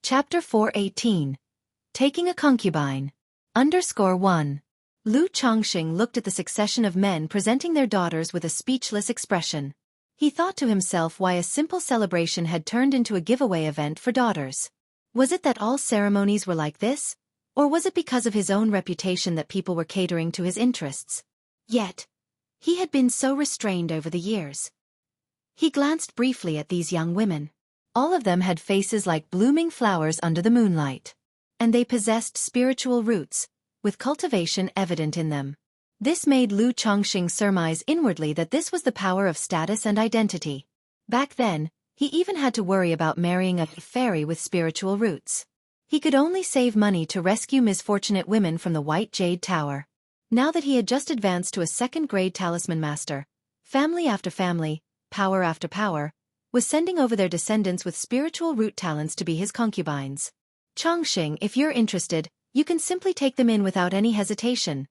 Chapter 418. Taking a Concubine. _1. Lu Chongqing looked at the succession of men presenting their daughters with a speechless expression. He thought to himself why a simple celebration had turned into a giveaway event for daughters. Was it that all ceremonies were like this? Or was it because of his own reputation that people were catering to his interests? Yet, he had been so restrained over the years. He glanced briefly at these young women. All of them had faces like blooming flowers under the moonlight. And they possessed spiritual roots, with cultivation evident in them. This made Lu Chongqing surmise inwardly that this was the power of status and identity. Back then, he even had to worry about marrying a fairy with spiritual roots. He could only save money to rescue misfortunate women from the White Jade Tower. Now that he had just advanced to a second-grade talisman master, family after family, power after power, was sending over their descendants with spiritual root talents to be his concubines. Chongqing, if you're interested, you can simply take them in without any hesitation.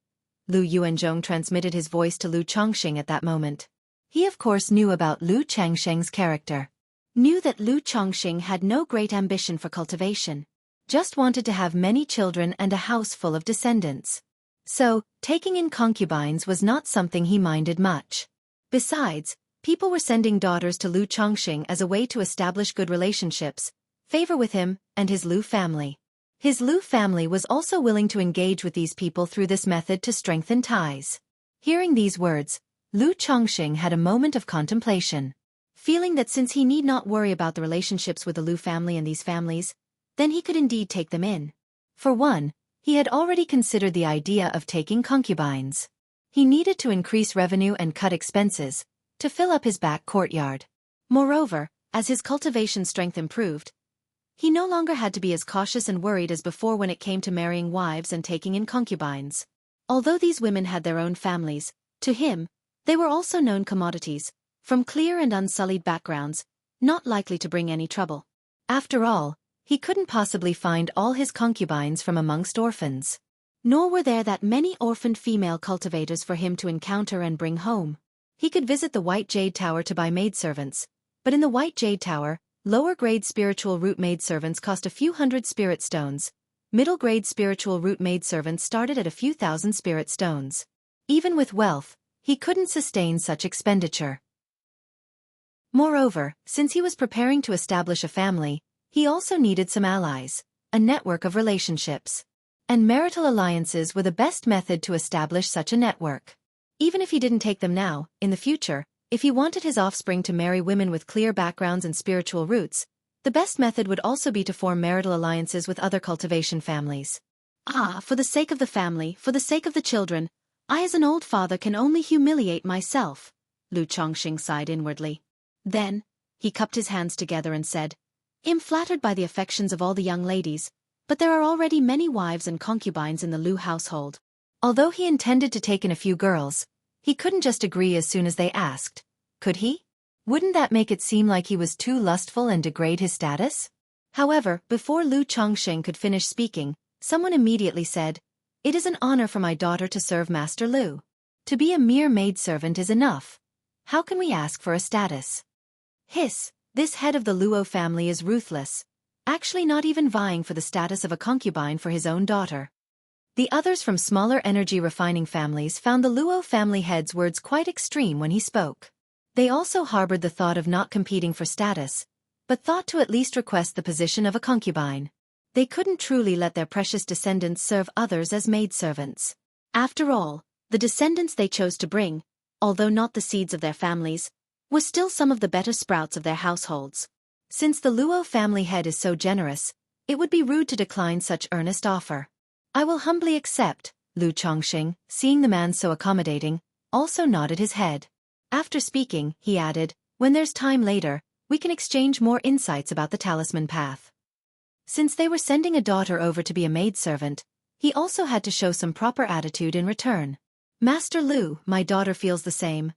Lu Yuanzhong transmitted his voice to Lu Chongqing at that moment. He of course knew about Lu Changsheng's character. Knew that Lu Chongqing had no great ambition for cultivation. Just wanted to have many children and a house full of descendants. So, taking in concubines was not something he minded much. Besides, people were sending daughters to Lu Chongqing as a way to establish good relationships, favor with him, and his Lu family. His Lu family was also willing to engage with these people through this method to strengthen ties. Hearing these words, Lu Chongqing had a moment of contemplation. Feeling that since he need not worry about the relationships with the Lu family and these families, then he could indeed take them in. For one, he had already considered the idea of taking concubines. He needed to increase revenue and cut expenses, to fill up his back courtyard. Moreover, as his cultivation strength improved, he no longer had to be as cautious and worried as before when it came to marrying wives and taking in concubines. Although these women had their own families, to him, they were also known commodities, from clear and unsullied backgrounds, not likely to bring any trouble. After all, he couldn't possibly find all his concubines from amongst orphans. Nor were there that many orphaned female cultivators for him to encounter and bring home. He could visit the White Jade Tower to buy maidservants, but in the White Jade Tower, lower-grade spiritual root maidservants cost a few hundred spirit stones. Middle-grade spiritual root maidservants started at a few thousand spirit stones. Even with wealth, he couldn't sustain such expenditure. Moreover, since he was preparing to establish a family, he also needed some allies, a network of relationships. And marital alliances were the best method to establish such a network. Even if he didn't take them now, in the future, if he wanted his offspring to marry women with clear backgrounds and spiritual roots, the best method would also be to form marital alliances with other cultivation families. For the sake of the family, for the sake of the children, I as an old father can only humiliate myself, Lu Chongqing sighed inwardly. Then, he cupped his hands together and said, I'm flattered by the affections of all the young ladies, but there are already many wives and concubines in the Lu household. Although he intended to take in a few girls, he couldn't just agree as soon as they asked. Could he? Wouldn't that make it seem like he was too lustful and degrade his status? However, before Lu Chongqing could finish speaking, someone immediately said, It is an honor for my daughter to serve Master Lu. To be a mere maidservant is enough. How can we ask for a status? Hiss, this head of the Luo family is ruthless, actually not even vying for the status of a concubine for his own daughter. The others from smaller energy refining families found the Luo family head's words quite extreme when he spoke. They also harbored the thought of not competing for status, but thought to at least request the position of a concubine. They couldn't truly let their precious descendants serve others as maidservants. After all, the descendants they chose to bring, although not the seeds of their families, were still some of the better sprouts of their households. Since the Luo family head is so generous, it would be rude to decline such earnest offer. I will humbly accept, Lu Chongqing, seeing the man so accommodating, also nodded his head. After speaking, he added, when there's time later, we can exchange more insights about the talisman path. Since they were sending a daughter over to be a maidservant, he also had to show some proper attitude in return. Master Lu, my daughter feels the same.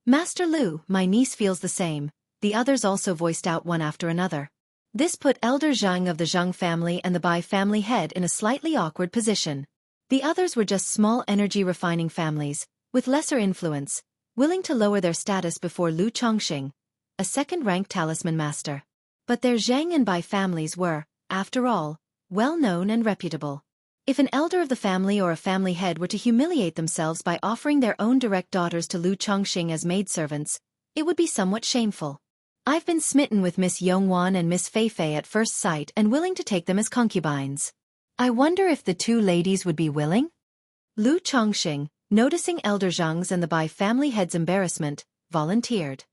Master Lu, my niece feels the same, the others also voiced out one after another. This put Elder Zhang of the Zhang family and the Bai family head in a slightly awkward position. The others were just small energy refining families, with lesser influence, willing to lower their status before Lu Chongqing, a second-ranked talisman master. But their Zhang and Bai families were, after all, well-known and reputable. If an elder of the family or a family head were to humiliate themselves by offering their own direct daughters to Lu Chongqing as maidservants, it would be somewhat shameful. I've been smitten with Miss Yongwan and Miss Feifei at first sight and willing to take them as concubines. I wonder if the two ladies would be willing? Lu Chongqing, noticing Elder Zhang's and the Bai family head's embarrassment, volunteered.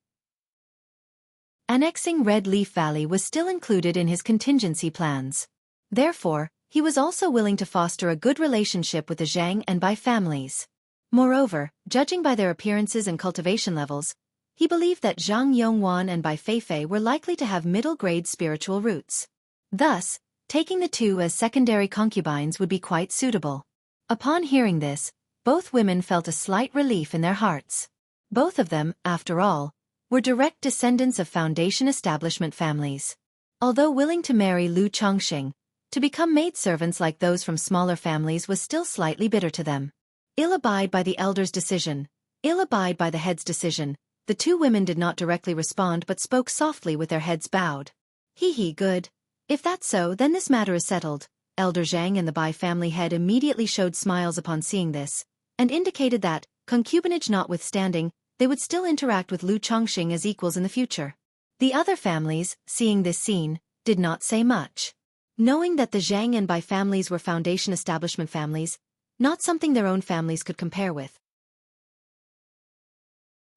Annexing Red Leaf Valley was still included in his contingency plans. Therefore, he was also willing to foster a good relationship with the Zhang and Bai families. Moreover, judging by their appearances and cultivation levels, he believed that Zhang Yongwan and Bai Feifei were likely to have middle-grade spiritual roots. Thus, taking the two as secondary concubines would be quite suitable. Upon hearing this, both women felt a slight relief in their hearts. Both of them, after all, were direct descendants of foundation establishment families. Although willing to marry Lu Chongqing, to become maidservants like those from smaller families was still slightly bitter to them. Ill abide by the elder's decision, ill abide by the head's decision. The two women did not directly respond but spoke softly with their heads bowed. Good. If that's so, then this matter is settled. Elder Zhang and the Bai family head immediately showed smiles upon seeing this, and indicated that, concubinage notwithstanding, they would still interact with Lu Chongqing as equals in the future. The other families, seeing this scene, did not say much. Knowing that the Zhang and Bai families were foundation establishment families, not something their own families could compare with.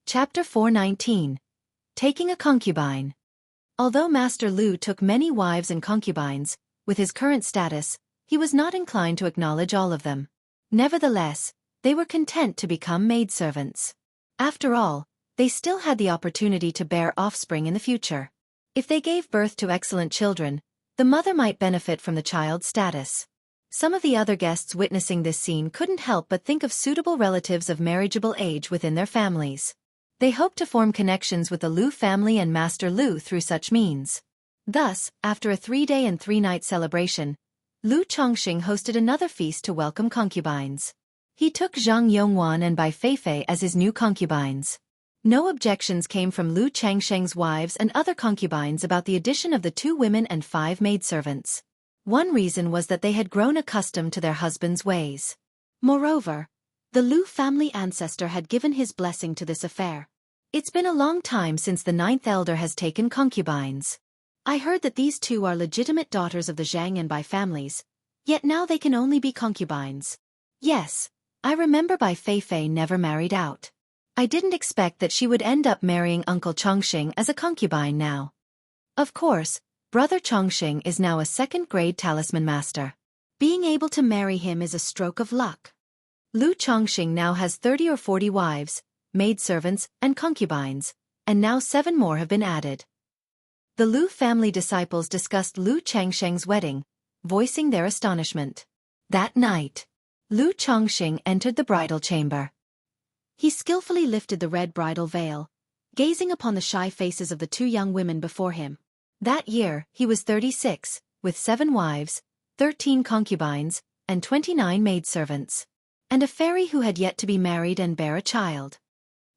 Chapter 419. Taking a concubine. Although Master Lu took many wives and concubines, with his current status, he was not inclined to acknowledge all of them. Nevertheless, they were content to become maidservants. After all, they still had the opportunity to bear offspring in the future. If they gave birth to excellent children, the mother might benefit from the child's status. Some of the other guests witnessing this scene couldn't help but think of suitable relatives of marriageable age within their families. They hoped to form connections with the Lu family and Master Lu through such means. Thus, after a 3-day and 3-night celebration, Lu Chongqing hosted another feast to welcome concubines. He took Zhang Yongwan and Bai Feifei as his new concubines. No objections came from Lu Changsheng's wives and other concubines about the addition of the 2 women and 5 maidservants. One reason was that they had grown accustomed to their husbands' ways. Moreover, the Lu family ancestor had given his blessing to this affair. It's been a long time since the 9th elder has taken concubines. I heard that these 2 are legitimate daughters of the Zhang and Bai families, yet now they can only be concubines. Yes, I remember Bai Feifei never married out. I didn't expect that she would end up marrying Uncle Chongqing as a concubine now. Of course, Brother Chongqing is now a 2nd-grade talisman master. Being able to marry him is a stroke of luck. Lu Chongqing now has 30 or 40 wives, maidservants, and concubines, and now 7 more have been added. The Lu family disciples discussed Lu Changsheng's wedding, voicing their astonishment. That night, Lu Chongqing entered the bridal chamber. He skillfully lifted the red bridal veil, gazing upon the shy faces of the 2 young women before him. That year, he was 36, with 7 wives, 13 concubines, and 29 maidservants, and a fairy who had yet to be married and bear a child.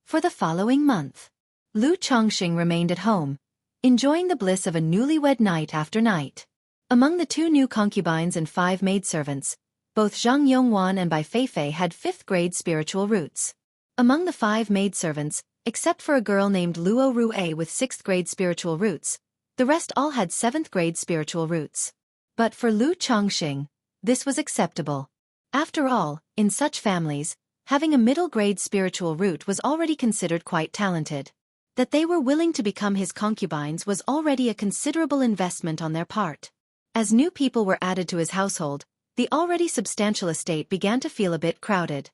For the following month, Lu Chongqing remained at home, enjoying the bliss of a newlywed night after night. Among the 2 new concubines and 5 maidservants, both Zhang Yongwan and Bai Feifei had 5th-grade spiritual roots. Among the 5 maidservants, except for a girl named Luo Rue with 6th-grade spiritual roots, the rest all had 7th-grade spiritual roots. But for Lu Chongqing, this was acceptable. After all, in such families, having a middle-grade spiritual root was already considered quite talented. That they were willing to become his concubines was already a considerable investment on their part. As new people were added to his household, the already substantial estate began to feel a bit crowded.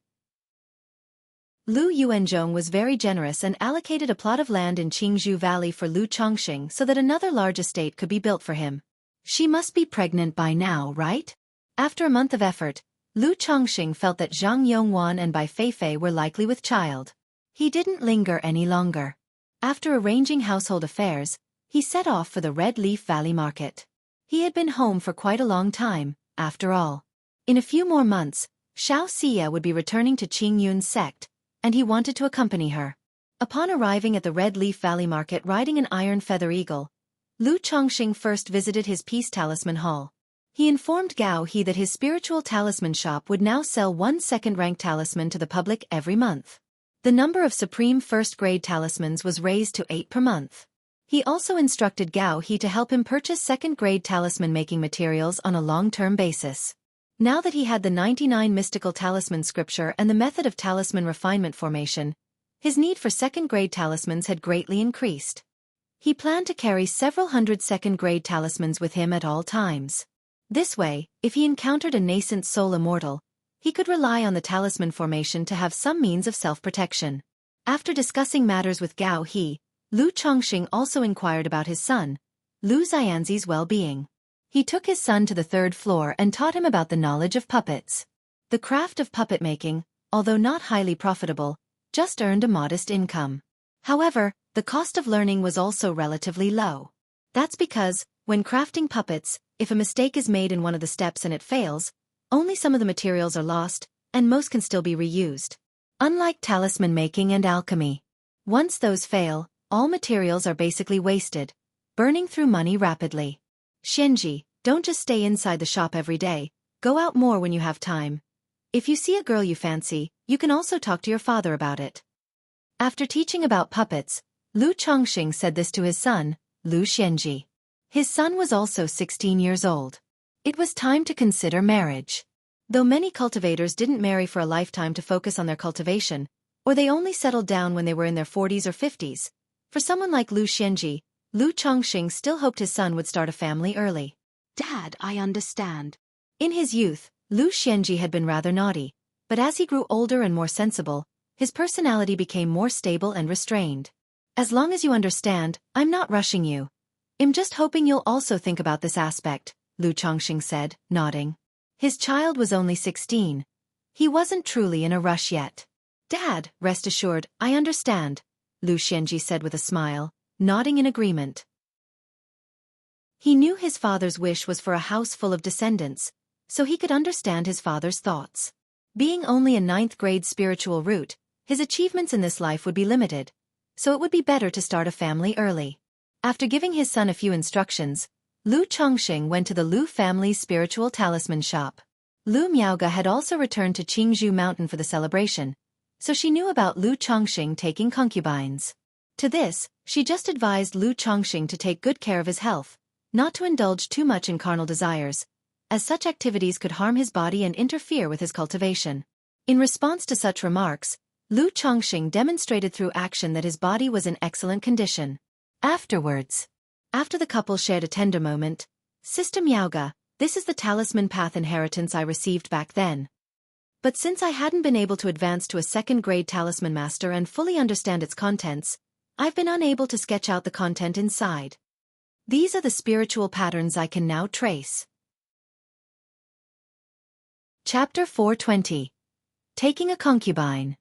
Lu Yuanzhong was very generous and allocated a plot of land in Qingzhou Valley for Lu Chongqing so that another large estate could be built for him. She must be pregnant by now, right? After a month of effort, Lu Chongqing felt that Zhang Yongwan and Bai Feifei were likely with child. He didn't linger any longer. After arranging household affairs, he set off for the Red Leaf Valley market. He had been home for quite a long time, after all. In a few more months, Xiaofan would be returning to Qingyun's sect, and he wanted to accompany her. Upon arriving at the Red Leaf Valley market riding an iron feather eagle, Lu Chongqing first visited his Peace Talisman Hall. He informed Gao He that his spiritual talisman shop would now sell one second-rank talisman to the public every month. The number of supreme first-grade talismans was raised to 8 per month. He also instructed Gao He to help him purchase second-grade talisman-making materials on a long-term basis. Now that he had the 99 mystical talisman scripture and the method of talisman refinement formation, his need for second-grade talismans had greatly increased. He planned to carry several hundred second-grade talismans with him at all times. This way, if he encountered a nascent soul immortal, he could rely on the talisman formation to have some means of self-protection. After discussing matters with Gao He, Lu Chongqing also inquired about his son, Lu Xianzi's well-being. He took his son to the 3rd floor and taught him about the knowledge of puppets. The craft of puppet making, although not highly profitable, just earned a modest income. However, the cost of learning was also relatively low. That's because, when crafting puppets, if a mistake is made in one of the steps and it fails, only some of the materials are lost, and most can still be reused. Unlike talisman making and alchemy, once those fail, all materials are basically wasted, burning through money rapidly. Xianji, don't just stay inside the shop every day, go out more when you have time. If you see a girl you fancy, you can also talk to your father about it. After teaching about puppets, Lu Chongqing said this to his son, Lu Xianji. His son was also 16 years old. It was time to consider marriage. Though many cultivators didn't marry for a lifetime to focus on their cultivation, or they only settled down when they were in their 40s or 50s, for someone like Lu Xianji, Lu Chongqing still hoped his son would start a family early. Dad, I understand. In his youth, Lu Xianji had been rather naughty, but as he grew older and more sensible, his personality became more stable and restrained. As long as you understand, I'm not rushing you. I'm just hoping you'll also think about this aspect, Lu Chongqing said, nodding. His child was only 16. He wasn't truly in a rush yet. Dad, rest assured, I understand, Lu Xianji said with a smile, nodding in agreement. He knew his father's wish was for a house full of descendants, so he could understand his father's thoughts. Being only a 9th grade spiritual root, his achievements in this life would be limited, so it would be better to start a family early. After giving his son a few instructions, Lu Chongqing went to the Lu family's spiritual talisman shop. Lu Miaoge had also returned to Qingzhou Mountain for the celebration, so she knew about Lu Chongqing taking concubines. To this, she just advised Lu Chongqing to take good care of his health, not to indulge too much in carnal desires, as such activities could harm his body and interfere with his cultivation. In response to such remarks, Lu Chongqing demonstrated through action that his body was in excellent condition. After the couple shared a tender moment, Sister Miaoge, this is the talisman path inheritance I received back then. But since I hadn't been able to advance to a 2nd grade talisman master and fully understand its contents, I've been unable to sketch out the content inside. These are the spiritual patterns I can now trace. Chapter 420. Taking a concubine.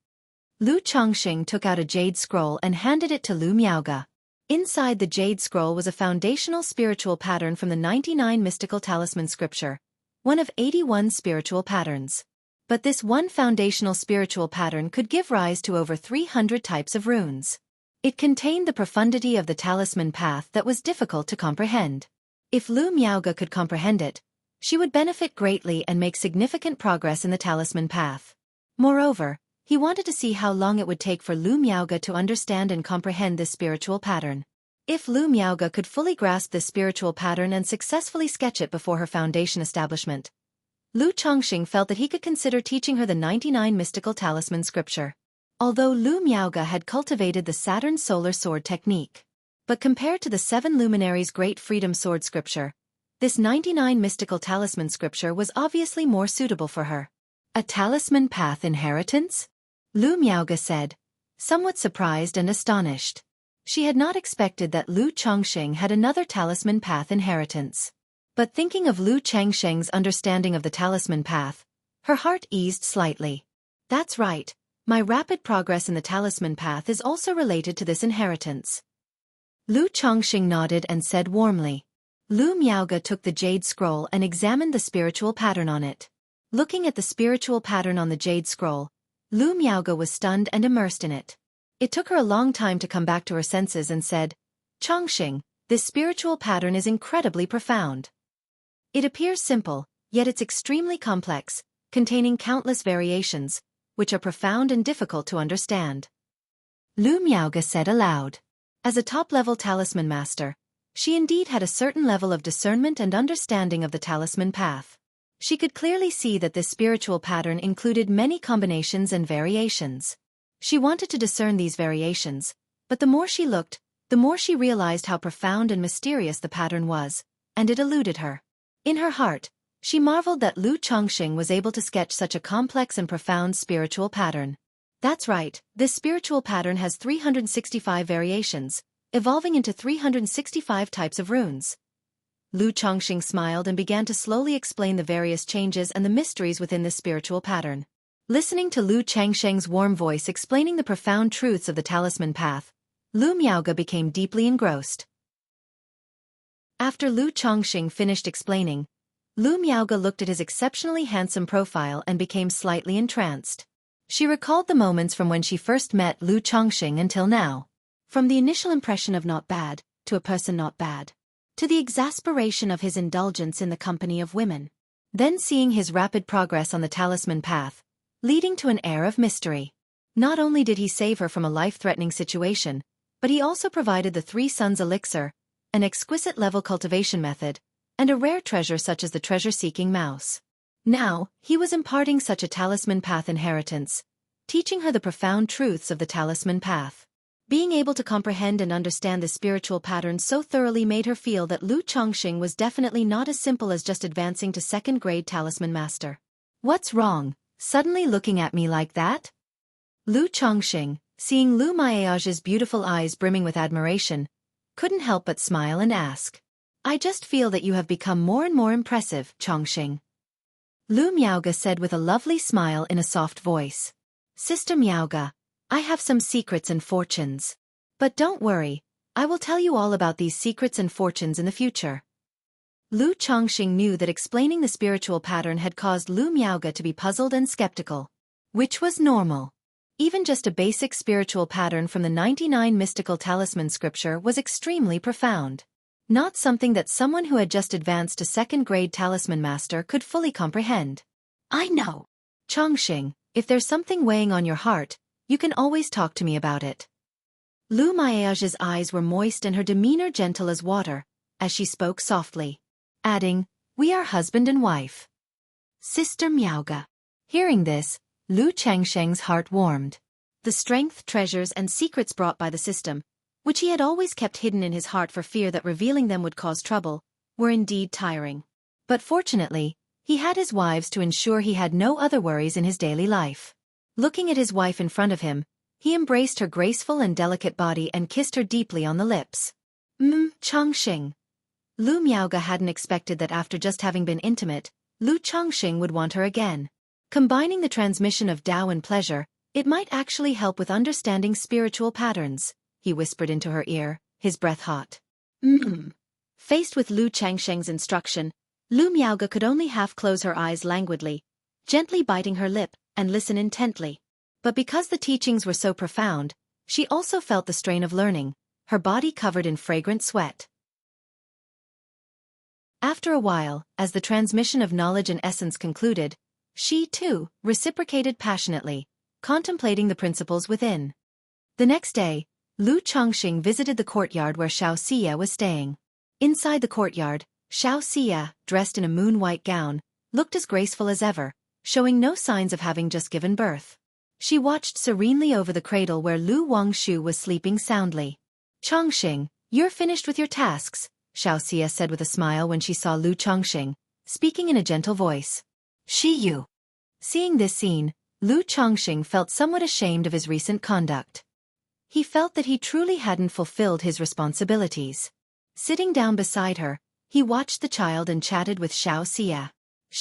Lu Chongqing took out a jade scroll and handed it to Lu Miaoge. Inside the jade scroll was a foundational spiritual pattern from the 99 mystical talisman scripture, one of 81 spiritual patterns. But this one foundational spiritual pattern could give rise to over 300 types of runes. It contained the profundity of the talisman path that was difficult to comprehend. If Lu Miaoge could comprehend it, she would benefit greatly and make significant progress in the talisman path. Moreover, he wanted to see how long it would take for Lu Miaoge to understand and comprehend this spiritual pattern. If Lu Miaoge could fully grasp this spiritual pattern and successfully sketch it before her foundation establishment, Lu Chongqing felt that he could consider teaching her the 99 mystical talisman scripture. Although Lu Miaoge had cultivated the Saturn solar sword technique, but compared to the 7 luminaries' great freedom sword scripture, this 99 mystical talisman scripture was obviously more suitable for her. A talisman path inheritance? Lu Miaoge said, somewhat surprised and astonished. She had not expected that Lu Chongqing had another talisman path inheritance. But thinking of Lu Chongqing's understanding of the talisman path, her heart eased slightly. That's right, my rapid progress in the talisman path is also related to this inheritance. Lu Chongqing nodded and said warmly. Lu Miaoge took the jade scroll and examined the spiritual pattern on it. Looking at the spiritual pattern on the jade scroll, Lu Miaoge was stunned and immersed in it. It took her a long time to come back to her senses and said, Chongqing, this spiritual pattern is incredibly profound. It appears simple, yet it's extremely complex, containing countless variations, which are profound and difficult to understand. Lu Miaoge said aloud. As a top-level talisman master, she indeed had a certain level of discernment and understanding of the talisman path. She could clearly see that this spiritual pattern included many combinations and variations. She wanted to discern these variations, but the more she looked, the more she realized how profound and mysterious the pattern was, and it eluded her. In her heart, she marveled that Lu Chongqing was able to sketch such a complex and profound spiritual pattern. That's right, this spiritual pattern has 365 variations, evolving into 365 types of runes. Lu Chongqing smiled and began to slowly explain the various changes and the mysteries within this spiritual pattern. Listening to Lu Changsheng's warm voice explaining the profound truths of the talisman path, Lu Miaoge became deeply engrossed. After Lu Chongqing finished explaining, Lu Miaoge looked at his exceptionally handsome profile and became slightly entranced. She recalled the moments from when she first met Lu Chongqing until now. From the initial impression of not bad, to a person not bad, to the exasperation of his indulgence in the company of women. Then seeing his rapid progress on the talisman path, leading to an air of mystery. Not only did he save her from a life-threatening situation, but he also provided the 3 Suns elixir, an exquisite level cultivation method, and a rare treasure such as the treasure-seeking mouse. Now, he was imparting such a talisman path inheritance, teaching her the profound truths of the talisman path. Being able to comprehend and understand the spiritual pattern so thoroughly made her feel that Lu Chongqing was definitely not as simple as just advancing to second-grade talisman master. What's wrong, suddenly looking at me like that? Lu Chongqing, seeing Lu Miaoge's beautiful eyes brimming with admiration, couldn't help but smile and ask. I just feel that you have become more and more impressive, Chongqing. Lu Miaoge said with a lovely smile in a soft voice. Sister Miaoge, I have some secrets and fortunes. But don't worry, I will tell you all about these secrets and fortunes in the future. Lu Chongqing knew that explaining the spiritual pattern had caused Lu Miaoge to be puzzled and skeptical. Which was normal. Even just a basic spiritual pattern from the 99 mystical talisman scripture was extremely profound. Not something that someone who had just advanced to second-grade talisman master could fully comprehend. I know. Chongqing, if there's something weighing on your heart, you can always talk to me about it. Lu Miaoge's eyes were moist and her demeanor gentle as water, as she spoke softly, adding, we are husband and wife. Sister Miaoge. Hearing this, Lu Changsheng's heart warmed. The strength, treasures, and secrets brought by the system, which he had always kept hidden in his heart for fear that revealing them would cause trouble, were indeed tiring. But fortunately, he had his wives to ensure he had no other worries in his daily life. Looking at his wife in front of him, he embraced her graceful and delicate body and kissed her deeply on the lips. Chongqing. Lu Miaoge hadn't expected that after just having been intimate, Lu Chongqing would want her again. Combining the transmission of Tao and pleasure, it might actually help with understanding spiritual patterns, he whispered into her ear, his breath hot. Faced with Lu Changsheng's instruction, Lu Miaoge could only half close her eyes languidly, gently biting her lip, and listen intently. But because the teachings were so profound, she also felt the strain of learning, her body covered in fragrant sweat. After a while, as the transmission of knowledge and essence concluded, she, too, reciprocated passionately, contemplating the principles within. The next day, Lu Chongqing visited the courtyard where Xiaofan was staying. Inside the courtyard, Xiaofan, dressed in a moon-white gown, looked as graceful as ever, showing no signs of having just given birth. She watched serenely over the cradle where Lu Wangshu was sleeping soundly. Chongqing, you're finished with your tasks, Xiaofan said with a smile when she saw Lu Chongqing, speaking in a gentle voice. You. Seeing this scene, Lu Chongqing felt somewhat ashamed of his recent conduct. He felt that he truly hadn't fulfilled his responsibilities. Sitting down beside her, he watched the child and chatted with Xiaofan.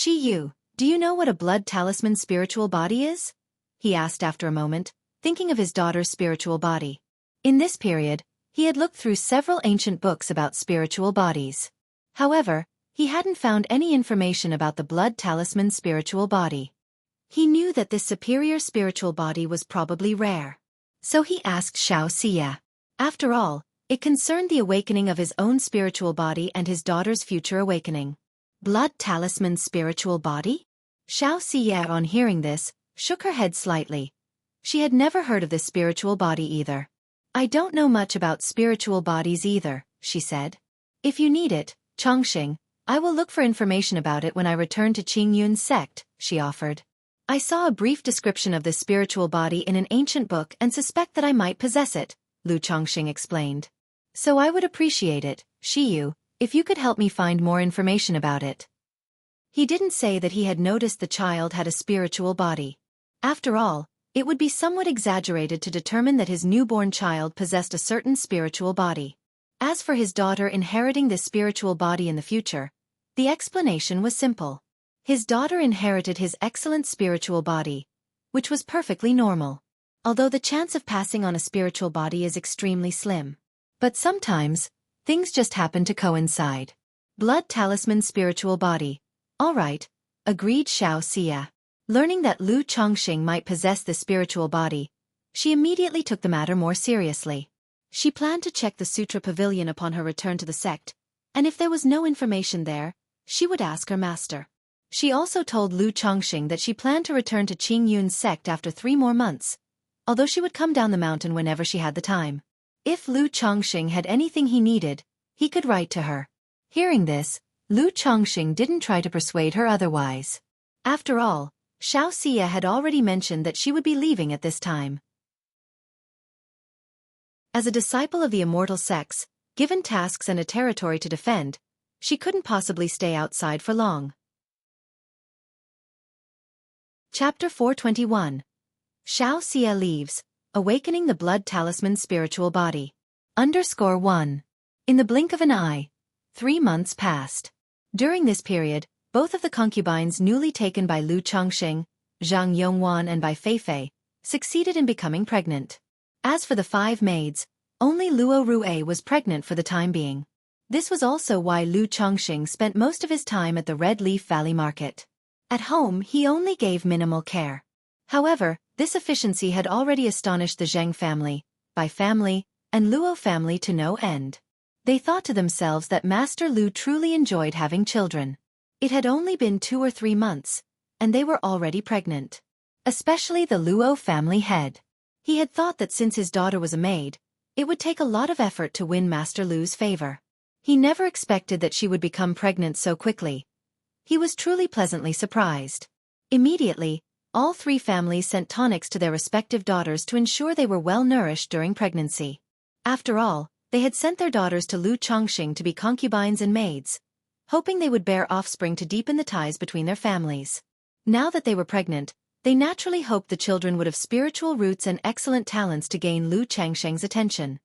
You. Do you know what a blood talisman spiritual body is? He asked after a moment, thinking of his daughter's spiritual body. In this period, he had looked through several ancient books about spiritual bodies. However, he hadn't found any information about the blood talisman spiritual body. He knew that this superior spiritual body was probably rare. So he asked Xiaofan. After all, It concerned the awakening of his own spiritual body and his daughter's future awakening. Blood talisman's spiritual body? Xiao Xie, on hearing this, shook her head slightly. She had never heard of this spiritual body either. I don't know much about spiritual bodies either, she said. If you need it, Chongqing, I will look for information about it when I return to Qingyun's sect, she offered. I saw a brief description of this spiritual body in an ancient book and suspect that I might possess it, Lu Chongqing explained. So I would appreciate it, Shiyu, if you could help me find more information about it. He didn't say that he had noticed the child had a spiritual body. After all, it would be somewhat exaggerated to determine that his newborn child possessed a certain spiritual body. As for his daughter inheriting this spiritual body in the future, the explanation was simple. His daughter inherited his excellent spiritual body, which was perfectly normal. Although the chance of passing on a spiritual body is extremely slim. But sometimes, things just happen to coincide. Blood talisman spiritual body. All right, agreed Xiao Xie. Learning that Lu Chongqing might possess the spiritual body, she immediately took the matter more seriously. She planned to check the Sutra Pavilion upon her return to the sect, and if there was no information there, she would ask her master. She also told Lu Chongqing that she planned to return to Qingyun's sect after 3 more months, although she would come down the mountain whenever she had the time. If Lu Chongqing had anything he needed, he could write to her. Hearing this, Lu Chongqing didn't try to persuade her otherwise. After all, Xiao Xie had already mentioned that she would be leaving at this time. As a disciple of the immortal sects, given tasks and a territory to defend, she couldn't possibly stay outside for long. Chapter 421. Xiao Xie leaves, awakening the blood talisman spiritual body. _1. In the blink of an eye, 3 months passed. During this period, both of the concubines newly taken by Lu Chongqing, Zhang Yongwan and by Feifei, succeeded in becoming pregnant. As for the 5 maids, only Luo Rue was pregnant for the time being. This was also why Lu Chongqing spent most of his time at the Red Leaf Valley Market. At home he only gave minimal care. However, this efficiency had already astonished the Zheng family, Bai family, and Luo family to no end. They thought to themselves that Master Lu truly enjoyed having children. It had only been 2 or 3 months, and they were already pregnant. Especially the Luo family head. He had thought that since his daughter was a maid, it would take a lot of effort to win Master Lu's favor. He never expected that she would become pregnant so quickly. He was truly pleasantly surprised. Immediately, all 3 families sent tonics to their respective daughters to ensure they were well nourished during pregnancy. After all, they had sent their daughters to Lu Chongqing to be concubines and maids, hoping they would bear offspring to deepen the ties between their families. Now that they were pregnant, they naturally hoped the children would have spiritual roots and excellent talents to gain Lu Changsheng's attention.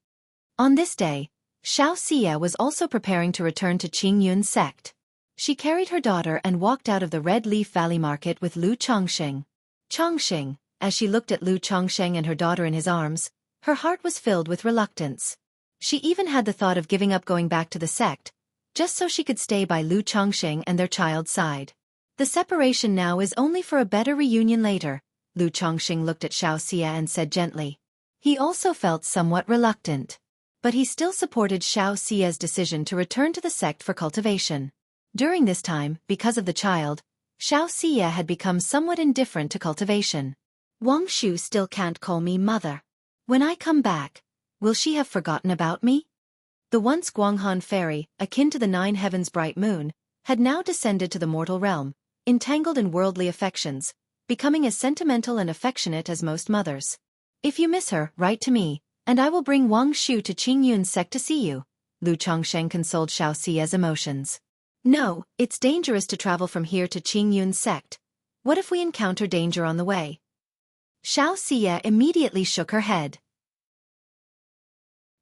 On this day, Xiao Xie was also preparing to return to Qingyun's sect. She carried her daughter and walked out of the Red Leaf Valley Market with Lu Chongqing. Chongqing, as she looked at Lu Chongqing and her daughter in his arms, her heart was filled with reluctance. She even had the thought of giving up going back to the sect, just so she could stay by Lu Chongqing and their child's side. The separation now is only for a better reunion later, Lu Chongqing looked at Xiao Xie and said gently. He also felt somewhat reluctant. But he still supported Xiao Xie's decision to return to the sect for cultivation. During this time, because of the child, Xiao Xie had become somewhat indifferent to cultivation. Wang Shu still can't call me mother. When I come back, will she have forgotten about me? The once Guanghan fairy, akin to the 9 heavens bright moon, had now descended to the mortal realm, entangled in worldly affections, becoming as sentimental and affectionate as most mothers. If you miss her, write to me, and I will bring Wang Shu to Qingyun's sect to see you, Lu Chongsheng consoled Xiao Xie's emotions. No, it's dangerous to travel from here to Qingyun's sect. What if we encounter danger on the way? Xiao Xie immediately shook her head.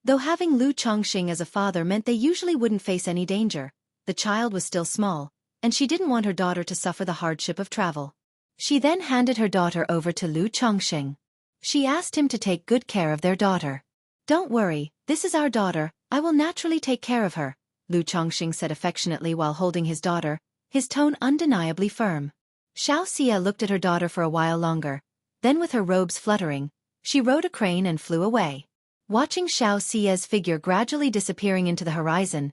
Though having Lu Chongqing as a father meant they usually wouldn't face any danger, the child was still small, and she didn't want her daughter to suffer the hardship of travel. She then handed her daughter over to Lu Chongqing. She asked him to take good care of their daughter. Don't worry, this is our daughter, I will naturally take care of her, Lu Chongqing said affectionately while holding his daughter, his tone undeniably firm. Xiao Xie looked at her daughter for a while longer, then with her robes fluttering, she rode a crane and flew away. Watching Xiao Xie's figure gradually disappearing into the horizon,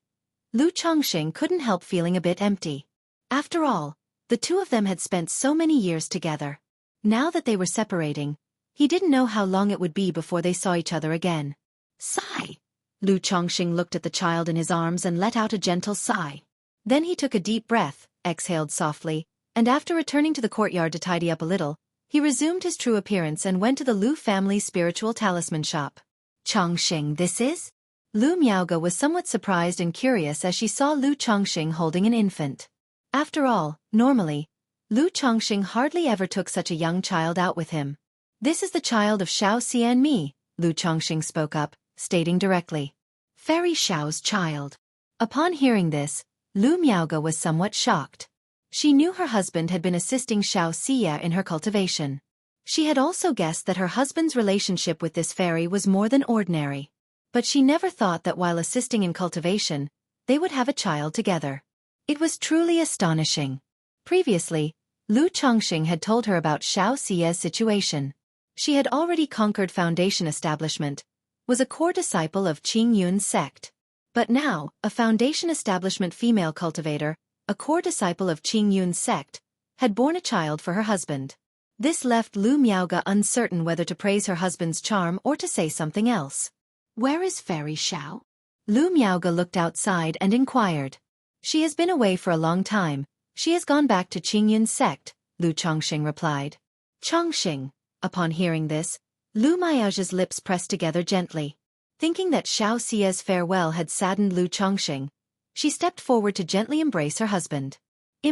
Lu Chongqing couldn't help feeling a bit empty. After all, the two of them had spent so many years together. Now that they were separating, he didn't know how long it would be before they saw each other again. Sigh. Lu Chongqing looked at the child in his arms and let out a gentle sigh. Then he took a deep breath, exhaled softly, and after returning to the courtyard to tidy up a little, he resumed his true appearance and went to the Lu family's spiritual talisman shop. Chongqing, this is? Lu Miaoge was somewhat surprised and curious as she saw Lu Chongqing holding an infant. After all, normally, Lu Chongqing hardly ever took such a young child out with him. This is the child of Xiao Xie and me, Lu Chongqing spoke up, stating directly. Fairy Xiao's child. Upon hearing this, Lu Miaoge was somewhat shocked. She knew her husband had been assisting Xiao Xie in her cultivation. She had also guessed that her husband's relationship with this fairy was more than ordinary. But she never thought that while assisting in cultivation, they would have a child together. It was truly astonishing. Previously, Lu Chongqing had told her about Xiao Xie's situation. She had already conquered foundation establishment, was a core disciple of Qing Yun's sect. But now, a foundation establishment female cultivator, a core disciple of Qing Yun's sect, had borne a child for her husband. This left Lu Miaoge uncertain whether to praise her husband's charm or to say something else. Where is Fairy Xiao? Lu Miaoge looked outside and inquired. She has been away for a long time. She has gone back to Qing Yun's sect, Lu Chongqing replied. Chongqing. Upon hearing this, Lu Miaoge's lips pressed together gently. Thinking that Xiao Xie's farewell had saddened Lu Chongqing, she stepped forward to gently embrace her husband.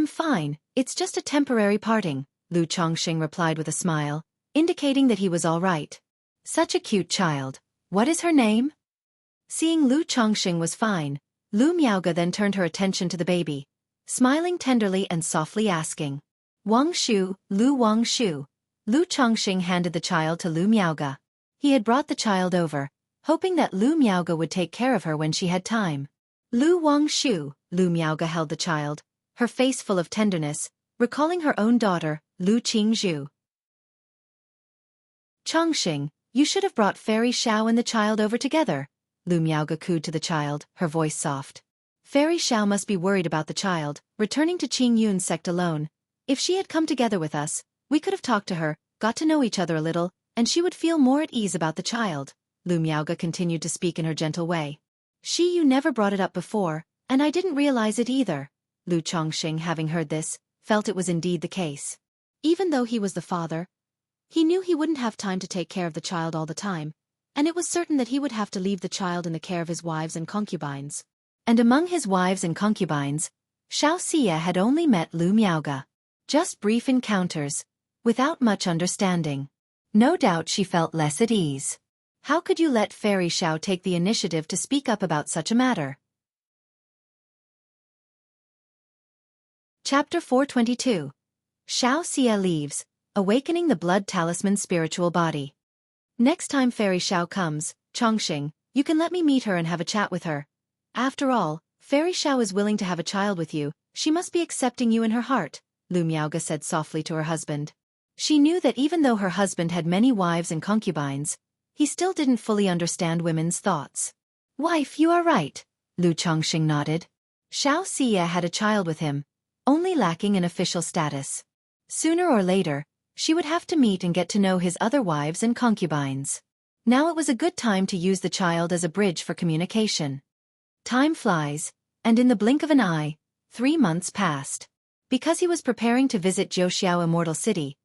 Fine, it's just a temporary parting, Lu Chongqing replied with a smile, indicating that he was all right. Such a cute child. What is her name? Seeing Lu Chongqing was fine, Lu Miaoge then turned her attention to the baby, smiling tenderly and softly asking. Wang Shu, Lu Wang Shu. Lu Chongqing handed the child to Lu Miaoge. He had brought the child over, hoping that Lu Miaoge would take care of her when she had time. Lu Wang Shu, Lu Miaoge held the child, her face full of tenderness, recalling her own daughter, Lu Qingzhu. Chongqing, you should have brought Fairy Xiao and the child over together, Lu Miaoge cooed to the child, her voice soft. Fairy Xiao must be worried about the child, returning to Qing Yun's sect alone. If she had come together with us, we could have talked to her, got to know each other a little, and she would feel more at ease about the child, Lu Miaoge continued to speak in her gentle way. You never brought it up before, and I didn't realize it either. Lu Chongqing, having heard this, felt it was indeed the case. Even though he was the father, he knew he wouldn't have time to take care of the child all the time, and it was certain that he would have to leave the child in the care of his wives and concubines. And among his wives and concubines, Xiao Xie had only met Lu Miaoge. Just brief encounters, without much understanding. No doubt she felt less at ease. How could you let Fairy Xiao take the initiative to speak up about such a matter? Chapter 422. Xiao Xie leaves, awakening the blood talisman spiritual body. Next time Fairy Xiao comes, Chongqing, you can let me meet her and have a chat with her. After all, Fairy Xiao is willing to have a child with you, she must be accepting you in her heart, Lu Miaoge said softly to her husband. She knew that even though her husband had many wives and concubines, he still didn't fully understand women's thoughts. Wife, you are right, Lu Chongqing nodded. Xiao Xie had a child with him, only lacking an official status. Sooner or later, she would have to meet and get to know his other wives and concubines. Now it was a good time to use the child as a bridge for communication. Time flies, and in the blink of an eye, 3 months passed. Because he was preparing to visit Jiuxiao Immortal City,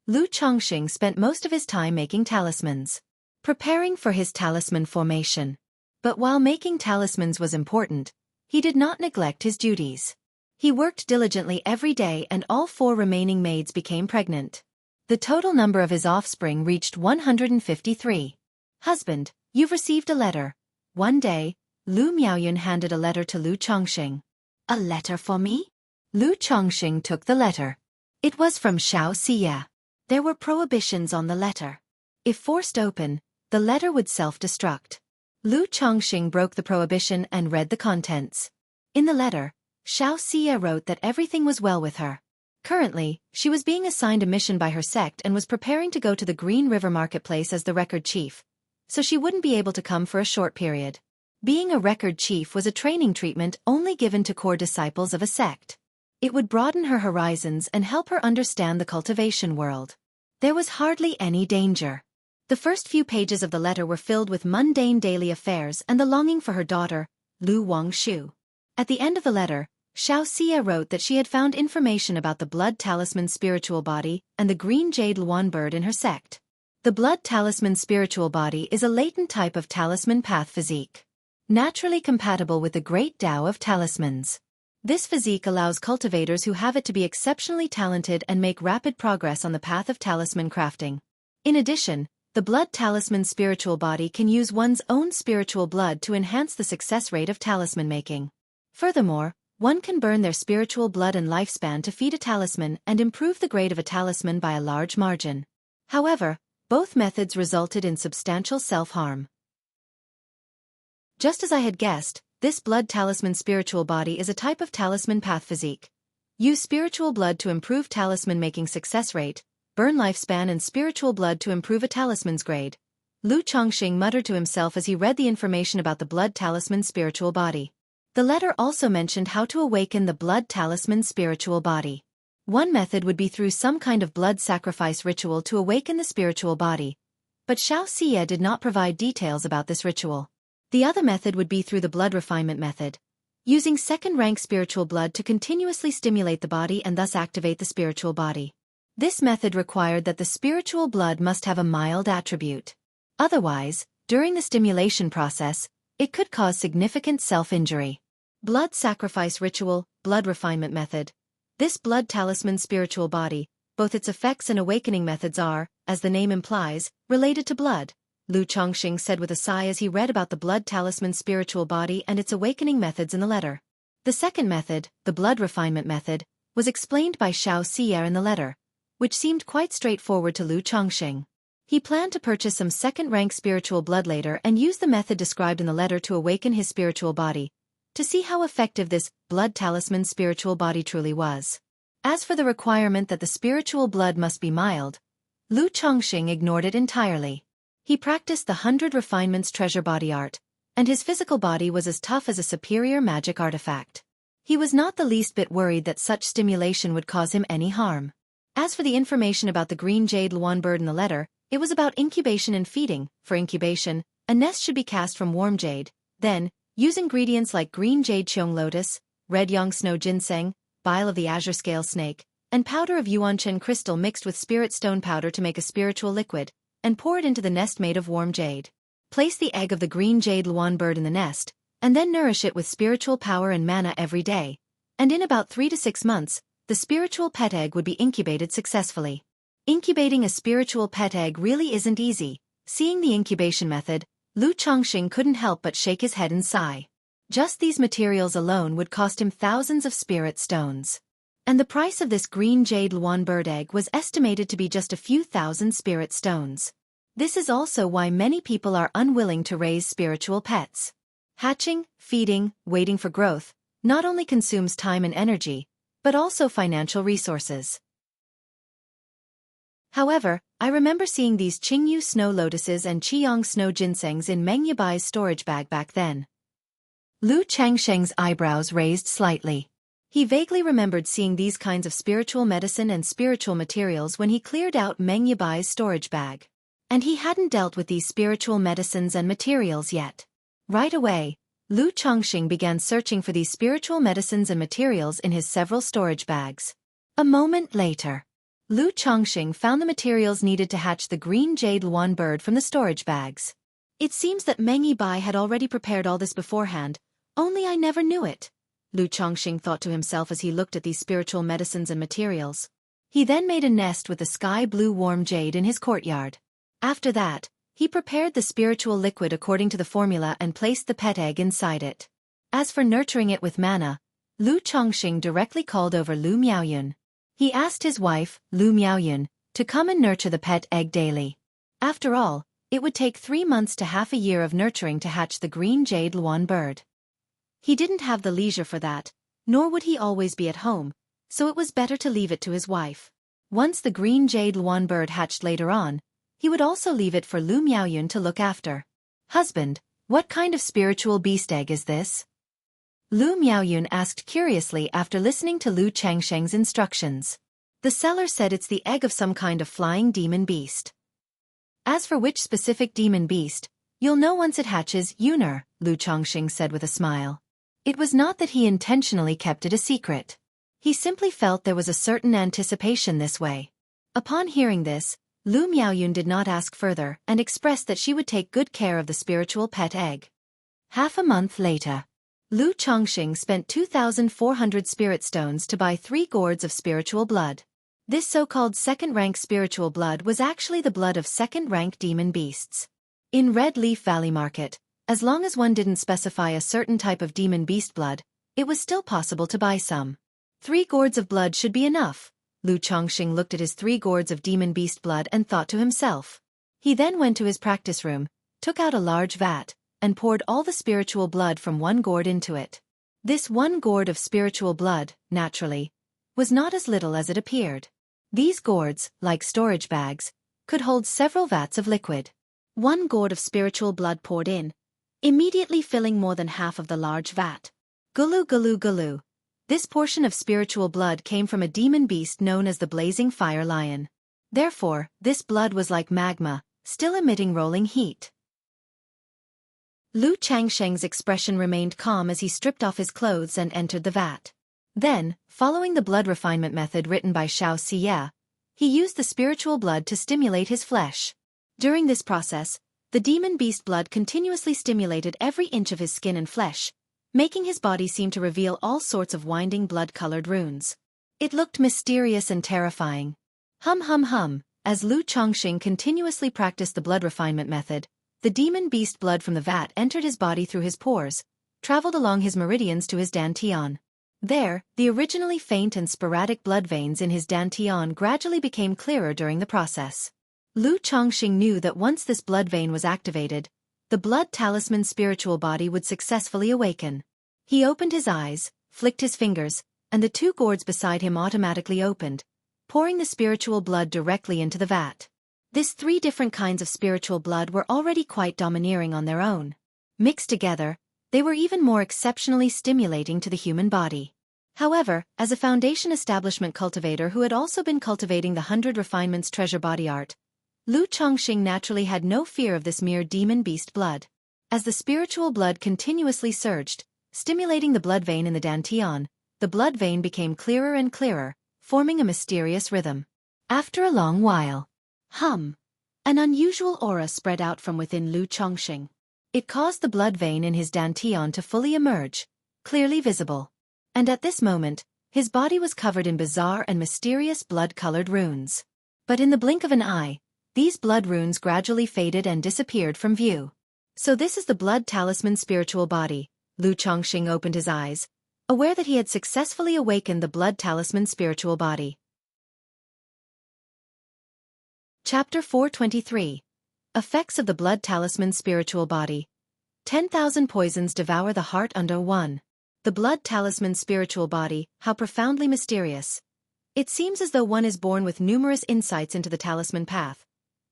Lu Chongqing spent most of his time making talismans, preparing for his talisman formation. But while making talismans was important, he did not neglect his duties. He worked diligently every day and all 4 remaining maids became pregnant. The total number of his offspring reached 153. Husband, you've received a letter. One day, Lu Miaoyun handed a letter to Lu Chongqing. A letter for me? Lu Chongqing took the letter. It was from Xiao Xie. There were prohibitions on the letter. If forced open, the letter would self-destruct. Lu Chongqing broke the prohibition and read the contents. In the letter, Xiao Xie wrote that everything was well with her. Currently, she was being assigned a mission by her sect and was preparing to go to the Green River Marketplace as the record chief. so she wouldn't be able to come for a short period. Being a record chief was a training treatment only given to core disciples of a sect. It would broaden her horizons and help her understand the cultivation world. There was hardly any danger. The first few pages of the letter were filled with mundane daily affairs and the longing for her daughter, Lu Wangshu. At the end of the letter, Xiaofan wrote that she had found information about the blood talisman spiritual body and the green jade luan bird in her sect. The blood talisman spiritual body is a latent type of talisman path physique, naturally compatible with the great Tao of talismans. This physique allows cultivators who have it to be exceptionally talented and make rapid progress on the path of talisman crafting. In addition, the blood talisman spiritual body can use one's own spiritual blood to enhance the success rate of talisman making. Furthermore, one can burn their spiritual blood and lifespan to feed a talisman and improve the grade of a talisman by a large margin. However, both methods resulted in substantial self-harm. Just as I had guessed, this blood talisman spiritual body is a type of talisman path physique. Use spiritual blood to improve talisman making success rate, burn lifespan and spiritual blood to improve a talisman's grade. Lu Chongqing muttered to himself as he read the information about the blood talisman spiritual body. The letter also mentioned how to awaken the blood talisman spiritual body. One method would be through some kind of blood sacrifice ritual to awaken the spiritual body, but Xiaofan did not provide details about this ritual. The other method would be through the blood refinement method, using second-rank spiritual blood to continuously stimulate the body and thus activate the spiritual body. This method required that the spiritual blood must have a mild attribute. Otherwise, during the stimulation process, it could cause significant self-injury. Blood sacrifice ritual, blood refinement method. This blood talisman spiritual body, both its effects and awakening methods are, as the name implies, related to blood, Lu Chongqing said with a sigh as he read about the blood talisman spiritual body and its awakening methods in the letter. The second method, the blood refinement method, was explained by Xiaofan in the letter, which seemed quite straightforward to Lu Chongqing. He planned to purchase some second-rank spiritual blood later and use the method described in the letter to awaken his spiritual body, to see how effective this blood talisman spiritual body truly was. As for the requirement that the spiritual blood must be mild, Lu Chongqing ignored it entirely. He practiced the 100 refinements treasure body art, and his physical body was as tough as a superior magic artifact. He was not the least bit worried that such stimulation would cause him any harm. As for the information about the green jade luan bird in the letter, it was about incubation and feeding. For incubation, a nest should be cast from warm jade. Then, use ingredients like green jade cheong lotus, red yang snow ginseng, bile of the azure scale snake, and powder of yuanchen crystal mixed with spirit stone powder to make a spiritual liquid, and pour it into the nest made of warm jade. Place the egg of the green jade luan bird in the nest, and then nourish it with spiritual power and mana every day. And in about 3 to 6 months, the spiritual pet egg would be incubated successfully. Incubating a spiritual pet egg really isn't easy. Seeing the incubation method, Lu Chongqing couldn't help but shake his head and sigh. Just these materials alone would cost him thousands of spirit stones. And the price of this green jade luan bird egg was estimated to be just a few thousand spirit stones. This is also why many people are unwilling to raise spiritual pets. Hatching, feeding, waiting for growth, not only consumes time and energy, but also financial resources. However, I remember seeing these Qingyu snow lotuses and Qiyang snow ginsengs in Meng Yibai's storage bag back then. Lu Changsheng's eyebrows raised slightly. He vaguely remembered seeing these kinds of spiritual medicine and spiritual materials when he cleared out Meng Yibai's storage bag. And he hadn't dealt with these spiritual medicines and materials yet. Right away, Lu Chongqing began searching for these spiritual medicines and materials in his several storage bags. A moment later, Lu Chongqing found the materials needed to hatch the green jade luan bird from the storage bags. It seems that Meng Yibai had already prepared all this beforehand, only I never knew it, Lu Chongqing thought to himself as he looked at these spiritual medicines and materials. He then made a nest with the sky blue warm jade in his courtyard. After that, he prepared the spiritual liquid according to the formula and placed the pet egg inside it. As for nurturing it with mana, Lu Chongqing directly called over Lu Miaoyun. He asked his wife, Lu Miaoyun, to come and nurture the pet egg daily. After all, it would take 3 months to half a year of nurturing to hatch the green jade luan bird. He didn't have the leisure for that, nor would he always be at home, so it was better to leave it to his wife. Once the green jade luan bird hatched later on, He would also leave it for Lu Miaoyun to look after. "Husband, what kind of spiritual beast egg is this?" Lu Miaoyun asked curiously after listening to Lu Changsheng's instructions. The seller said it's the egg of some kind of flying demon beast. "As for which specific demon beast, you'll know once it hatches, Yuner," Lu Changsheng said with a smile. It was not that he intentionally kept it a secret. He simply felt there was a certain anticipation this way. Upon hearing this, Lu Miaoyun did not ask further and expressed that she would take good care of the spiritual pet egg. Half a month later, Lu Changsheng spent 2,400 spirit stones to buy 3 gourds of spiritual blood. This so-called second-rank spiritual blood was actually the blood of second-rank demon beasts. In Red Leaf Valley Market, as long as one didn't specify a certain type of demon beast blood, it was still possible to buy some. 3 gourds of blood should be enough. Lu Changsheng looked at his 3 gourds of demon beast blood and thought to himself. He then went to his practice room, took out a large vat, and poured all the spiritual blood from 1 gourd into it. This 1 gourd of spiritual blood, naturally, was not as little as it appeared. These gourds, like storage bags, could hold several vats of liquid. 1 gourd of spiritual blood poured in, immediately filling more than half of the large vat. Gulu gulu gulu. This portion of spiritual blood came from a demon beast known as the Blazing Fire Lion. Therefore, this blood was like magma, still emitting rolling heat. Lu Changsheng's expression remained calm as he stripped off his clothes and entered the vat. Then, following the blood refinement method written by Xiaofan, he used the spiritual blood to stimulate his flesh. During this process, the demon beast blood continuously stimulated every inch of his skin and flesh, making his body seem to reveal all sorts of winding blood-colored runes. It looked mysterious and terrifying. Hum hum hum, as Lu Changsheng continuously practiced the blood refinement method, the demon beast blood from the vat entered his body through his pores, traveled along his meridians to his dantian. There, the originally faint and sporadic blood veins in his dantian gradually became clearer during the process. Lu Changsheng knew that once this blood vein was activated, the blood talisman spiritual body would successfully awaken. He opened his eyes, flicked his fingers, and the 2 gourds beside him automatically opened, pouring the spiritual blood directly into the vat. These 3 different kinds of spiritual blood were already quite domineering on their own. Mixed together, they were even more exceptionally stimulating to the human body. However, as a foundation establishment cultivator who had also been cultivating the 100 Refinements treasure body art, Lu Changsheng naturally had no fear of this mere demon beast blood. As the spiritual blood continuously surged, stimulating the blood vein in the dantian, the blood vein became clearer and clearer, forming a mysterious rhythm. After a long while, an unusual aura spread out from within Lu Changsheng. It caused the blood vein in his dantian to fully emerge, clearly visible. And at this moment, his body was covered in bizarre and mysterious blood-colored runes. But in the blink of an eye, these blood runes gradually faded and disappeared from view. So this is the blood talisman spiritual body. Lu Changsheng opened his eyes, aware that he had successfully awakened the blood talisman spiritual body. Chapter 423. Effects of the blood talisman spiritual body. 10,000 poisons devour the heart under 1. The blood talisman spiritual body, how profoundly mysterious. It seems as though one is born with numerous insights into the talisman path.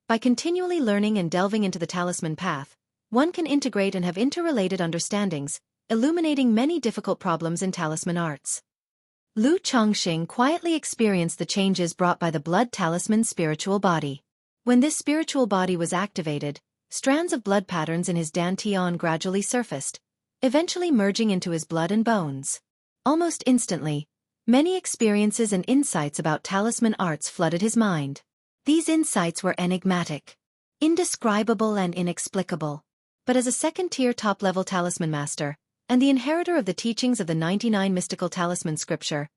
By continually learning and delving into the talisman path, one can integrate and have interrelated understandings, illuminating many difficult problems in talisman arts. Lu Changsheng quietly experienced the changes brought by the blood talisman spiritual body. When this spiritual body was activated, strands of blood patterns in his dantian gradually surfaced, eventually merging into his blood and bones. Almost instantly, many experiences and insights about talisman arts flooded his mind. These insights were enigmatic, indescribable and inexplicable. But as a second-tier top-level talisman master, and the inheritor of the teachings of the 99 mystical talisman scripture,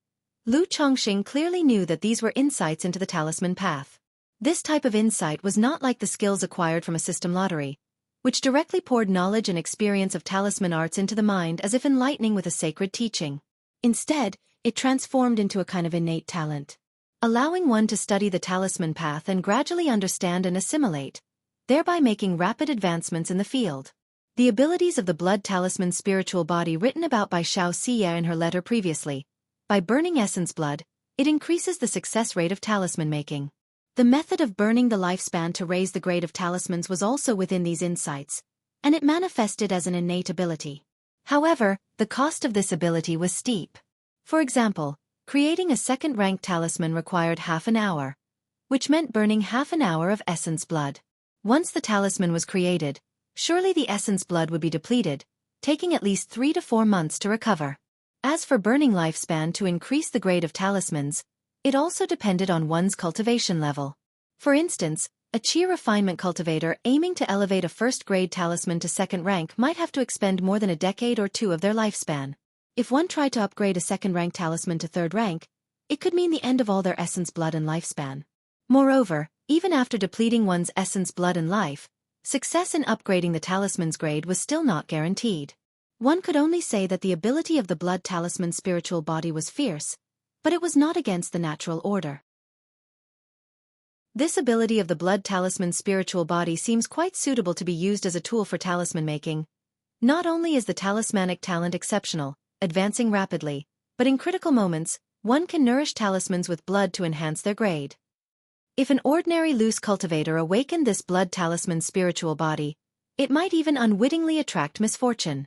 Lu Changsheng clearly knew that these were insights into the talisman path. This type of insight was not like the skills acquired from a system lottery, which directly poured knowledge and experience of talisman arts into the mind as if enlightening with a sacred teaching. Instead, it transformed into a kind of innate talent, allowing one to study the talisman path and gradually understand and assimilate, thereby making rapid advancements in the field. The abilities of the blood talisman spiritual body written about by Xiaofan in her letter previously. By burning essence blood, it increases the success rate of talisman making. The method of burning the lifespan to raise the grade of talismans was also within these insights, and it manifested as an innate ability. However, the cost of this ability was steep. For example, creating a second-rank talisman required half an hour, which meant burning half an hour of essence blood. Once the talisman was created, surely the essence blood would be depleted, taking at least 3 to 4 months to recover. As for burning lifespan to increase the grade of talismans, it also depended on one's cultivation level. For instance, a Qi refinement cultivator aiming to elevate a first-grade talisman to second rank might have to expend more than a decade or two of their lifespan. If one tried to upgrade a second-rank talisman to third rank, it could mean the end of all their essence blood and lifespan. Moreover, even after depleting one's essence blood and life, success in upgrading the talisman's grade was still not guaranteed. One could only say that the ability of the blood talisman spiritual body was fierce, but it was not against the natural order. This ability of the blood talisman spiritual body seems quite suitable to be used as a tool for talisman making. Not only is the talismanic talent exceptional, advancing rapidly, but in critical moments, one can nourish talismans with blood to enhance their grade. If an ordinary loose cultivator awakened this blood talisman spiritual body, it might even unwittingly attract misfortune.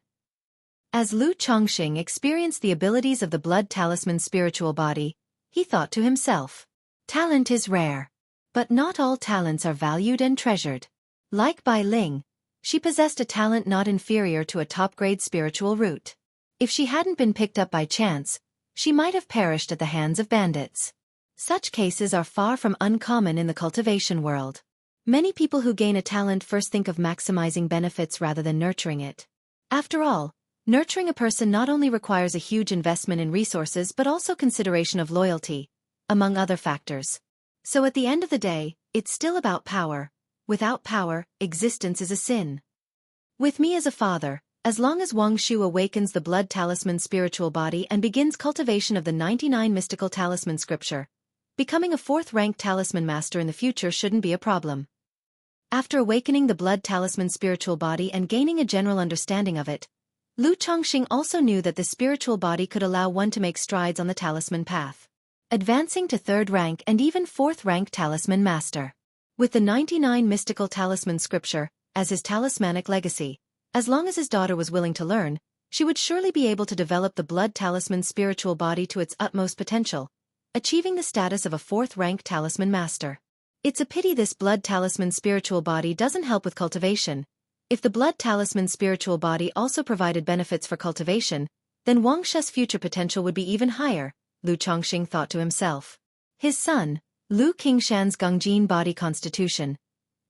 As Lu Chongqing experienced the abilities of the blood talisman spiritual body, he thought to himself, "Talent is rare. But not all talents are valued and treasured." Like Bai Ling, she possessed a talent not inferior to a top-grade spiritual root. If she hadn't been picked up by chance, she might have perished at the hands of bandits. Such cases are far from uncommon in the cultivation world. Many people who gain a talent first think of maximizing benefits rather than nurturing it. After all, nurturing a person not only requires a huge investment in resources but also consideration of loyalty, among other factors. So at the end of the day, it's still about power. Without power, existence is a sin. With me as a father, as long as Wang Shu awakens the blood talisman spiritual body and begins cultivation of the 99 mystical talisman scripture, becoming a 4th-rank talisman master in the future shouldn't be a problem. After awakening the blood talisman spiritual body and gaining a general understanding of it, Lu Chongqing also knew that the spiritual body could allow one to make strides on the talisman path, advancing to 3rd rank and even 4th-rank talisman master. With the 99 mystical talisman scripture as his talismanic legacy, as long as his daughter was willing to learn, she would surely be able to develop the blood talisman spiritual body to its utmost potential, achieving the status of a 4th-rank talisman master. It's a pity this blood talisman spiritual body doesn't help with cultivation. If the blood talisman spiritual body also provided benefits for cultivation, then Wang Shu's future potential would be even higher, Lu Chongqing thought to himself. His son, Lu Qingshan's Gongjin body constitution,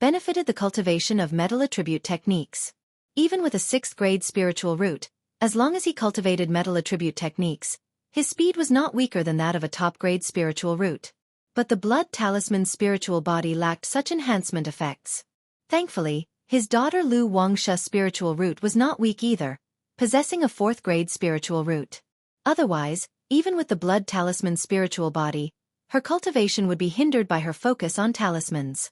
benefited the cultivation of metal attribute techniques. Even with a 6th-grade spiritual root, as long as he cultivated metal attribute techniques, his speed was not weaker than that of a top-grade spiritual root. But the blood talisman spiritual body lacked such enhancement effects. Thankfully, his daughter Lu Wangshu's spiritual root was not weak either, possessing a 4th-grade spiritual root. Otherwise, even with the blood talisman spiritual body, her cultivation would be hindered by her focus on talismans.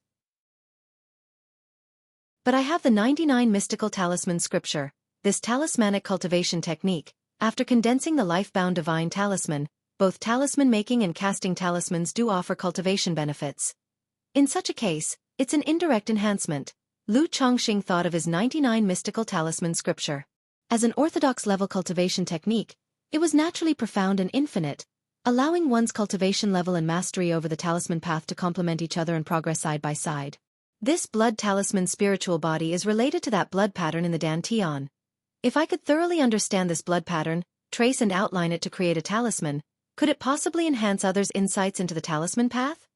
But I have the 99 mystical talisman scripture, this talismanic cultivation technique. After condensing the life-bound divine talisman, both talisman making and casting talismans do offer cultivation benefits. In such a case, it's an indirect enhancement. Lu Chongqing thought of his 99 mystical talisman scripture. As an orthodox-level cultivation technique, it was naturally profound and infinite, allowing one's cultivation level and mastery over the talisman path to complement each other and progress side by side. This blood talisman spiritual body is related to that blood pattern in the Dantian. If I could thoroughly understand this blood pattern, trace and outline it to create a talisman, could it possibly enhance others' insights into the talisman path?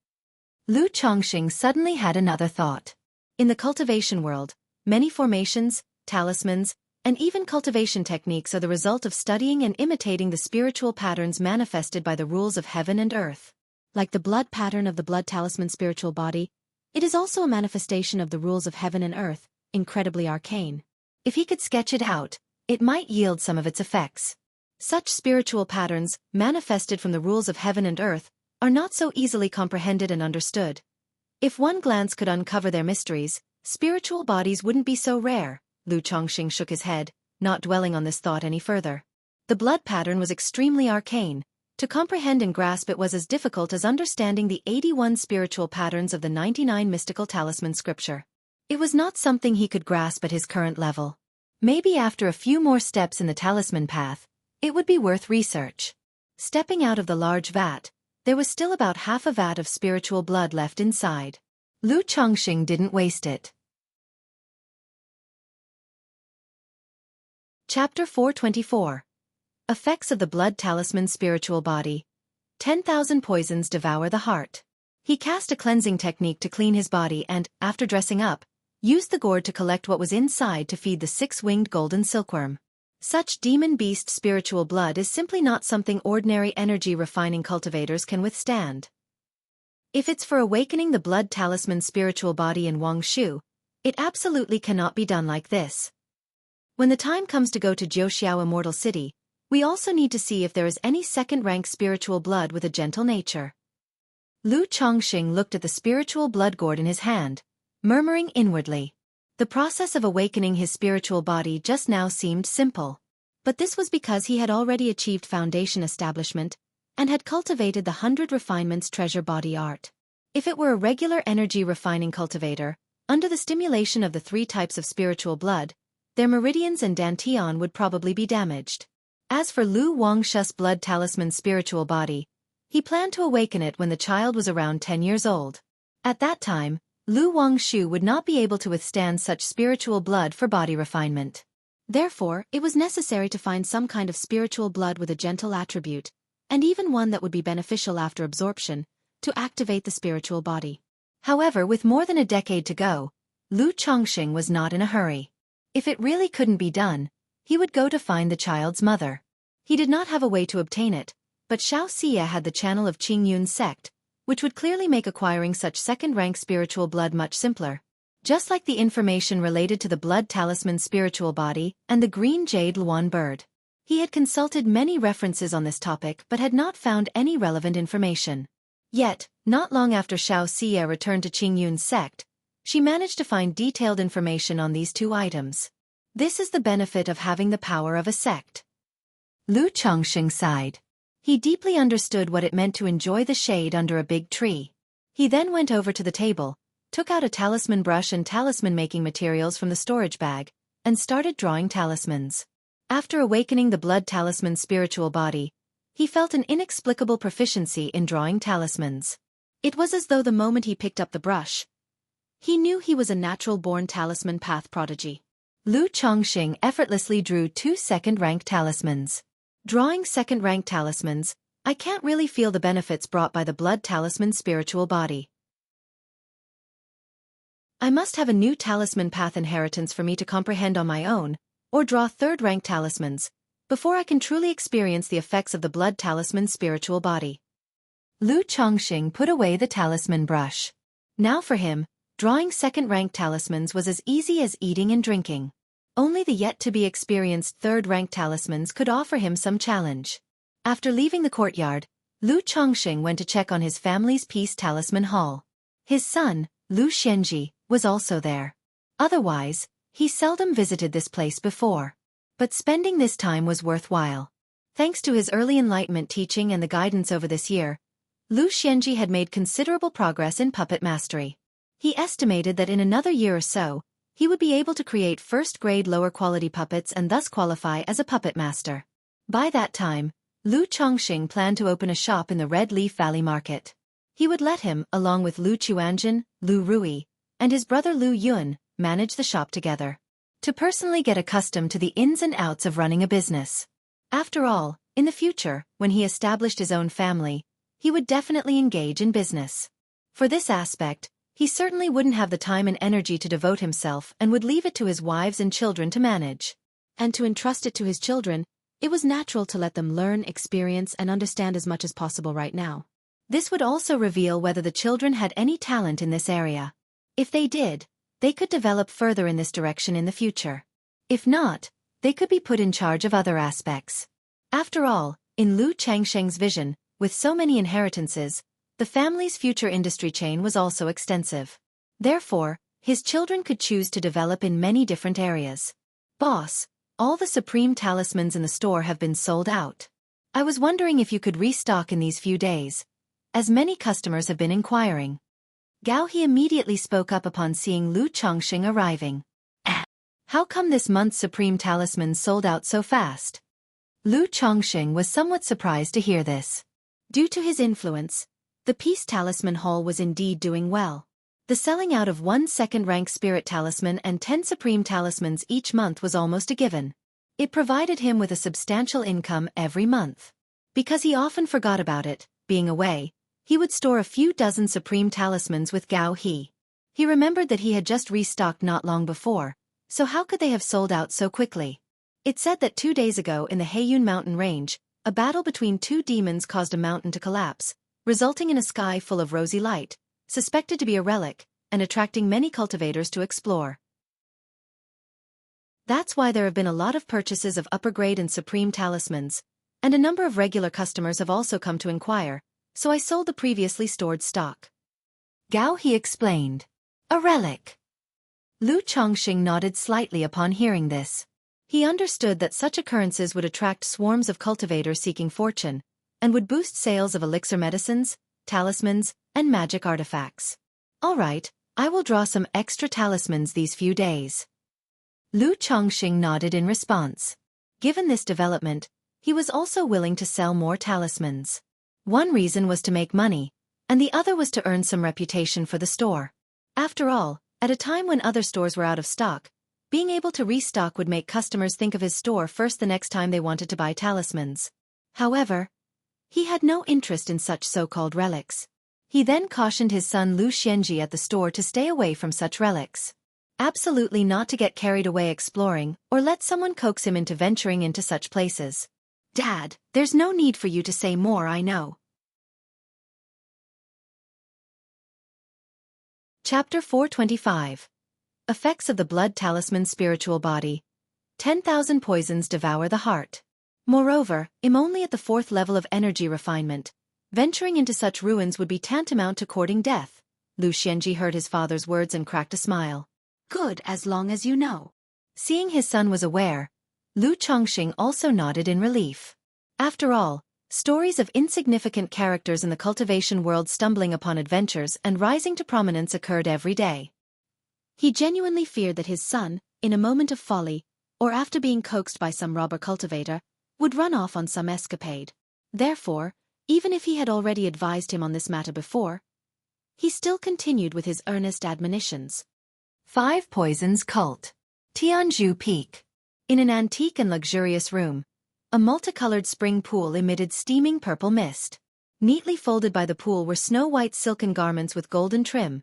Lu Chongqing suddenly had another thought. In the cultivation world, many formations, talismans, and even cultivation techniques are the result of studying and imitating the spiritual patterns manifested by the rules of heaven and earth. Like the blood pattern of the blood talisman spiritual body, it is also a manifestation of the rules of heaven and earth, incredibly arcane. If he could sketch it out, it might yield some of its effects. Such spiritual patterns, manifested from the rules of heaven and earth, are not so easily comprehended and understood. If one glance could uncover their mysteries, spiritual bodies wouldn't be so rare. Lu Chongqing shook his head, not dwelling on this thought any further. The blood pattern was extremely arcane. To comprehend and grasp it was as difficult as understanding the 81 spiritual patterns of the 99 mystical talisman scripture. It was not something he could grasp at his current level. Maybe after a few more steps in the talisman path, it would be worth research. Stepping out of the large vat, there was still about half a vat of spiritual blood left inside. Lu Chongqing didn't waste it. Chapter 424. Effects of the Blood Talisman Spiritual Body. 10,000 poisons devour the heart. He cast a cleansing technique to clean his body and, after dressing up, used the gourd to collect what was inside to feed the six-winged golden silkworm. Such demon beast spiritual blood is simply not something ordinary energy-refining cultivators can withstand. If it's for awakening the Blood Talisman Spiritual Body in Wuxia, it absolutely cannot be done like this. When the time comes to go to Jiuxiao Immortal City, we also need to see if there is any second-rank spiritual blood with a gentle nature. Lu Chongqing looked at the spiritual blood gourd in his hand, murmuring inwardly. The process of awakening his spiritual body just now seemed simple. But this was because he had already achieved foundation establishment and had cultivated the 100 refinements treasure body art. If it were a regular energy refining cultivator, under the stimulation of the 3 types of spiritual blood, their meridians and dantian would probably be damaged. As for Lu Wuxia's blood talisman spiritual body, he planned to awaken it when the child was around 10 years old. At that time, Lu Wuxia would not be able to withstand such spiritual blood for body refinement. Therefore, it was necessary to find some kind of spiritual blood with a gentle attribute, and even one that would be beneficial after absorption, to activate the spiritual body. However, with more than a decade to go, Lu Chongqing was not in a hurry. If it really couldn't be done, he would go to find the child's mother. He did not have a way to obtain it, but Xiaofan had the channel of Qingyun's sect, which would clearly make acquiring such second-rank spiritual blood much simpler. Just like the information related to the blood talisman spiritual body and the green jade luan bird. He had consulted many references on this topic but had not found any relevant information. Yet, not long after Xiaofan returned to Qingyun's sect, she managed to find detailed information on these 2 items. This is the benefit of having the power of a sect. Lu Chongqing sighed. He deeply understood what it meant to enjoy the shade under a big tree. He then went over to the table, took out a talisman brush and talisman-making materials from the storage bag, and started drawing talismans. After awakening the blood talisman spiritual body, he felt an inexplicable proficiency in drawing talismans. It was as though the moment he picked up the brush, he knew he was a natural-born talisman path prodigy. Lu Chongqing effortlessly drew 2 second-rank talismans. Drawing second-rank talismans, I can't really feel the benefits brought by the blood talisman spiritual body. I must have a new talisman path inheritance for me to comprehend on my own, or draw third-rank talismans, before I can truly experience the effects of the blood talisman spiritual body. Lu Chongqing put away the talisman brush. Now for him, drawing second-rank talismans was as easy as eating and drinking. Only the yet-to-be-experienced third-rank talismans could offer him some challenge. After leaving the courtyard, Lu Chongqing went to check on his family's peace talisman hall. His son, Lu Xianji, was also there. Otherwise, he seldom visited this place before. But spending this time was worthwhile. Thanks to his early enlightenment teaching and the guidance over this year, Lu Xianji had made considerable progress in puppet mastery. He estimated that in another year or so, he would be able to create first-grade lower-quality puppets and thus qualify as a puppet master. By that time, Lu Chongqing planned to open a shop in the Red Leaf Valley Market. He would let him, along with Lu Chuanjin, Lu Rui, and his brother Lu Yun, manage the shop together. To personally get accustomed to the ins and outs of running a business. After all, in the future, when he established his own family, he would definitely engage in business. For this aspect, he certainly wouldn't have the time and energy to devote himself and would leave it to his wives and children to manage. And to entrust it to his children, it was natural to let them learn, experience, and understand as much as possible right now. This would also reveal whether the children had any talent in this area. If they did, they could develop further in this direction in the future. If not, they could be put in charge of other aspects. After all, in Lu Changsheng's vision, with so many inheritances, the family's future industry chain was also extensive. Therefore, his children could choose to develop in many different areas. Boss, all the supreme talismans in the store have been sold out. I was wondering if you could restock in these few days, as many customers have been inquiring. Gao He immediately spoke up upon seeing Lu Chongqing arriving. How come this month's Supreme Talisman sold out so fast? Lu Chongqing was somewhat surprised to hear this. Due to his influence, the Peace Talisman Hall was indeed doing well. The selling out of 1 second-rank Spirit Talisman and 10 Supreme Talismans each month was almost a given. It provided him with a substantial income every month. Because he often forgot about it, being away, he would store a few dozen Supreme Talismans with Gao He. He remembered that he had just restocked not long before, so how could they have sold out so quickly? It said that 2 days ago in the Heiyun mountain range, a battle between 2 demons caused a mountain to collapse, resulting in a sky full of rosy light, suspected to be a relic, and attracting many cultivators to explore. That's why there have been a lot of purchases of upper-grade and Supreme Talismans, and a number of regular customers have also come to inquire, so I sold the previously stored stock. Gao He explained. A relic. Lu Chongqing nodded slightly upon hearing this. He understood that such occurrences would attract swarms of cultivators seeking fortune, and would boost sales of elixir medicines, talismans, and magic artifacts. All right, I will draw some extra talismans these few days. Lu Chongqing nodded in response. Given this development, he was also willing to sell more talismans. One reason was to make money, and the other was to earn some reputation for the store. After all, at a time when other stores were out of stock, being able to restock would make customers think of his store first the next time they wanted to buy talismans. However, he had no interest in such so-called relics. He then cautioned his son Lu Xianji at the store to stay away from such relics. Absolutely not to get carried away exploring or let someone coax him into venturing into such places. Dad, there's no need for you to say more, I know. Chapter 425. Effects of the Blood Talisman Spiritual Body. 10,000 poisons devour the heart. Moreover, I'm only at the 4th level of energy refinement. Venturing into such ruins would be tantamount to courting death. Lu Xianji heard his father's words and cracked a smile. Good, as long as you know. Seeing his son was aware, Lu Chongqing also nodded in relief. After all, stories of insignificant characters in the cultivation world stumbling upon adventures and rising to prominence occurred every day. He genuinely feared that his son, in a moment of folly, or after being coaxed by some robber cultivator, would run off on some escapade. Therefore, even if he had already advised him on this matter before, he still continued with his earnest admonitions. 5 Poisons Cult. Tianzhu Peak. In an antique and luxurious room, a multicolored spring pool emitted steaming purple mist. Neatly folded by the pool were snow-white silken garments with golden trim,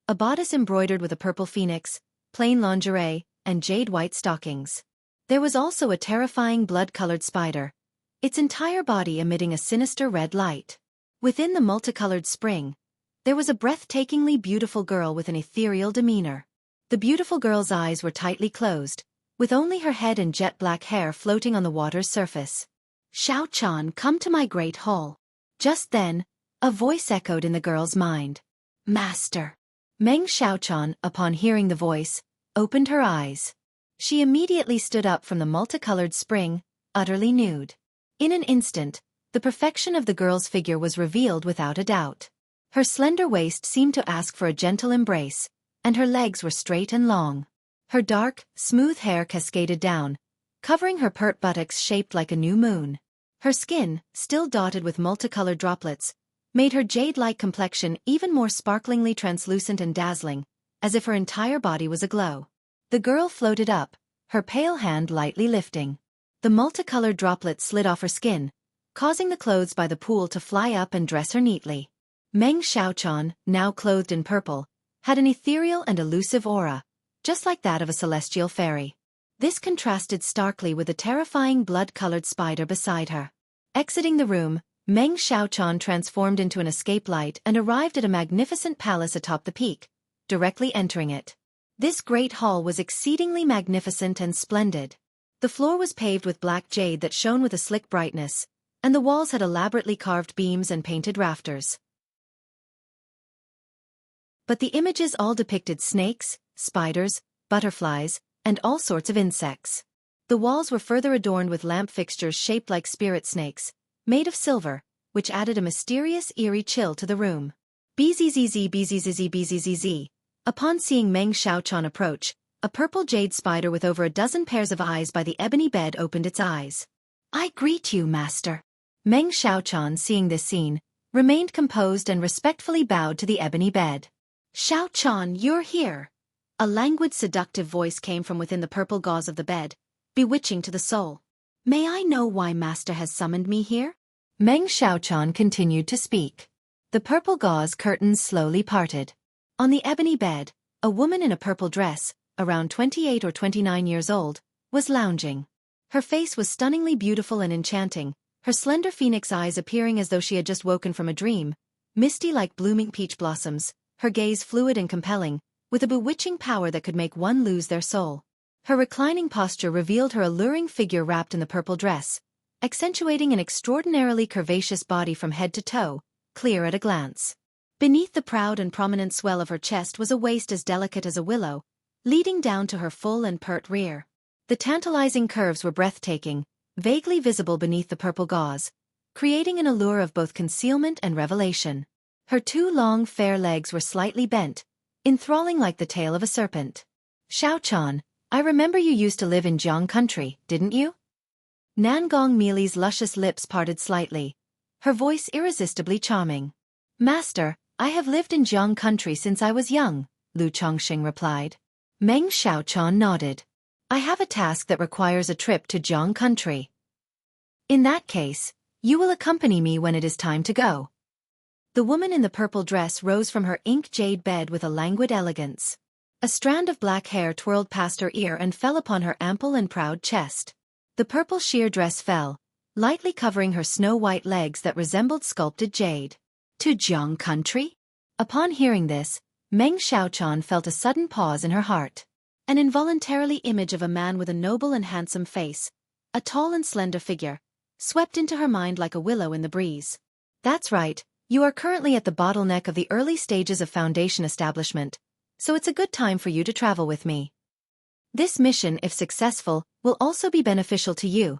a bodice embroidered with a purple phoenix, plain lingerie, and jade-white stockings. There was also a terrifying blood-colored spider, its entire body emitting a sinister red light. Within the multicolored spring, there was a breathtakingly beautiful girl with an ethereal demeanor. The beautiful girl's eyes were tightly closed, with only her head and jet-black hair floating on the water's surface. Xiaofan, come to my great hall. Just then, a voice echoed in the girl's mind. Master. Meng Xiaofan, upon hearing the voice, opened her eyes. She immediately stood up from the multicolored spring, utterly nude. In an instant, the perfection of the girl's figure was revealed without a doubt. Her slender waist seemed to ask for a gentle embrace, and her legs were straight and long. Her dark, smooth hair cascaded down, covering her pert buttocks shaped like a new moon. Her skin, still dotted with multicolored droplets, made her jade-like complexion even more sparklingly translucent and dazzling, as if her entire body was aglow. The girl floated up, her pale hand lightly lifting. The multicolored droplets slid off her skin, causing the clothes by the pool to fly up and dress her neatly. Meng Xiaofan, now clothed in purple, had an ethereal and elusive aura, just like that of a celestial fairy. This contrasted starkly with the terrifying blood-colored spider beside her. Exiting the room, Meng Xiaofan transformed into an escape light and arrived at a magnificent palace atop the peak, directly entering it. This great hall was exceedingly magnificent and splendid. The floor was paved with black jade that shone with a slick brightness, and the walls had elaborately carved beams and painted rafters. But the images all depicted snakes, spiders, butterflies, and all sorts of insects. The walls were further adorned with lamp fixtures shaped like spirit snakes, made of silver, which added a mysterious eerie chill to the room. Bzzz. Upon seeing Meng Xiaochan approach, a purple jade spider with over a dozen pairs of eyes by the ebony bed opened its eyes. I greet you, master. Meng Xiaochan, seeing this scene, remained composed and respectfully bowed to the ebony bed. Xiaochan, you're here. A languid, seductive voice came from within the purple gauze of the bed, bewitching to the soul. May I know why master has summoned me here? Meng Xiaochan continued to speak. The purple gauze curtains slowly parted. On the ebony bed, a woman in a purple dress, around 28 or 29 years old, was lounging. Her face was stunningly beautiful and enchanting, her slender phoenix eyes appearing as though she had just woken from a dream, misty like blooming peach blossoms, her gaze fluid and compelling, with a bewitching power that could make one lose their soul. Her reclining posture revealed her alluring figure wrapped in the purple dress, accentuating an extraordinarily curvaceous body from head to toe, clear at a glance. Beneath the proud and prominent swell of her chest was a waist as delicate as a willow, leading down to her full and pert rear. The tantalizing curves were breathtaking, vaguely visible beneath the purple gauze, creating an allure of both concealment and revelation. Her two long, fair legs were slightly bent, enthralling like the tail of a serpent. Xiaochan, I remember you used to live in Jiang country, didn't you? Nangong Mili's luscious lips parted slightly, her voice irresistibly charming. Master, I have lived in Jiang country since I was young, Lu Chongqing replied. Meng Xiaochan nodded. I have a task that requires a trip to Jiang country. In that case, you will accompany me when it is time to go. The woman in the purple dress rose from her ink jade bed with a languid elegance. A strand of black hair twirled past her ear and fell upon her ample and proud chest. The purple sheer dress fell, lightly covering her snow-white legs that resembled sculpted jade. To Jiang country? Upon hearing this, Meng Xiaochan felt a sudden pause in her heart. An involuntarily image of a man with a noble and handsome face, a tall and slender figure, swept into her mind like a willow in the breeze. That's right, you are currently at the bottleneck of the early stages of foundation establishment, so it's a good time for you to travel with me. This mission, if successful, will also be beneficial to you.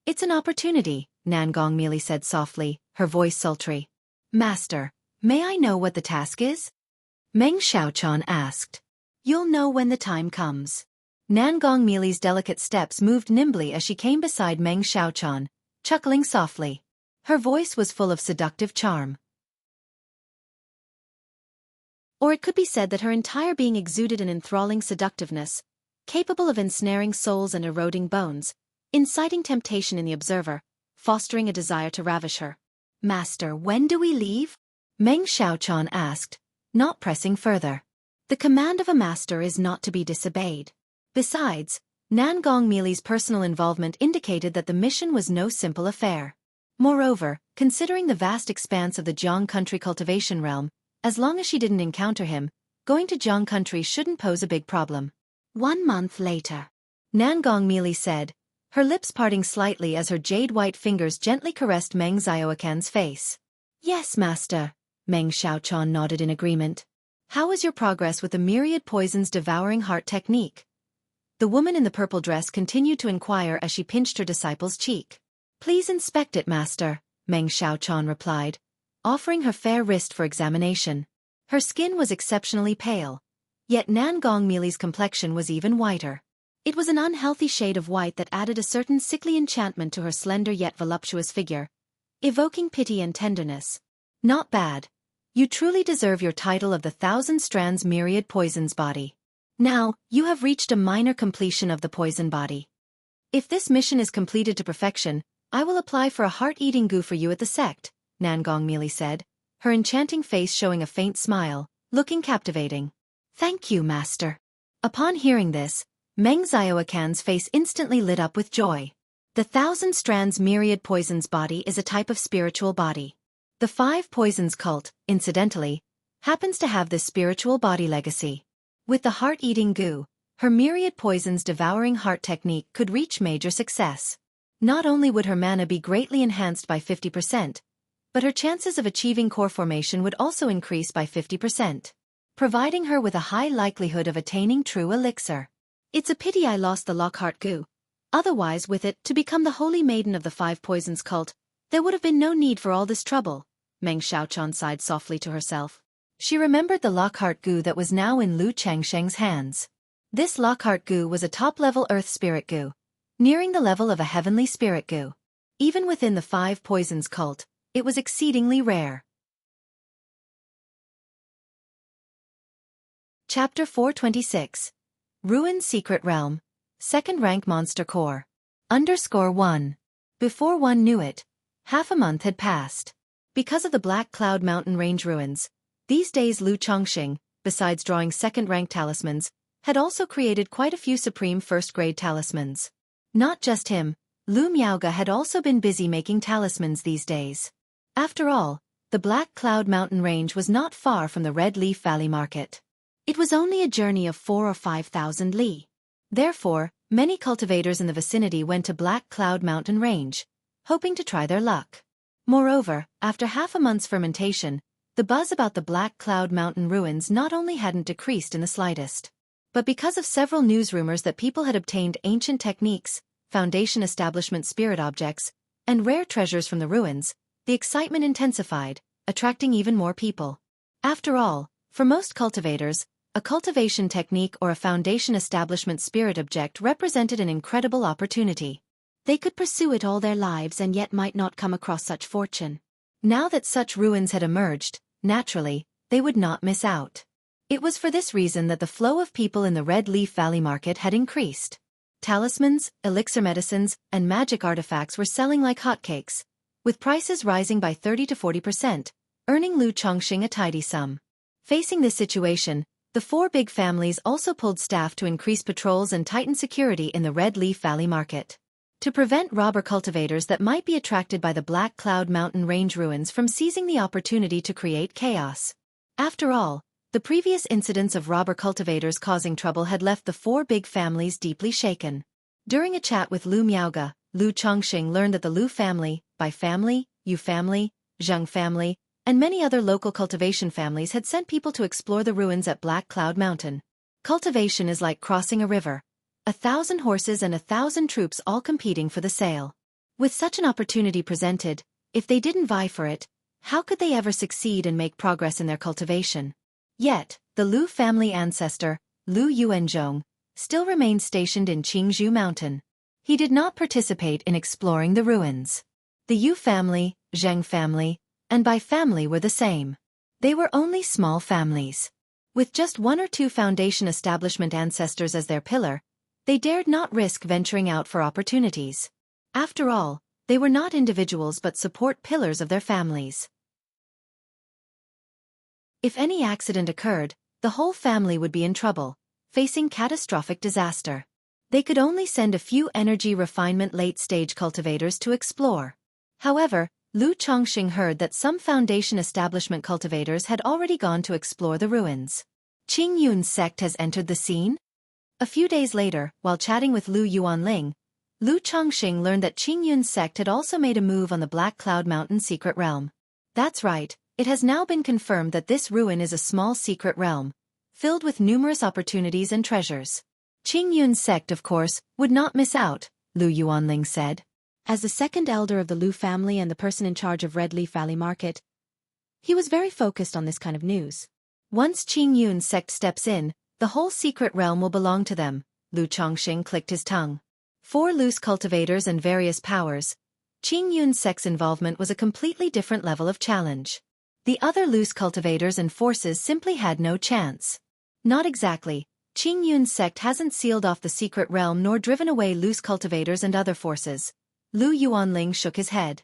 It's an opportunity, Nangong Mili said softly, her voice sultry. Master, may I know what the task is? Meng Xiaochan asked. You'll know when the time comes. Nangong Mili's delicate steps moved nimbly as she came beside Meng Xiaochan, chuckling softly. Her voice was full of seductive charm. Or it could be said that her entire being exuded an enthralling seductiveness, capable of ensnaring souls and eroding bones, inciting temptation in the observer, fostering a desire to ravish her. Master, when do we leave? Meng Xiaochan asked, not pressing further. The command of a master is not to be disobeyed. Besides, Nangong Mili's personal involvement indicated that the mission was no simple affair. Moreover, considering the vast expanse of the Jiang country cultivation realm, as long as she didn't encounter him, going to Jiang country shouldn't pose a big problem. 1 month later, Nangong Mili said, her lips parting slightly as her jade-white fingers gently caressed Meng Xiaocan's face. Yes, master, Meng Xiaochan nodded in agreement. How is your progress with the myriad poisons devouring heart technique? The woman in the purple dress continued to inquire as she pinched her disciple's cheek. Please inspect it, master, Meng Xiaochan replied, offering her fair wrist for examination. Her skin was exceptionally pale, yet Nangong Mili's complexion was even whiter. It was an unhealthy shade of white that added a certain sickly enchantment to her slender yet voluptuous figure, evoking pity and tenderness. Not bad. You truly deserve your title of the 1,000 strands myriad poisons body. Now, you have reached a minor completion of the poison body. If this mission is completed to perfection, I will apply for a heart-eating goo for you at the sect, Nangong Mili said, her enchanting face showing a faint smile, looking captivating. Thank you, master. Upon hearing this, Meng Xiaocan's face instantly lit up with joy. The 1,000 strands myriad poisons body is a type of spiritual body. The 5 poisons cult, incidentally, happens to have this spiritual body legacy. With the heart-eating goo, her myriad poisons devouring heart technique could reach major success. Not only would her mana be greatly enhanced by 50%, but her chances of achieving core formation would also increase by 50%, providing her with a high likelihood of attaining true elixir. It's a pity I lost the Lockhart goo. Otherwise with it, to become the holy maiden of the 5 poisons cult, There would have been no need for all this trouble, Meng Xiaochan sighed softly to herself. She remembered the Lockhart Gu that was now in Lu Changsheng's hands. This Lockhart Gu was a top-level earth spirit Gu, nearing the level of a heavenly spirit Gu. Even within the Five Poisons cult, it was exceedingly rare. Chapter 426. Ruined Secret Realm. Second Rank Monster Core. _1. Before one knew it, half a month had passed. Because of the Black Cloud Mountain Range ruins, these days Lu Chongqing, besides drawing second-rank talismans, had also created quite a few supreme first-grade talismans. Not just him, Lu Miaoge had also been busy making talismans these days. After all, the Black Cloud Mountain Range was not far from the Red Leaf Valley Market. It was only a journey of 4,000 or 5,000 li. Therefore, many cultivators in the vicinity went to Black Cloud Mountain Range, hoping to try their luck. Moreover, after half a month's fermentation, the buzz about the Black Cloud Mountain ruins not only hadn't decreased in the slightest, but because of several news rumors that people had obtained ancient techniques, Foundation establishment spirit objects, and rare treasures from the ruins, the excitement intensified, attracting even more people. After all, for most cultivators, a cultivation technique or a Foundation establishment spirit object represented an incredible opportunity. They could pursue it all their lives and yet might not come across such fortune. Now that such ruins had emerged, naturally, they would not miss out. It was for this reason that the flow of people in the Red Leaf Valley Market had increased. Talismans, elixir medicines, and magic artifacts were selling like hotcakes, with prices rising by 30 to 40%, earning Lu Chongqing a tidy sum. Facing this situation, the four big families also pulled staff to increase patrols and tighten security in the Red Leaf Valley Market, to prevent robber cultivators that might be attracted by the Black Cloud Mountain Range ruins from seizing the opportunity to create chaos. After all, the previous incidents of robber cultivators causing trouble had left the four big families deeply shaken. During a chat with Lu Miaoge, Lu Chongqing learned that the Lu family, Bai family, Yu family, Zheng family, and many other local cultivation families had sent people to explore the ruins at Black Cloud Mountain. Cultivation is like crossing a river. 1,000 horses and 1,000 troops all competing for the sale. With such an opportunity presented, if they didn't vie for it, how could they ever succeed and make progress in their cultivation? Yet, the Lu family ancestor, Lu Yuanzhong, still remained stationed in Qingzhou Mountain. He did not participate in exploring the ruins. The Yu family, Zheng family, and Bai family were the same. They were only small families. With just one or two Foundation establishment ancestors as their pillar, they dared not risk venturing out for opportunities. After all, they were not individuals but support pillars of their families. If any accident occurred, the whole family would be in trouble, facing catastrophic disaster. They could only send a few energy refinement late-stage cultivators to explore. However, Lu Chongqing heard that some Foundation establishment cultivators had already gone to explore the ruins. Qing Yun's sect has entered the scene? A few days later, while chatting with Lu Yuanling, Lu Chongqing learned that Qing Yun's sect had also made a move on the Black Cloud Mountain secret realm. That's right, it has now been confirmed that this ruin is a small secret realm, filled with numerous opportunities and treasures. Qing Yun's sect, of course, would not miss out, Lu Yuanling said. As the second elder of the Lu family and the person in charge of Red Leaf Valley Market, he was very focused on this kind of news. Once Qing Yun's sect steps in, the whole secret realm will belong to them, Lu Chongqing clicked his tongue. 4 loose cultivators and various powers, Qing Yun's sect's involvement was a completely different level of challenge. The other loose cultivators and forces simply had no chance. Not exactly. Qing Yun's sect hasn't sealed off the secret realm nor driven away loose cultivators and other forces. Lu Yuanling shook his head.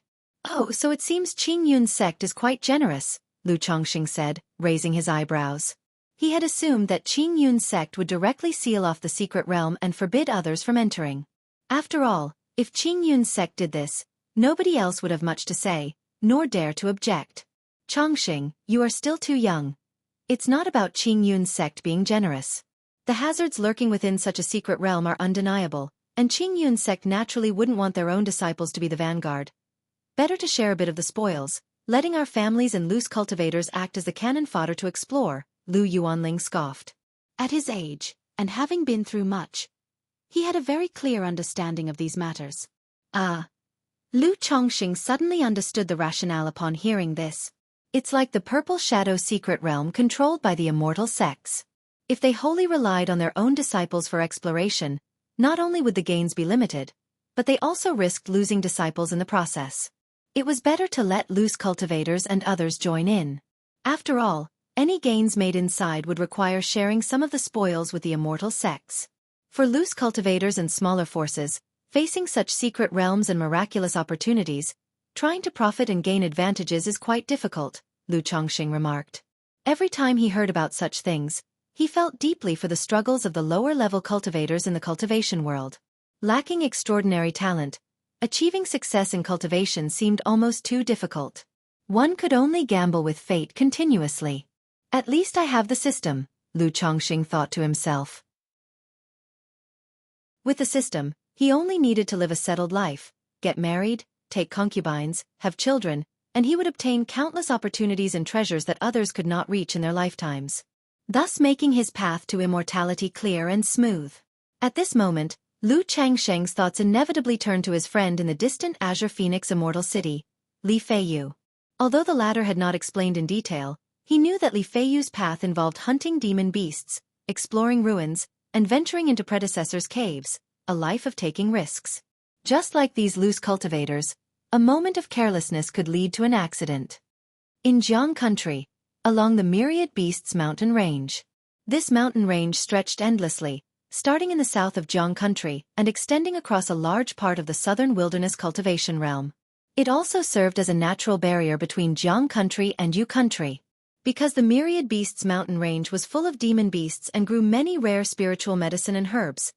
Oh, so it seems Qing Yun's sect is quite generous, Lu Chongqing said, raising his eyebrows. He had assumed that Qing Yun's sect would directly seal off the secret realm and forbid others from entering. After all, if Qing Yun's sect did this, nobody else would have much to say, nor dare to object. Chongqing, you are still too young. It's not about Qing Yun's sect being generous. The hazards lurking within such a secret realm are undeniable, and Qing Yun's sect naturally wouldn't want their own disciples to be the vanguard. Better to share a bit of the spoils, letting our families and loose cultivators act as the cannon fodder to explore, Lu Yuanling scoffed. At his age, and having been through much, he had a very clear understanding of these matters. Ah, Lu Chongqing suddenly understood the rationale upon hearing this. It's like the Purple Shadow secret realm controlled by the immortal sects. If they wholly relied on their own disciples for exploration, not only would the gains be limited, but they also risked losing disciples in the process. It was better to let loose cultivators and others join in. After all, any gains made inside would require sharing some of the spoils with the immortal sects. For loose cultivators and smaller forces, facing such secret realms and miraculous opportunities, trying to profit and gain advantages is quite difficult, Lu Chongqing remarked. Every time he heard about such things, he felt deeply for the struggles of the lower-level cultivators in the cultivation world. Lacking extraordinary talent, achieving success in cultivation seemed almost too difficult. One could only gamble with fate continuously. At least I have the system, Lu Chongqing thought to himself. With the system, he only needed to live a settled life, get married, take concubines, have children, and he would obtain countless opportunities and treasures that others could not reach in their lifetimes, thus making his path to immortality clear and smooth. At this moment, Lu Changsheng's thoughts inevitably turned to his friend in the distant Azure Phoenix immortal city, Li Feiyu. Although the latter had not explained in detail, he knew that Li Feiyu's path involved hunting demon beasts, exploring ruins, and venturing into predecessors' caves, a life of taking risks. Just like these loose cultivators, a moment of carelessness could lead to an accident. In Jiang country, along the Myriad Beasts mountain range. This mountain range stretched endlessly, starting in the south of Jiang country and extending across a large part of the southern wilderness cultivation realm. It also served as a natural barrier between Jiang country and Yu country. Because the Myriad Beasts mountain range was full of demon beasts and grew many rare spiritual medicine and herbs,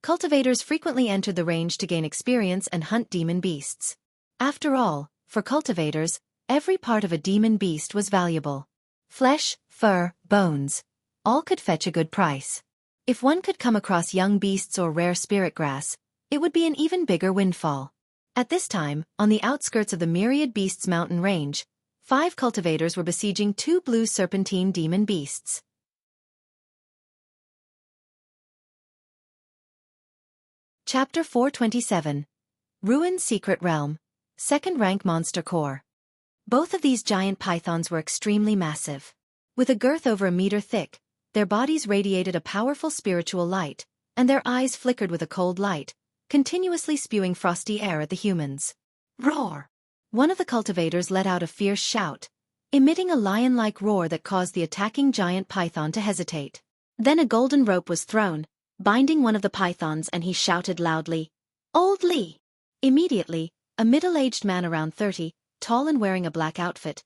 cultivators frequently entered the range to gain experience and hunt demon beasts. After all, for cultivators, every part of a demon beast was valuable. Flesh, fur, bones, all could fetch a good price. If one could come across young beasts or rare spirit grass, it would be an even bigger windfall. At this time, on the outskirts of the Myriad Beasts mountain range, 5 cultivators were besieging 2 blue serpentine demon beasts. Chapter 427. Ruined Secret Realm. Second Rank Monster Core. Both of these giant pythons were extremely massive. With a girth over a meter thick, their bodies radiated a powerful spiritual light, and their eyes flickered with a cold light, continuously spewing frosty air at the humans. Roar! One of the cultivators let out a fierce shout, emitting a lion-like roar that caused the attacking giant python to hesitate. Then a golden rope was thrown, binding one of the pythons, and he shouted loudly, "Old Li!" Immediately, a middle-aged man around 30, tall and wearing a black outfit,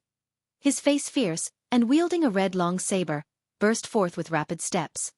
his face fierce, and wielding a red long saber, burst forth with rapid steps.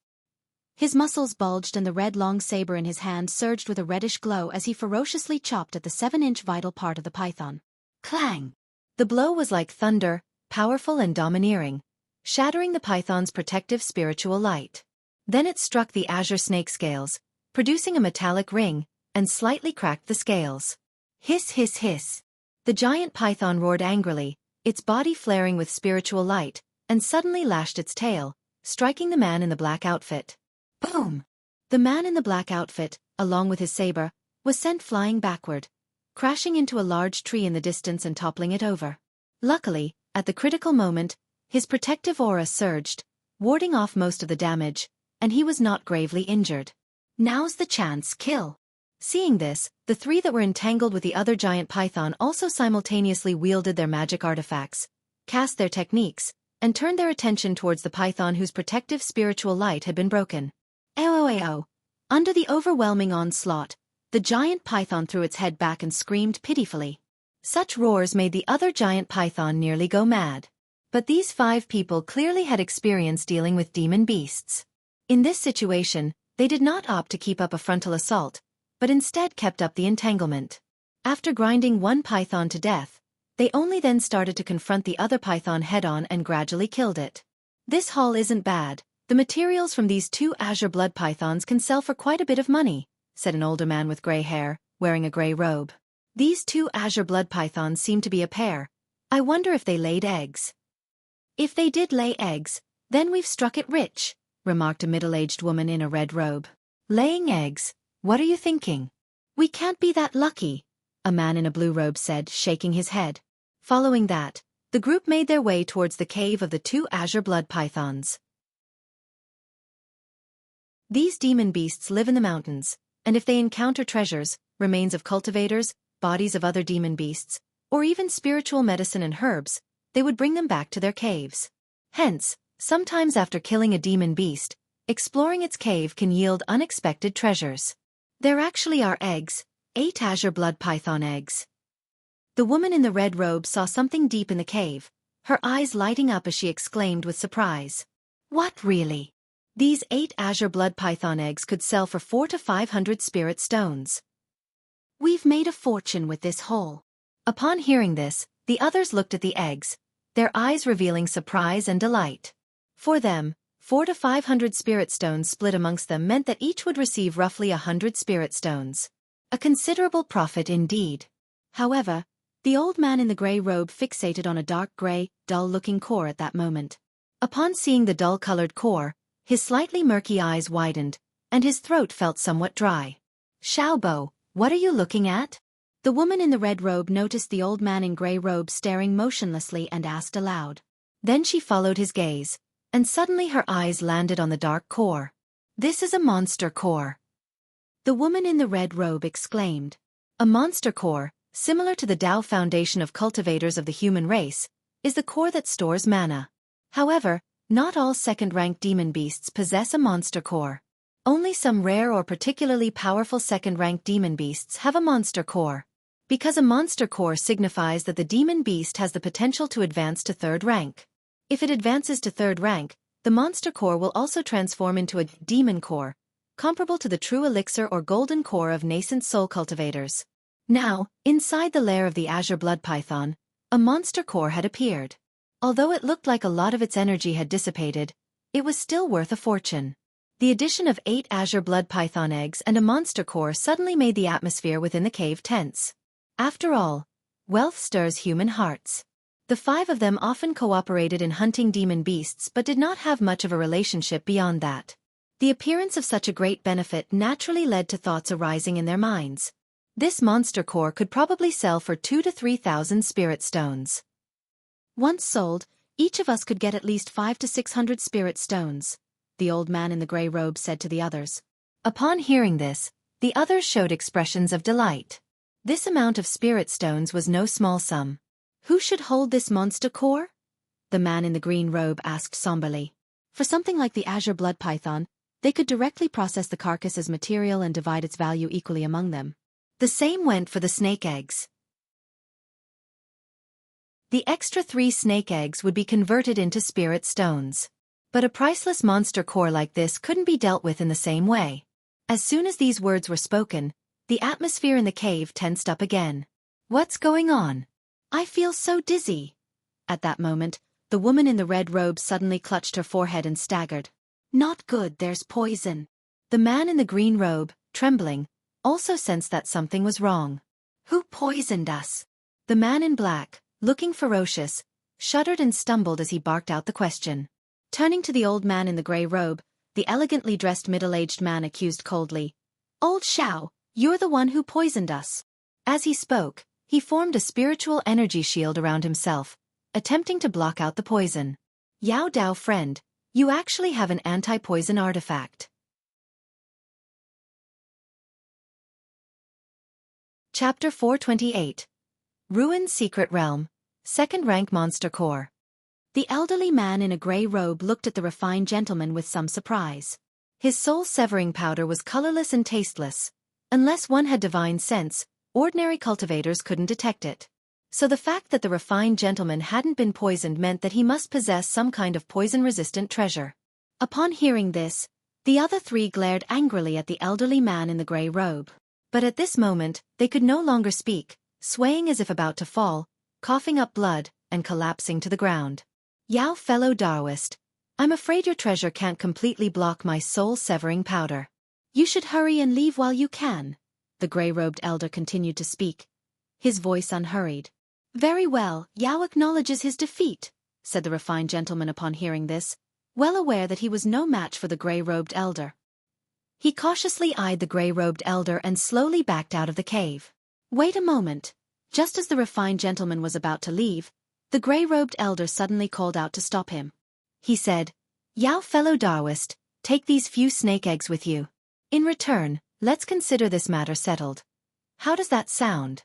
His muscles bulged and the red long saber in his hand surged with a reddish glow as he ferociously chopped at the 7-inch vital part of the python. Clang! The blow was like thunder, powerful and domineering, shattering the python's protective spiritual light. Then it struck the azure snake scales, producing a metallic ring, and slightly cracked the scales. Hiss hiss hiss! The giant python roared angrily, its body flaring with spiritual light, and suddenly lashed its tail, striking the man in the black outfit. Boom! The man in the black outfit, along with his saber, was sent flying backward, crashing into a large tree in the distance and toppling it over. Luckily, at the critical moment, his protective aura surged, warding off most of the damage, and he was not gravely injured. Now's the chance, kill! Seeing this, the 3 that were entangled with the other giant python also simultaneously wielded their magic artifacts, cast their techniques, and turned their attention towards the python whose protective spiritual light had been broken. Ao! Under the overwhelming onslaught, the giant python threw its head back and screamed pitifully. Such roars made the other giant python nearly go mad. But these 5 people clearly had experience dealing with demon beasts. In this situation, they did not opt to keep up a frontal assault, but instead kept up the entanglement. After grinding one python to death, they only then started to confront the other python head-on and gradually killed it. This haul isn't bad. The materials from these 2 azure blood pythons can sell for quite a bit of money, said an older man with gray hair, wearing a gray robe. These 2 azure blood pythons seem to be a pair. I wonder if they laid eggs. If they did lay eggs, then we've struck it rich, remarked a middle-aged woman in a red robe. Laying eggs? What are you thinking? We can't be that lucky, a man in a blue robe said, shaking his head. Following that, the group made their way towards the cave of the two azure blood pythons. These demon beasts live in the mountains, and if they encounter treasures, remains of cultivators, bodies of other demon beasts, or even spiritual medicine and herbs, they would bring them back to their caves. Hence, sometimes after killing a demon beast, exploring its cave can yield unexpected treasures. There actually are eggs, 8 azure blood python eggs. The woman in the red robe saw something deep in the cave, her eyes lighting up as she exclaimed with surprise. What really? These 8 azure blood python eggs could sell for 400 to 500 spirit stones. We've made a fortune with this haul. Upon hearing this, the others looked at the eggs, their eyes revealing surprise and delight. For them, 400 to 500 spirit stones split amongst them meant that each would receive roughly 100 spirit stones. A considerable profit indeed. However, the old man in the grey robe fixated on a dark grey, dull-looking core at that moment. Upon seeing the dull-colored core, his slightly murky eyes widened, and his throat felt somewhat dry. Xiaobo, what are you looking at? The woman in the red robe noticed the old man in grey robe staring motionlessly and asked aloud. Then she followed his gaze, and suddenly her eyes landed on the dark core. This is a monster core. The woman in the red robe exclaimed. A monster core, similar to the Tao foundation of cultivators of the human race, is the core that stores mana. However, not all second-rank demon beasts possess a monster core. Only some rare or particularly powerful second-rank demon beasts have a monster core. Because a monster core signifies that the demon beast has the potential to advance to 3rd rank. If it advances to 3rd rank, the monster core will also transform into a demon core, comparable to the true elixir or golden core of nascent soul cultivators. Now, inside the lair of the azure blood python, a monster core had appeared. Although it looked like a lot of its energy had dissipated, it was still worth a fortune. The addition of 8 azure blood python eggs and a monster core suddenly made the atmosphere within the cave tense. After all, wealth stirs human hearts. The 5 of them often cooperated in hunting demon beasts but did not have much of a relationship beyond that. The appearance of such a great benefit naturally led to thoughts arising in their minds. This monster core could probably sell for 2,000 to 3,000 spirit stones. Once sold, each of us could get at least 500 to 600 spirit stones, the old man in the grey robe said to the others. Upon hearing this, the others showed expressions of delight. This amount of spirit stones was no small sum. Who should hold this monster core? The man in the green robe asked somberly. For something like the azure blood python, they could directly process the carcass as material and divide its value equally among them. The same went for the snake eggs. The extra 3 snake eggs would be converted into spirit stones. But a priceless monster core like this couldn't be dealt with in the same way. As soon as these words were spoken, the atmosphere in the cave tensed up again. What's going on? I feel so dizzy. At that moment, the woman in the red robe suddenly clutched her forehead and staggered. Not good, there's poison. The man in the green robe, trembling, also sensed that something was wrong. Who poisoned us? The man in black, looking ferocious, shuddered and stumbled as he barked out the question. Turning to the old man in the grey robe, the elegantly dressed middle-aged man accused coldly. Old Xiao, you're the one who poisoned us. As he spoke, he formed a spiritual energy shield around himself, attempting to block out the poison. Yao Dao friend, you actually have an anti-poison artifact. Chapter 428. Ruined Secret Realm, 2nd Rank Monster Core. The elderly man in a grey robe looked at the refined gentleman with some surprise. His soul-severing powder was colorless and tasteless. Unless one had divine sense, ordinary cultivators couldn't detect it. So the fact that the refined gentleman hadn't been poisoned meant that he must possess some kind of poison-resistant treasure. Upon hearing this, the other 3 glared angrily at the elderly man in the grey robe. But at this moment, they could no longer speak, swaying as if about to fall, coughing up blood, and collapsing to the ground. Yao fellow Taoist, I'm afraid your treasure can't completely block my soul-severing powder. You should hurry and leave while you can, the grey-robed elder continued to speak, his voice unhurried. Very well, Yao acknowledges his defeat, said the refined gentleman upon hearing this, well aware that he was no match for the grey-robed elder. He cautiously eyed the grey-robed elder and slowly backed out of the cave. Wait a moment. Just as the refined gentleman was about to leave, the gray-robed elder suddenly called out to stop him. He said, "Yao fellow Daoist, take these few snake eggs with you. In return, let's consider this matter settled. How does that sound?"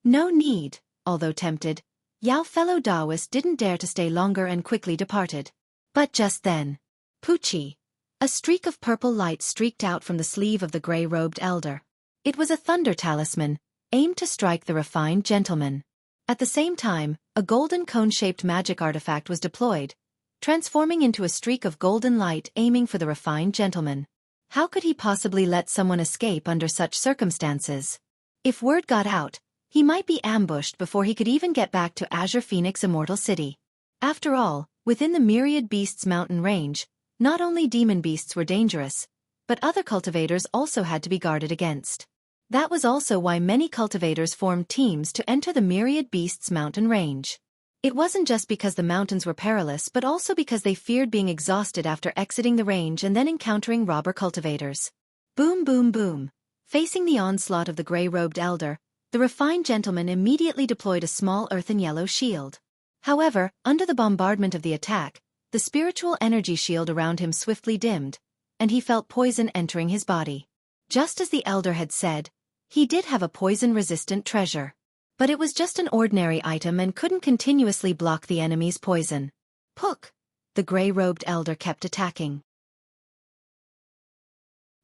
No need, although tempted, Yao fellow Daoist didn't dare to stay longer and quickly departed. But just then, Poochie, a streak of purple light streaked out from the sleeve of the gray-robed elder. It was a thunder talisman, aimed to strike the refined gentleman. At the same time, a golden cone-shaped magic artifact was deployed, transforming into a streak of golden light aiming for the refined gentleman. How could he possibly let someone escape under such circumstances? If word got out, he might be ambushed before he could even get back to Azure Phoenix Immortal City. After all, within the Myriad Beasts mountain range, not only demon beasts were dangerous, but other cultivators also had to be guarded against. That was also why many cultivators formed teams to enter the Myriad Beasts mountain range. It wasn't just because the mountains were perilous but also because they feared being exhausted after exiting the range and then encountering robber cultivators. Boom boom boom. Facing the onslaught of the gray-robed elder, the refined gentleman immediately deployed a small earthen yellow shield. However, under the bombardment of the attack, the spiritual energy shield around him swiftly dimmed, and he felt poison entering his body. Just as the elder had said, he did have a poison-resistant treasure. But it was just an ordinary item and couldn't continuously block the enemy's poison. Puck! The gray-robed elder kept attacking.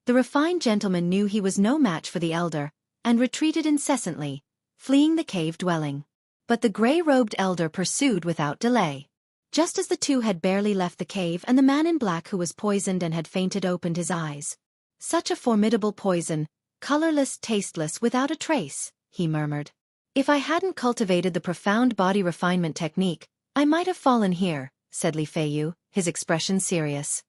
The refined gentleman knew he was no match for the elder, and retreated incessantly, fleeing the cave dwelling. But the gray-robed elder pursued without delay. Just as the two had barely left the cave and the man in black who was poisoned and had fainted opened his eyes. "Such a formidable poison, colorless, tasteless, without a trace," he murmured. "If I hadn't cultivated the profound body refinement technique, I might have fallen here," said Li Feiyu, his expression serious.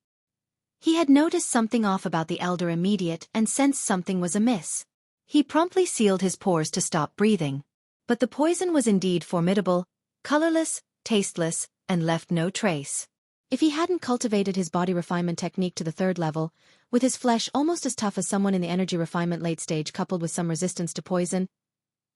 He had noticed something off about the elder immediate and sensed something was amiss. He promptly sealed his pores to stop breathing. But the poison was indeed formidable, colorless, tasteless, and left no trace. If he hadn't cultivated his body refinement technique to the 3rd level, with his flesh almost as tough as someone in the energy refinement late stage coupled with some resistance to poison,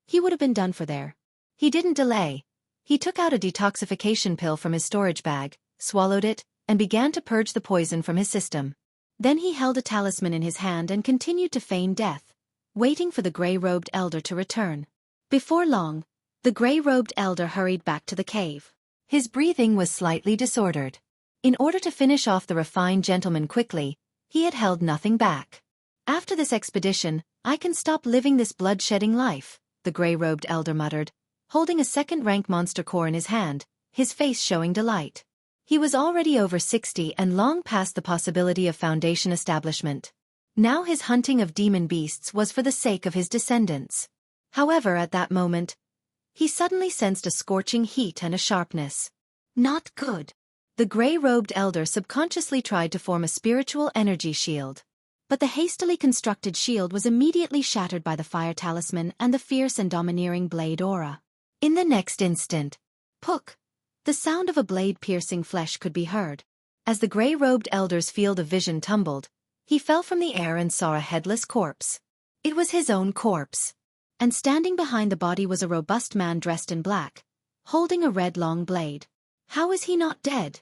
he would have been done for there. He didn't delay. He took out a detoxification pill from his storage bag, swallowed it, and began to purge the poison from his system. Then he held a talisman in his hand and continued to feign death, waiting for the gray-robed elder to return. Before long, the gray-robed elder hurried back to the cave. His breathing was slightly disordered. In order to finish off the refined gentleman quickly, he had held nothing back. "After this expedition, I can stop living this blood-shedding life," the gray-robed elder muttered, holding a second-rank monster core in his hand, his face showing delight. He was already over 60 and long past the possibility of foundation establishment. Now his hunting of demon beasts was for the sake of his descendants. However, at that moment, he suddenly sensed a scorching heat and a sharpness. Not good. The gray-robed elder subconsciously tried to form a spiritual energy shield. But the hastily constructed shield was immediately shattered by the fire talisman and the fierce and domineering blade aura. In the next instant, "Puck!" The sound of a blade piercing flesh could be heard. As the gray-robed elder's field of vision tumbled, he fell from the air and saw a headless corpse. It was his own corpse. And standing behind the body was a robust man dressed in black, holding a red long blade. How is he not dead?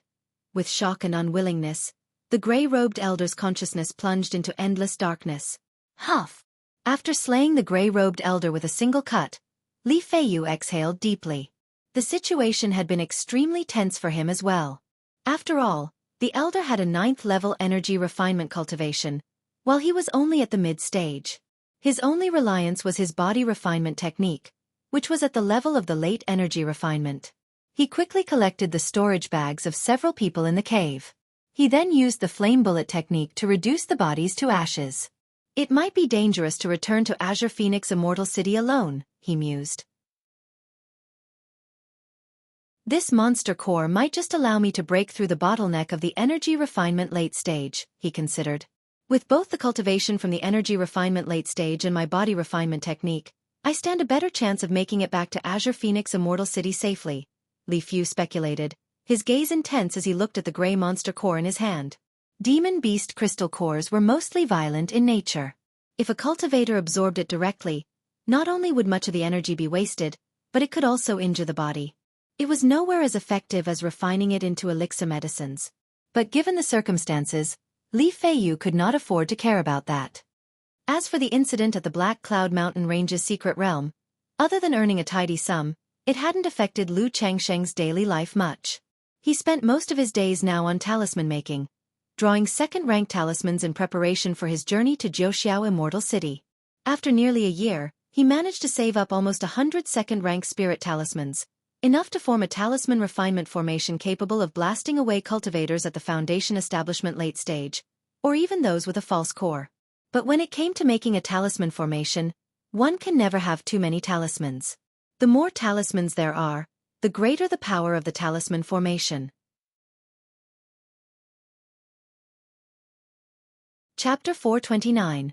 With shock and unwillingness, the gray-robed elder's consciousness plunged into endless darkness. Huff! After slaying the gray-robed elder with a single cut, Li Feiyu exhaled deeply. The situation had been extremely tense for him as well. After all, the elder had a 9th-level energy refinement cultivation, while he was only at the mid-stage. His only reliance was his body refinement technique, which was at the level of the late energy refinement. He quickly collected the storage bags of several people in the cave. He then used the flame bullet technique to reduce the bodies to ashes. It might be dangerous to return to Azure Phoenix Immortal City alone, he mused. This monster core might just allow me to break through the bottleneck of the energy refinement late stage, he considered. With both the cultivation from the energy refinement late stage and my body refinement technique, I stand a better chance of making it back to Azure Phoenix Immortal City safely, Li Feiyu speculated, his gaze intense as he looked at the gray monster core in his hand. Demon beast crystal cores were mostly violent in nature. If a cultivator absorbed it directly, Not only would much of the energy be wasted, but it could also injure the body. It was nowhere as effective as refining it into elixir medicines. But given the circumstances, Li Feiyu could not afford to care about that. As for the incident at the Black Cloud Mountain Range's secret realm, other than earning a tidy sum, it hadn't affected Lu Changsheng's daily life much. He spent most of his days now on talisman making, drawing second-rank talismans in preparation for his journey to Jiuxiao Immortal City. After nearly a year, he managed to save up almost 100 second-rank spirit talismans, enough to form a talisman refinement formation capable of blasting away cultivators at the Foundation establishment late stage, or even those with a false core. But when it came to making a talisman formation, one can never have too many talismans. The more talismans there are, the greater the power of the talisman formation. Chapter 429.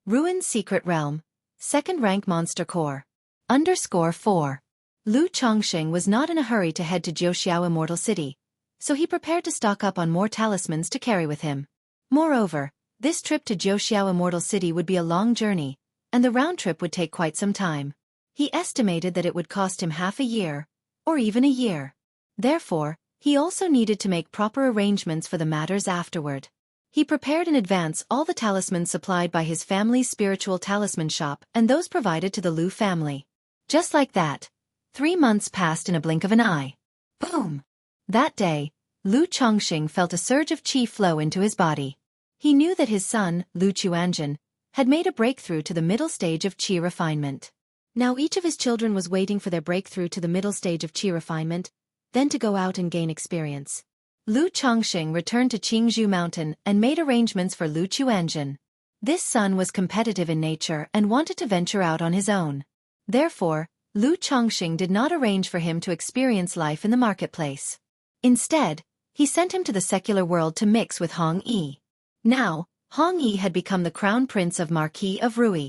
Ruin's Secret Realm. Second-rank Monster Core. _4. Lu Chongqing was not in a hurry to head to Jiuxiao Immortal City, so he prepared to stock up on more talismans to carry with him. Moreover, this trip to Jiuxiao Immortal City would be a long journey, and the round trip would take quite some time. He estimated that it would cost him half a year, or even a year. Therefore, he also needed to make proper arrangements for the matters afterward. He prepared in advance all the talismans supplied by his family's spiritual talisman shop and those provided to the Lu family. Just like that, 3 months passed in a blink of an eye. Boom! That day, Lu Chongqing felt a surge of qi flow into his body. He knew that his son, Lu Quanzhen, had made a breakthrough to the middle stage of qi refinement. Now each of his children was waiting for their breakthrough to the middle stage of qi refinement, then to go out and gain experience. Lu Chongqing returned to Qingzhou Mountain and made arrangements for Lu Quanzhen. This son was competitive in nature and wanted to venture out on his own. Therefore, Lu Chongqing did not arrange for him to experience life in the marketplace. Instead, he sent him to the secular world to mix with Hong Yi. Now, Hong Yi had become the crown prince of Marquis of Rui.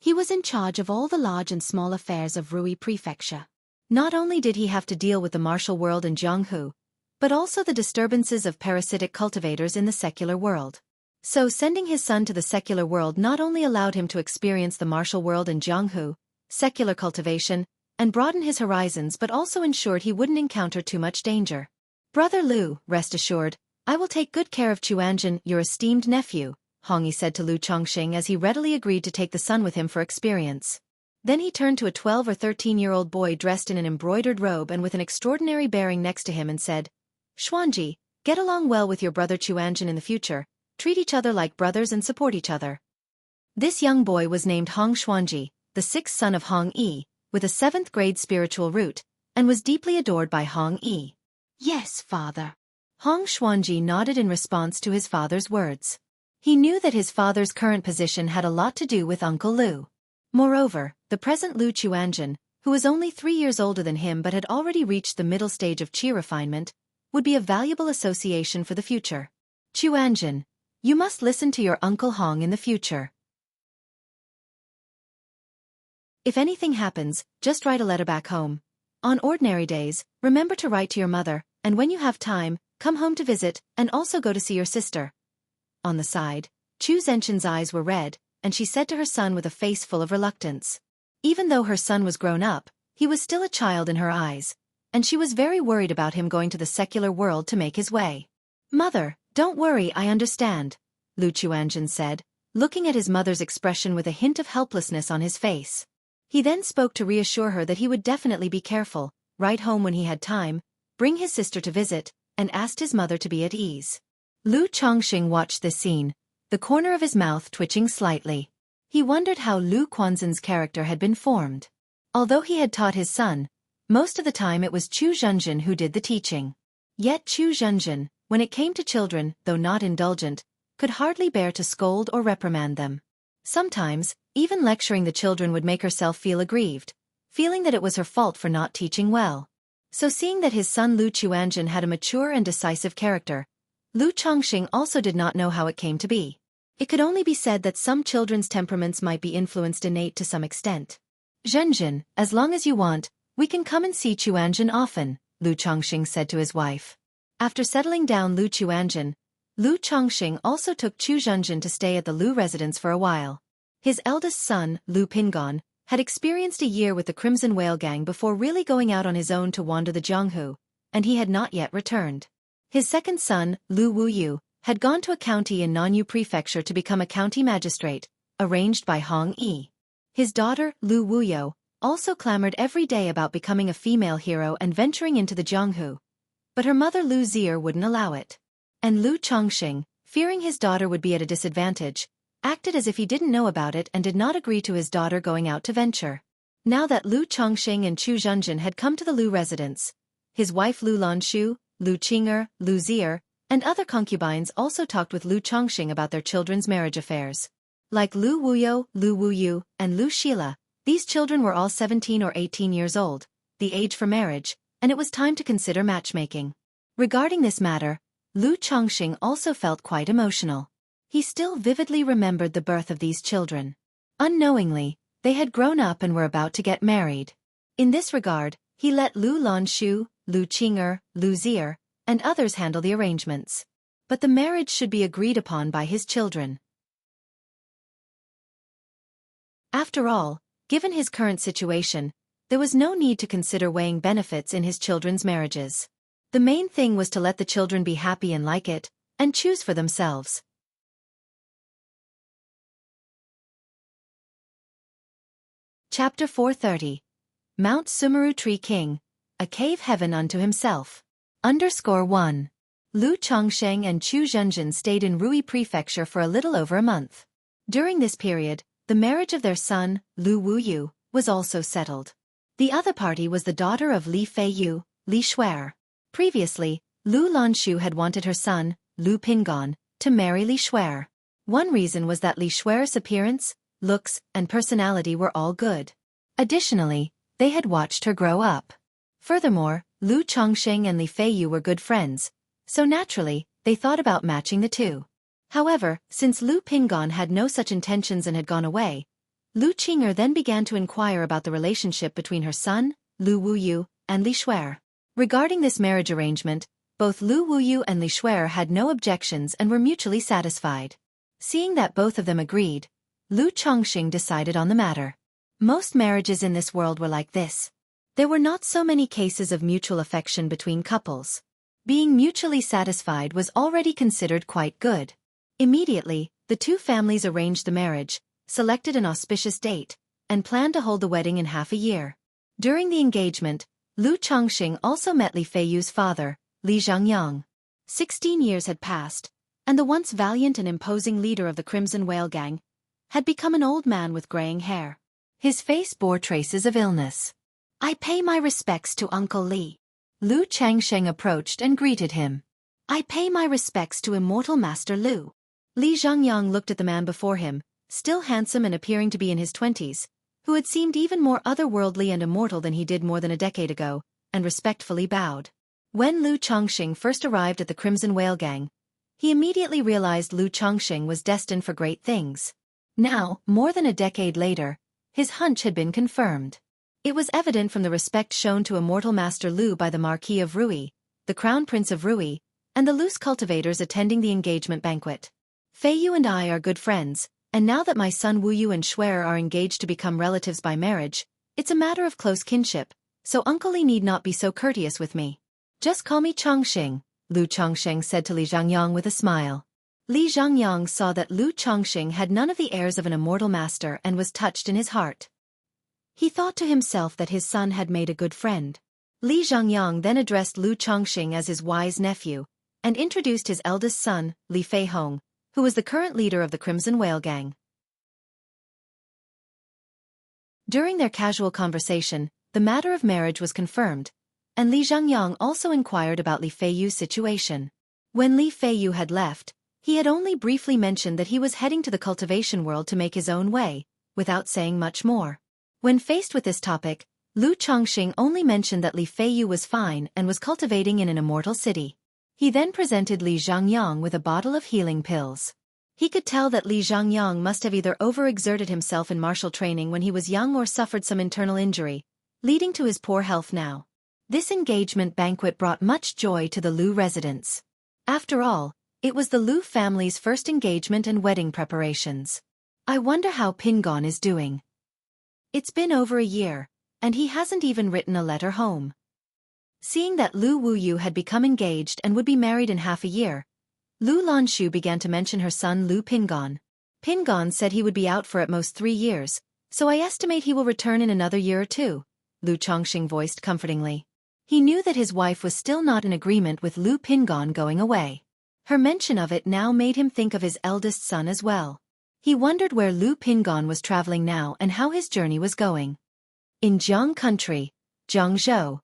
He was in charge of all the large and small affairs of Rui Prefecture. Not only did he have to deal with the martial world in Jianghu, but also the disturbances of parasitic cultivators in the secular world. So sending his son to the secular world not only allowed him to experience the martial world in Jianghu, secular cultivation, and broaden his horizons but also ensured he wouldn't encounter too much danger. Brother Lu, rest assured, I will take good care of Quanzhen, your esteemed nephew, Hong Yi said to Lu Chongqing as he readily agreed to take the son with him for experience. Then he turned to a 12 or 13-year-old boy dressed in an embroidered robe and with an extraordinary bearing next to him and said, Xuanji, get along well with your brother Quanzhen in the future, treat each other like brothers and support each other. This young boy was named Hong Xuanji, the sixth son of Hong Yi, with a 7th-grade spiritual root, and was deeply adored by Hong Yi. Yes, father. Hong Xuanji nodded in response to his father's words. He knew that his father's current position had a lot to do with Uncle Lu. Moreover, the present Lu Quanzhen, who was only 3 years older than him but had already reached the middle stage of qi refinement, would be a valuable association for the future. Quanzhen, you must listen to your Uncle Hong in the future. If anything happens, just write a letter back home. On ordinary days, remember to write to your mother, and when you have time, come home to visit, and also go to see your sister. On the side, Chu Zhenshin's eyes were red, and she said to her son with a face full of reluctance. Even though her son was grown up, he was still a child in her eyes, and she was very worried about him going to the secular world to make his way. Mother, don't worry, I understand, Lu Quanzhen said, looking at his mother's expression with a hint of helplessness on his face. He then spoke to reassure her that he would definitely be careful, write home when he had time, bring his sister to visit, and asked his mother to be at ease. Lu Chongqing watched this scene, the corner of his mouth twitching slightly. He wondered how Lu Quanzhen's character had been formed. Although he had taught his son, most of the time it was Chu Zhenzhen who did the teaching. Yet Chu Zhenzhen, when it came to children, though not indulgent, could hardly bear to scold or reprimand them. Sometimes, even lecturing the children would make herself feel aggrieved, feeling that it was her fault for not teaching well. So seeing that his son Lu Quanzhen had a mature and decisive character, Lu Chongqing also did not know how it came to be. It could only be said that some children's temperaments might be influenced innate to some extent. Zhenzhen, as long as you want, we can come and see Quanzhen often, Lu Chongqing said to his wife. After settling down Lu Quanzhen, Lu Chongqing also took Chu Zhenzhen to stay at the Lu residence for a while. His eldest son, Lu Pingon, had experienced a year with the Crimson Whale Gang before really going out on his own to wander the Jianghu, and he had not yet returned. His second son, Lu Wuyu, had gone to a county in Nanyu Prefecture to become a county magistrate, arranged by Hong Yi. His daughter, Lu Wuyo, also clamored every day about becoming a female hero and venturing into the Jianghu. But her mother Lu Zier wouldn't allow it. And Lu Chongxing, fearing his daughter would be at a disadvantage, acted as if he didn't know about it and did not agree to his daughter going out to venture. Now that Lu Chongxing and Chu Zhenzhen had come to the Lu residence, his wife Lu Lanshu, Lu Qing'er, Lu Zier, and other concubines also talked with Lu Chongxing about their children's marriage affairs. Like Lu Wuyo, Lu Wuyu, and Lu Shila, these children were all 17 or 18 years old, the age for marriage, and it was time to consider matchmaking. Regarding this matter, Lu Chongxing also felt quite emotional. He still vividly remembered the birth of these children. Unknowingly, they had grown up and were about to get married. In this regard, he let Lu Lanshu, Lu Qing'er, Lu Zier, and others handle the arrangements. But the marriage should be agreed upon by his children. After all, given his current situation, there was no need to consider weighing benefits in his children's marriages. The main thing was to let the children be happy and like it, and choose for themselves. Chapter 430. Mount Sumeru Tree King, a cave heaven unto himself. _1. Lu Chongxing and Chu Zhenzhen stayed in Rui Prefecture for a little over a month. During this period, the marriage of their son, Lu Wuyu, was also settled. The other party was the daughter of Li Feiyu, Li Shuer. Previously, Lu Lanshu had wanted her son, Lu Pingon, to marry Li Shuer. One reason was that Li Shuer's appearance, looks, and personality were all good. Additionally, they had watched her grow up. Furthermore, Lu Chongxing and Li Feiyu were good friends, so naturally, they thought about matching the two. However, since Lu Pingon had no such intentions and had gone away, Lu Qing'er then began to inquire about the relationship between her son, Lu Wuyu, and Li Shuer. Regarding this marriage arrangement, both Lu Wuyu and Li Shuer had no objections and were mutually satisfied. Seeing that both of them agreed, Lu Chongxing decided on the matter. Most marriages in this world were like this. There were not so many cases of mutual affection between couples. Being mutually satisfied was already considered quite good. Immediately, the two families arranged the marriage, selected an auspicious date, and planned to hold the wedding in half a year. During the engagement, Lu Chongxing also met Li Feiyu's father, Li Zhangyang. 16 years had passed, and the once valiant and imposing leader of the Crimson Whale Gang had become an old man with graying hair. His face bore traces of illness. "I pay my respects to Uncle Li." Lu Changsheng approached and greeted him. "I pay my respects to immortal Master Lu." Li Zhangyang looked at the man before him, still handsome and appearing to be in his 20s, who had seemed even more otherworldly and immortal than he did more than a decade ago, and respectfully bowed. When Lu Chongxing first arrived at the Crimson Whale Gang, he immediately realized Lu Chongxing was destined for great things. Now, more than a decade later, his hunch had been confirmed. It was evident from the respect shown to immortal Master Lu by the Marquis of Rui, the Crown Prince of Rui, and the loose cultivators attending the engagement banquet. "Feiyu and I are good friends, and now that my son Wuyu and Shuer are engaged to become relatives by marriage, it's a matter of close kinship, so Uncle Li need not be so courteous with me. Just call me Chongxing," Lu Chongxing said to Li Zhangyang with a smile. Li Zhangyang saw that Lu Chongxing had none of the airs of an immortal master and was touched in his heart. He thought to himself that his son had made a good friend. Li Zhangyang then addressed Lu Chongxing as his wise nephew, and introduced his eldest son, Li Feihong, who was the current leader of the Crimson Whale Gang. During their casual conversation, the matter of marriage was confirmed, and Li Zhangyang also inquired about Li Feiyu's situation. When Li Feiyu had left, he had only briefly mentioned that he was heading to the cultivation world to make his own way, without saying much more. When faced with this topic, Lu Chongxing only mentioned that Li Feiyu was fine and was cultivating in an immortal city. He then presented Li Zhangyang with a bottle of healing pills. He could tell that Li Zhangyang must have either overexerted himself in martial training when he was young or suffered some internal injury, leading to his poor health now. This engagement banquet brought much joy to the Lu residents. After all, it was the Lu family's first engagement and wedding preparations. "I wonder how Pingon is doing." It's been over a year, and he hasn't even written a letter home. Seeing that Lu Wuyu had become engaged and would be married in half a year, Lu Lanshu began to mention her son Lu Pingon. Pingon said he would be out for at most 3 years, so I estimate he will return in another year or two, Lu Chongqing voiced comfortingly. He knew that his wife was still not in agreement with Lu Pingon going away. Her mention of it now made him think of his eldest son as well. He wondered where Lu Pingon was traveling now and how his journey was going. In Jiang Country, Jiangzhou,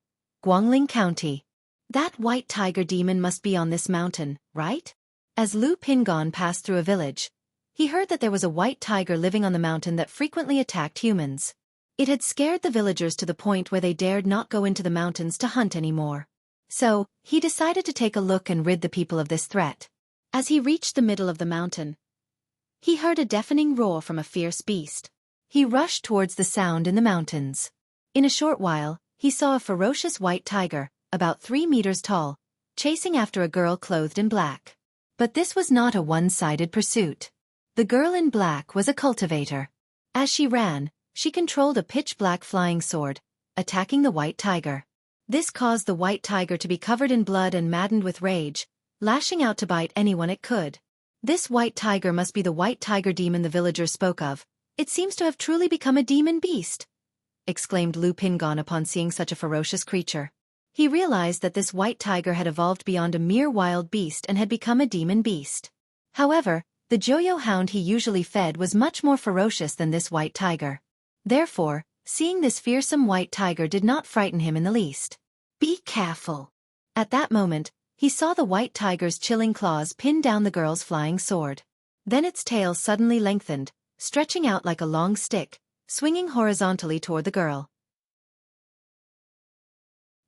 Guangling County. That white tiger demon must be on this mountain, right? As Lu Pingon passed through a village, he heard that there was a white tiger living on the mountain that frequently attacked humans. It had scared the villagers to the point where they dared not go into the mountains to hunt anymore. So, he decided to take a look and rid the people of this threat. As he reached the middle of the mountain, he heard a deafening roar from a fierce beast. He rushed towards the sound in the mountains. In a short while, he saw a ferocious white tiger, about 3 meters tall, chasing after a girl clothed in black. But this was not a one-sided pursuit. The girl in black was a cultivator. As she ran, she controlled a pitch-black flying sword, attacking the white tiger. This caused the white tiger to be covered in blood and maddened with rage, lashing out to bite anyone it could. This white tiger must be the white tiger demon the villagers spoke of. It seems to have truly become a demon beast, exclaimed Lu Pingon upon seeing such a ferocious creature. He realized that this white tiger had evolved beyond a mere wild beast and had become a demon beast. However, the Joyo hound he usually fed was much more ferocious than this white tiger. Therefore, seeing this fearsome white tiger did not frighten him in the least. Be careful. At that moment, he saw the white tiger's chilling claws pin down the girl's flying sword. Then its tail suddenly lengthened, stretching out like a long stick, swinging horizontally toward the girl.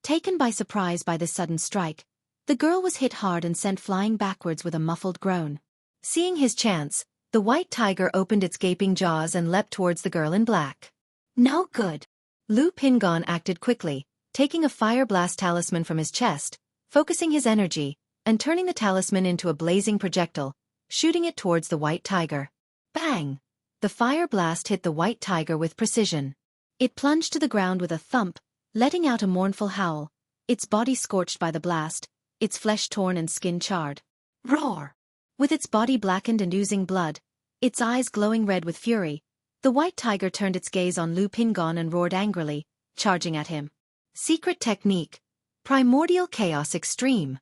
Taken by surprise by this sudden strike, the girl was hit hard and sent flying backwards with a muffled groan. Seeing his chance, the white tiger opened its gaping jaws and leapt towards the girl in black. No good. Lu Pingon acted quickly, taking a fire blast talisman from his chest, focusing his energy, and turning the talisman into a blazing projectile, shooting it towards the white tiger. Bang! The fire blast hit the white tiger with precision. It plunged to the ground with a thump, letting out a mournful howl, its body scorched by the blast, its flesh torn and skin charred. Roar! With its body blackened and oozing blood, its eyes glowing red with fury, the white tiger turned its gaze on Lu Pingon and roared angrily, charging at him. Secret technique. Primordial chaos extreme.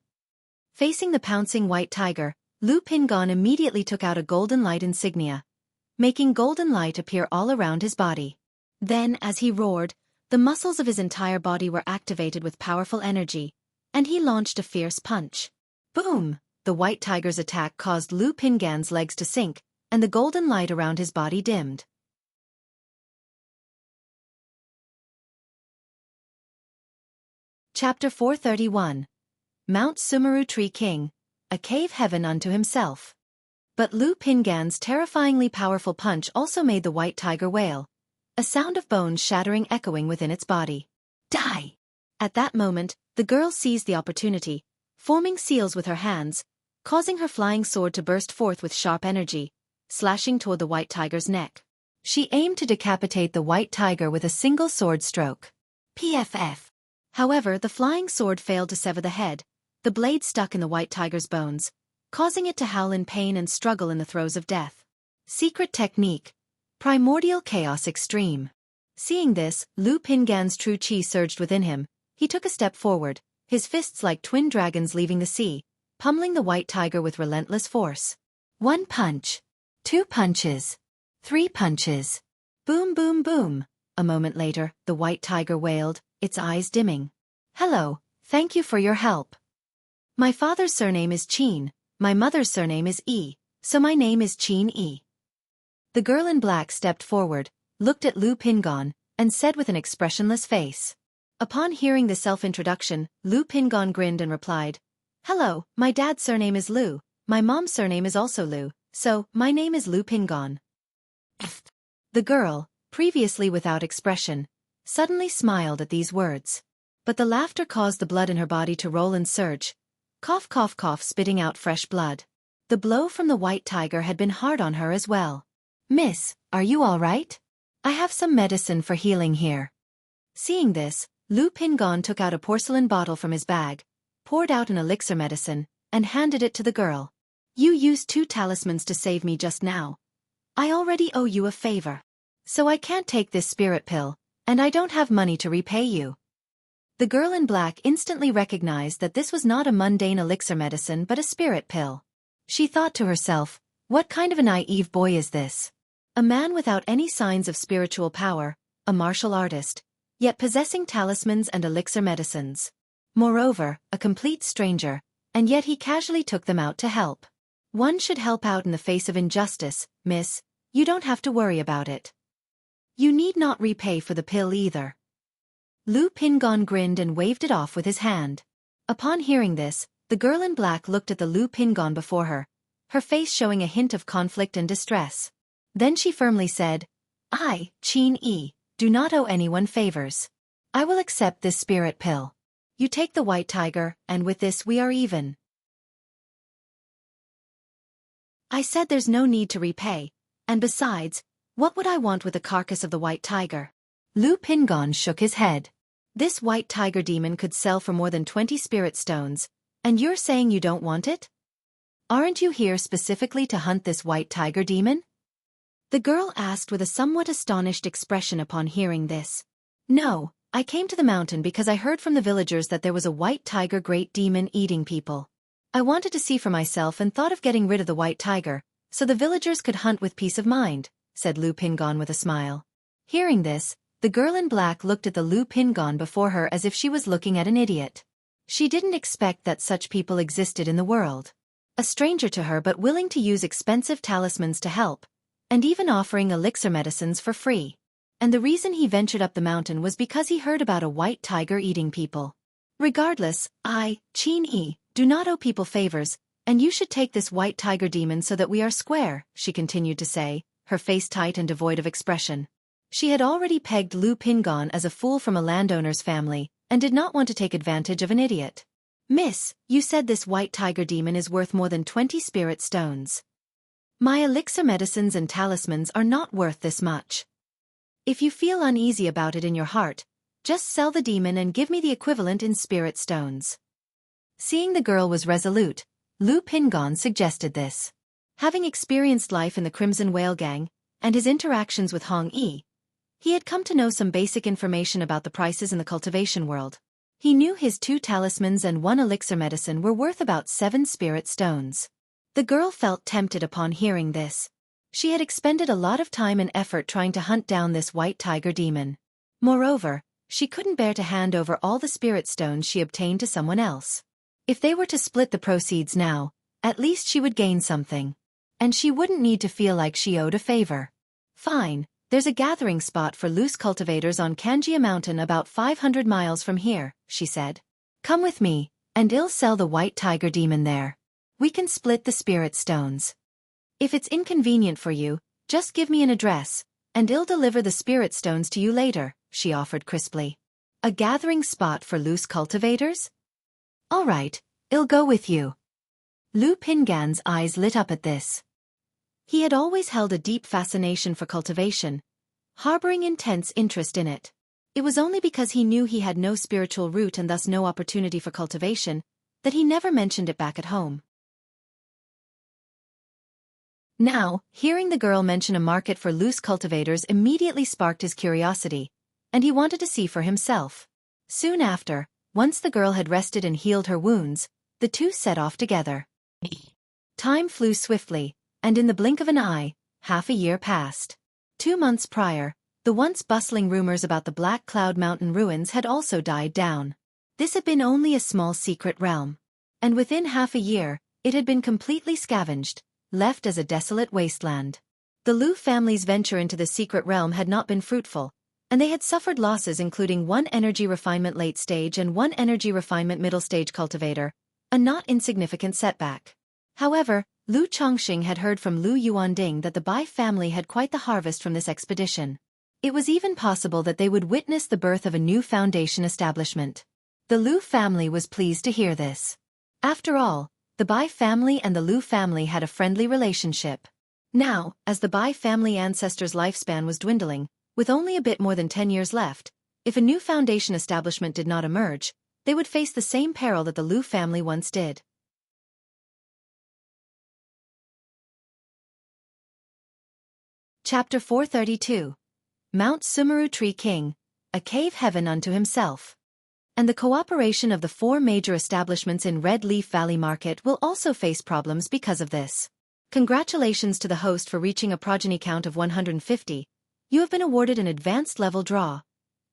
Facing the pouncing white tiger, Lu Pingon immediately took out a golden light insignia, making golden light appear all around his body. Then, as he roared, the muscles of his entire body were activated with powerful energy, and he launched a fierce punch. Boom! The white tiger's attack caused Lu Pingon's legs to sink, and the golden light around his body dimmed. Chapter 431. Mount Sumeru Tree King, a cave heaven unto himself. But Lu Pingon's terrifyingly powerful punch also made the white tiger wail, a sound of bones shattering echoing within its body. Die! At that moment, the girl seized the opportunity, forming seals with her hands, causing her flying sword to burst forth with sharp energy, slashing toward the white tiger's neck. She aimed to decapitate the white tiger with a single sword stroke. PFF. However, the flying sword failed to sever the head, the blade stuck in the white tiger's bones, causing it to howl in pain and struggle in the throes of death. Secret technique. Primordial chaos extreme. Seeing this, Lu Pingon's true chi surged within him. He took a step forward, his fists like twin dragons leaving the sea, pummeling the white tiger with relentless force. 1 punch. 2 punches. 3 punches. Boom boom boom. A moment later, the white tiger wailed, its eyes dimming. Hello, thank you for your help. My father's surname is Qin, my mother's surname is Yi, so my name is Qin Yi. The girl in black stepped forward, looked at Lu Pingon, and said with an expressionless face. Upon hearing the self-introduction, Lu Pingon grinned and replied, Hello, my dad's surname is Lu, my mom's surname is also Lu, so my name is Lu Pingon. The girl, previously without expression, suddenly smiled at these words. But the laughter caused the blood in her body to roll and surge, cough cough cough spitting out fresh blood. The blow from the white tiger had been hard on her as well. Miss, are you all right? I have some medicine for healing here. Seeing this, Lu Pingon took out a porcelain bottle from his bag, poured out an elixir medicine, and handed it to the girl. You used 2 talismans to save me just now. I already owe you a favor. So I can't take this spirit pill, and I don't have money to repay you. The girl in black instantly recognized that this was not a mundane elixir medicine but a spirit pill. She thought to herself, what kind of a naive boy is this? A man without any signs of spiritual power, a martial artist, yet possessing talismans and elixir medicines. Moreover, a complete stranger, and yet he casually took them out to help. One should help out in the face of injustice, miss. You don't have to worry about it. You need not repay for the pill either. Lu Pingon grinned and waved it off with his hand. Upon hearing this, the girl in black looked at the Lu Pingon before her face showing a hint of conflict and distress. Then she firmly said, I, Qin Yi, do not owe anyone favors. I will accept this spirit pill. You take the white tiger, and with this we are even. I said there's no need to repay, and besides, what would I want with the carcass of the white tiger? Lu Pingon shook his head. This white tiger demon could sell for more than 20 spirit stones, and you're saying you don't want it? Aren't you here specifically to hunt this white tiger demon? The girl asked with a somewhat astonished expression upon hearing this. No, I came to the mountain because I heard from the villagers that there was a white tiger great demon eating people. I wanted to see for myself and thought of getting rid of the white tiger, so the villagers could hunt with peace of mind, said Lu Pingon with a smile. Hearing this, the girl in black looked at the Lu Pingon before her as if she was looking at an idiot. She didn't expect that such people existed in the world. A stranger to her but willing to use expensive talismans to help, and even offering elixir medicines for free. And the reason he ventured up the mountain was because he heard about a white tiger eating people. Regardless, I, Qin Yi, do not owe people favors, and you should take this white tiger demon so that we are square, she continued to say, her face tight and devoid of expression. She had already pegged Lu Pingon as a fool from a landowner's family, and did not want to take advantage of an idiot. Miss, you said this white tiger demon is worth more than 20 spirit stones. My elixir medicines and talismans are not worth this much. If you feel uneasy about it in your heart, just sell the demon and give me the equivalent in spirit stones. Seeing the girl was resolute, Lu Pingon suggested this. Having experienced life in the Crimson Whale Gang, and his interactions with Hong Yi, he had come to know some basic information about the prices in the cultivation world. He knew his 2 talismans and 1 elixir medicine were worth about 7 spirit stones. The girl felt tempted upon hearing this. She had expended a lot of time and effort trying to hunt down this white tiger demon. Moreover, she couldn't bear to hand over all the spirit stones she obtained to someone else. If they were to split the proceeds now, at least she would gain something. And she wouldn't need to feel like she owed a favor. Fine, there's a gathering spot for loose cultivators on Kanjia Mountain about 500 miles from here, she said. Come with me, and I'll sell the white tiger demon there. We can split the spirit stones. If it's inconvenient for you, just give me an address, and I'll deliver the spirit stones to you later, she offered crisply. A gathering spot for loose cultivators? All right, I'll go with you. Lu Pingon's eyes lit up at this. He had always held a deep fascination for cultivation, harboring intense interest in it. It was only because he knew he had no spiritual root and thus no opportunity for cultivation, that he never mentioned it back at home. Now, hearing the girl mention a market for loose cultivators immediately sparked his curiosity, and he wanted to see for himself. Soon after, once the girl had rested and healed her wounds, the two set off together. Time flew swiftly, and in the blink of an eye, half a year passed. 2 months prior, the once bustling rumors about the Black Cloud Mountain ruins had also died down. This had been only a small secret realm. And within half a year, it had been completely scavenged, left as a desolate wasteland. The Lu family's venture into the secret realm had not been fruitful, and they had suffered losses including 1 energy refinement late stage and 1 energy refinement middle stage cultivator, a not insignificant setback. However, Lu Chongxing had heard from Lu Yuanding that the Bai family had quite the harvest from this expedition. It was even possible that they would witness the birth of a new foundation establishment. The Lu family was pleased to hear this. After all, the Bai family and the Lu family had a friendly relationship. Now, as the Bai family ancestors' lifespan was dwindling, With only a bit more than 10 years left, if a new foundation establishment did not emerge, they would face the same peril that the Lu family once did. Chapter 432. Mount Sumeru Tree King, a cave heaven unto himself. And the cooperation of the 4 major establishments in Red Leaf Valley Market will also face problems because of this. Congratulations to the host for reaching a progeny count of 150. You have been awarded an advanced level draw.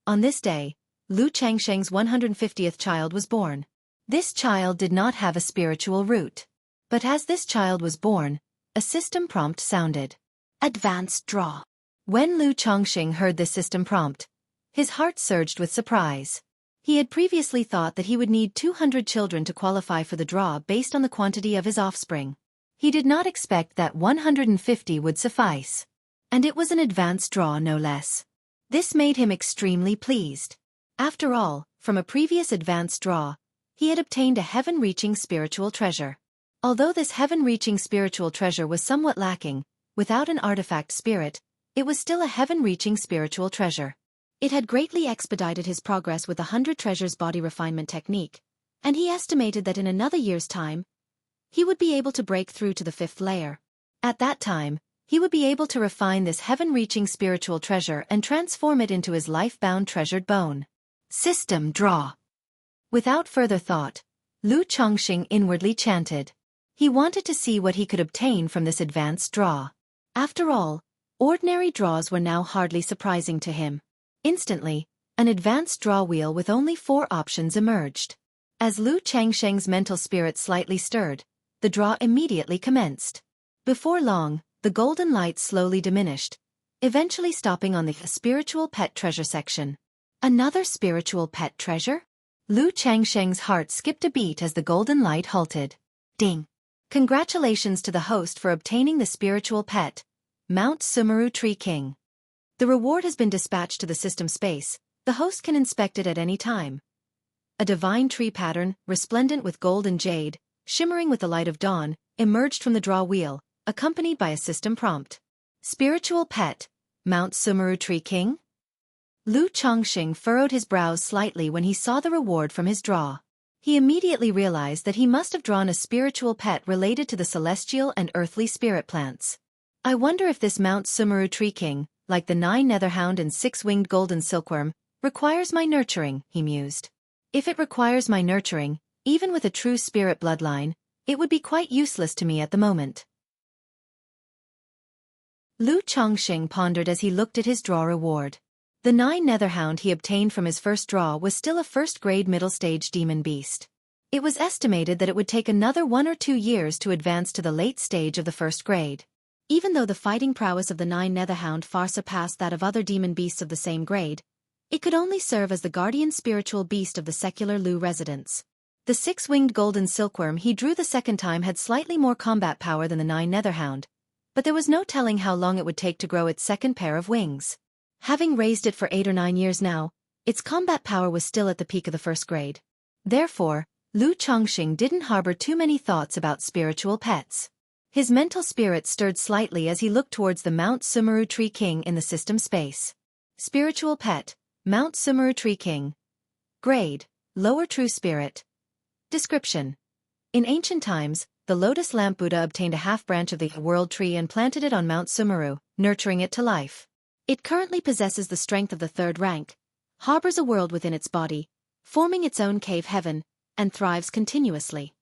On this day, Lu Changsheng's 150th child was born. This child did not have a spiritual root. But as this child was born, a system prompt sounded. Advanced draw. When Lu Changsheng heard this system prompt, his heart surged with surprise. He had previously thought that he would need 200 children to qualify for the draw based on the quantity of his offspring. He did not expect that 150 would suffice. And it was an advanced draw no less. This made him extremely pleased. After all, from a previous advanced draw, he had obtained a heaven-reaching spiritual treasure. Although this heaven-reaching spiritual treasure was somewhat lacking, without an artifact spirit, it was still a heaven-reaching spiritual treasure. It had greatly expedited his progress with the 100 treasures body refinement technique, and he estimated that in another year's time, he would be able to break through to the 5th layer. At that time, he would be able to refine this heaven-reaching spiritual treasure and transform it into his life-bound treasured bone. System draw. Without further thought, Lu Changsheng inwardly chanted. He wanted to see what he could obtain from this advanced draw. After all, ordinary draws were now hardly surprising to him. Instantly, an advanced draw wheel with only 4 options emerged. As Lu Changsheng's mental spirit slightly stirred, the draw immediately commenced. Before long, the golden light slowly diminished, eventually stopping on the spiritual pet treasure section. Another spiritual pet treasure? Lu Changsheng's heart skipped a beat as the golden light halted. Ding! Congratulations to the host for obtaining the spiritual pet, Mount Sumeru Tree King. The reward has been dispatched to the system space. The host can inspect it at any time. A divine tree pattern, resplendent with gold and jade, shimmering with the light of dawn, emerged from the draw wheel, accompanied by a system prompt. Spiritual pet, Mount Sumeru Tree King? Lu Changsheng furrowed his brows slightly when he saw the reward from his draw. He immediately realized that he must have drawn a spiritual pet related to the celestial and earthly spirit plants. I wonder if this Mount Sumeru Tree King, like the 9 netherhound and 6-winged golden silkworm, requires my nurturing, he mused. If it requires my nurturing, even with a true spirit bloodline, it would be quite useless to me at the moment. Lu Changsheng pondered as he looked at his draw reward. The 9 netherhound he obtained from his first draw was still a first-grade middle-stage demon beast. It was estimated that it would take another 1 or 2 years to advance to the late stage of the first grade. Even though the fighting prowess of the 9 netherhound far surpassed that of other demon beasts of the same grade, it could only serve as the guardian spiritual beast of the secular Lu residents. The 6-winged golden silkworm he drew the second time had slightly more combat power than the 9 netherhound, but there was no telling how long it would take to grow its second pair of wings. Having raised it for 8 or 9 years now, its combat power was still at the peak of the first grade. Therefore, Lu Changsheng didn't harbor too many thoughts about spiritual pets. His mental spirit stirred slightly as he looked towards the Mount Sumeru Tree King in the system space. Spiritual pet, Mount Sumeru Tree King. Grade, lower true spirit. Description. In ancient times, the Lotus Lamp Buddha obtained a half-branch of the world tree and planted it on Mount Sumeru, nurturing it to life. It currently possesses the strength of the 3rd rank, harbors a world within its body, forming its own cave heaven, and thrives continuously.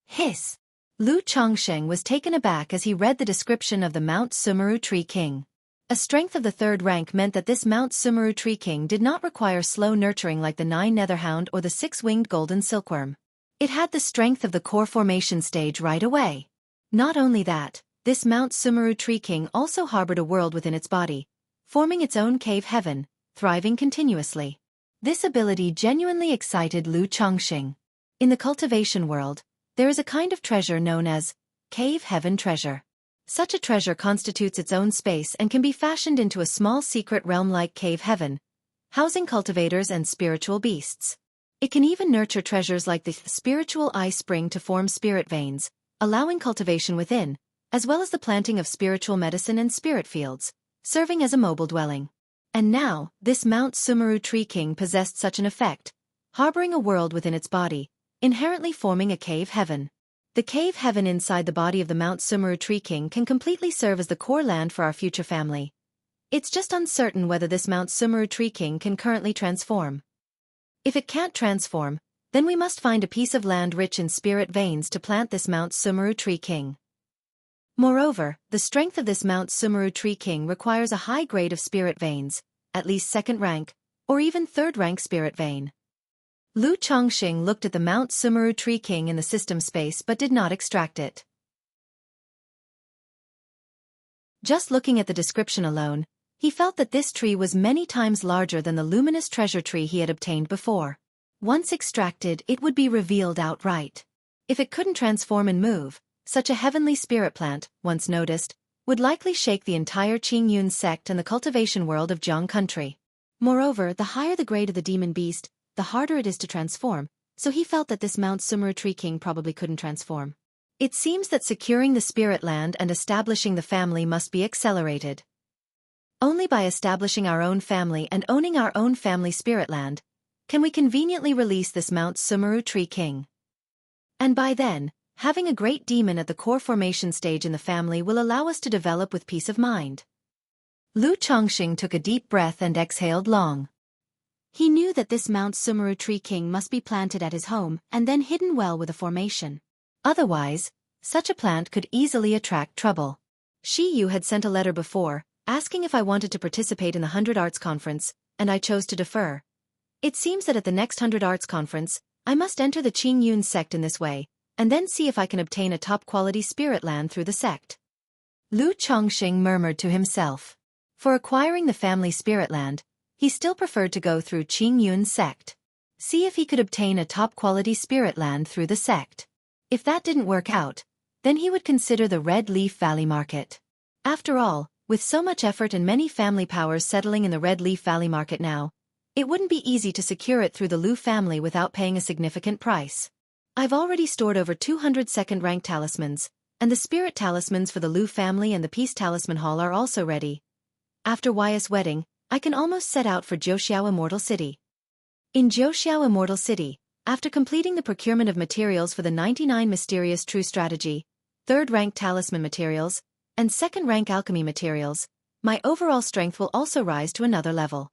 Hiss! Lu Changsheng was taken aback as he read the description of the Mount Sumeru Tree King. A strength of the 3rd rank meant that this Mount Sumeru Tree King did not require slow nurturing like the 9 netherhound or the 6-winged golden silkworm. It had the strength of the core formation stage right away. Not only that, this Mount Sumeru Tree King also harbored a world within its body, forming its own cave heaven, thriving continuously. This ability genuinely excited Lu Changsheng. In the cultivation world, there is a kind of treasure known as cave heaven treasure. Such a treasure constitutes its own space and can be fashioned into a small secret realm like cave heaven, housing cultivators and spiritual beasts. It can even nurture treasures like the spiritual eye spring to form spirit veins, allowing cultivation within, as well as the planting of spiritual medicine and spirit fields, serving as a mobile dwelling. And now, this Mount Sumeru Tree King possessed such an effect, harboring a world within its body, inherently forming a cave heaven. The cave heaven inside the body of the Mount Sumeru Tree King can completely serve as the core land for our future family. It's just uncertain whether this Mount Sumeru Tree King can currently transform. If it can't transform, then we must find a piece of land rich in spirit veins to plant this Mount Sumeru Tree King. Moreover, the strength of this Mount Sumeru Tree King requires a high grade of spirit veins, at least second rank, or even third rank spirit vein. Lu Chongqing looked at the Mount Sumeru Tree King in the system space but did not extract it. Just looking at the description alone, he felt that this tree was many times larger than the luminous treasure tree he had obtained before. Once extracted, it would be revealed outright. If it couldn't transform and move, such a heavenly spirit plant, once noticed, would likely shake the entire Qingyun sect and the cultivation world of Jiang country. Moreover, the higher the grade of the demon beast, the harder it is to transform, so he felt that this Mount Sumeru Tree King probably couldn't transform. It seems that securing the spirit land and establishing the family must be accelerated. Only by establishing our own family and owning our own family spirit land can we conveniently release this Mount Sumeru Tree King. And by then, having a great demon at the core formation stage in the family will allow us to develop with peace of mind. Lu Chongqing took a deep breath and exhaled long. He knew that this Mount Sumeru Tree King must be planted at his home and then hidden well with a formation. Otherwise, such a plant could easily attract trouble. Shi Yu had sent a letter before, asking if I wanted to participate in the 100 Arts Conference, and I chose to defer. It seems that at the next 100 Arts Conference, I must enter the Qingyun sect in this way, and then see if I can obtain a top-quality spirit land through the sect. Lu Chongqing murmured to himself. For acquiring the family spirit land, he still preferred to go through Qingyun sect. See if he could obtain a top-quality spirit land through the sect. If that didn't work out, then he would consider the Red Leaf Valley market. After all, with so much effort and many family powers settling in the Red Leaf Valley market now, it wouldn't be easy to secure it through the Lu family without paying a significant price. I've already stored over 200 second-rank talismans, and the spirit talismans for the Lu family and the Peace Talisman Hall are also ready. After Wya's wedding, I can almost set out for Jiuxiao Immortal City. In Jiuxiao Immortal City, after completing the procurement of materials for the 99 Mysterious True Strategy, third-rank talisman materials, and second-rank alchemy materials, my overall strength will also rise to another level.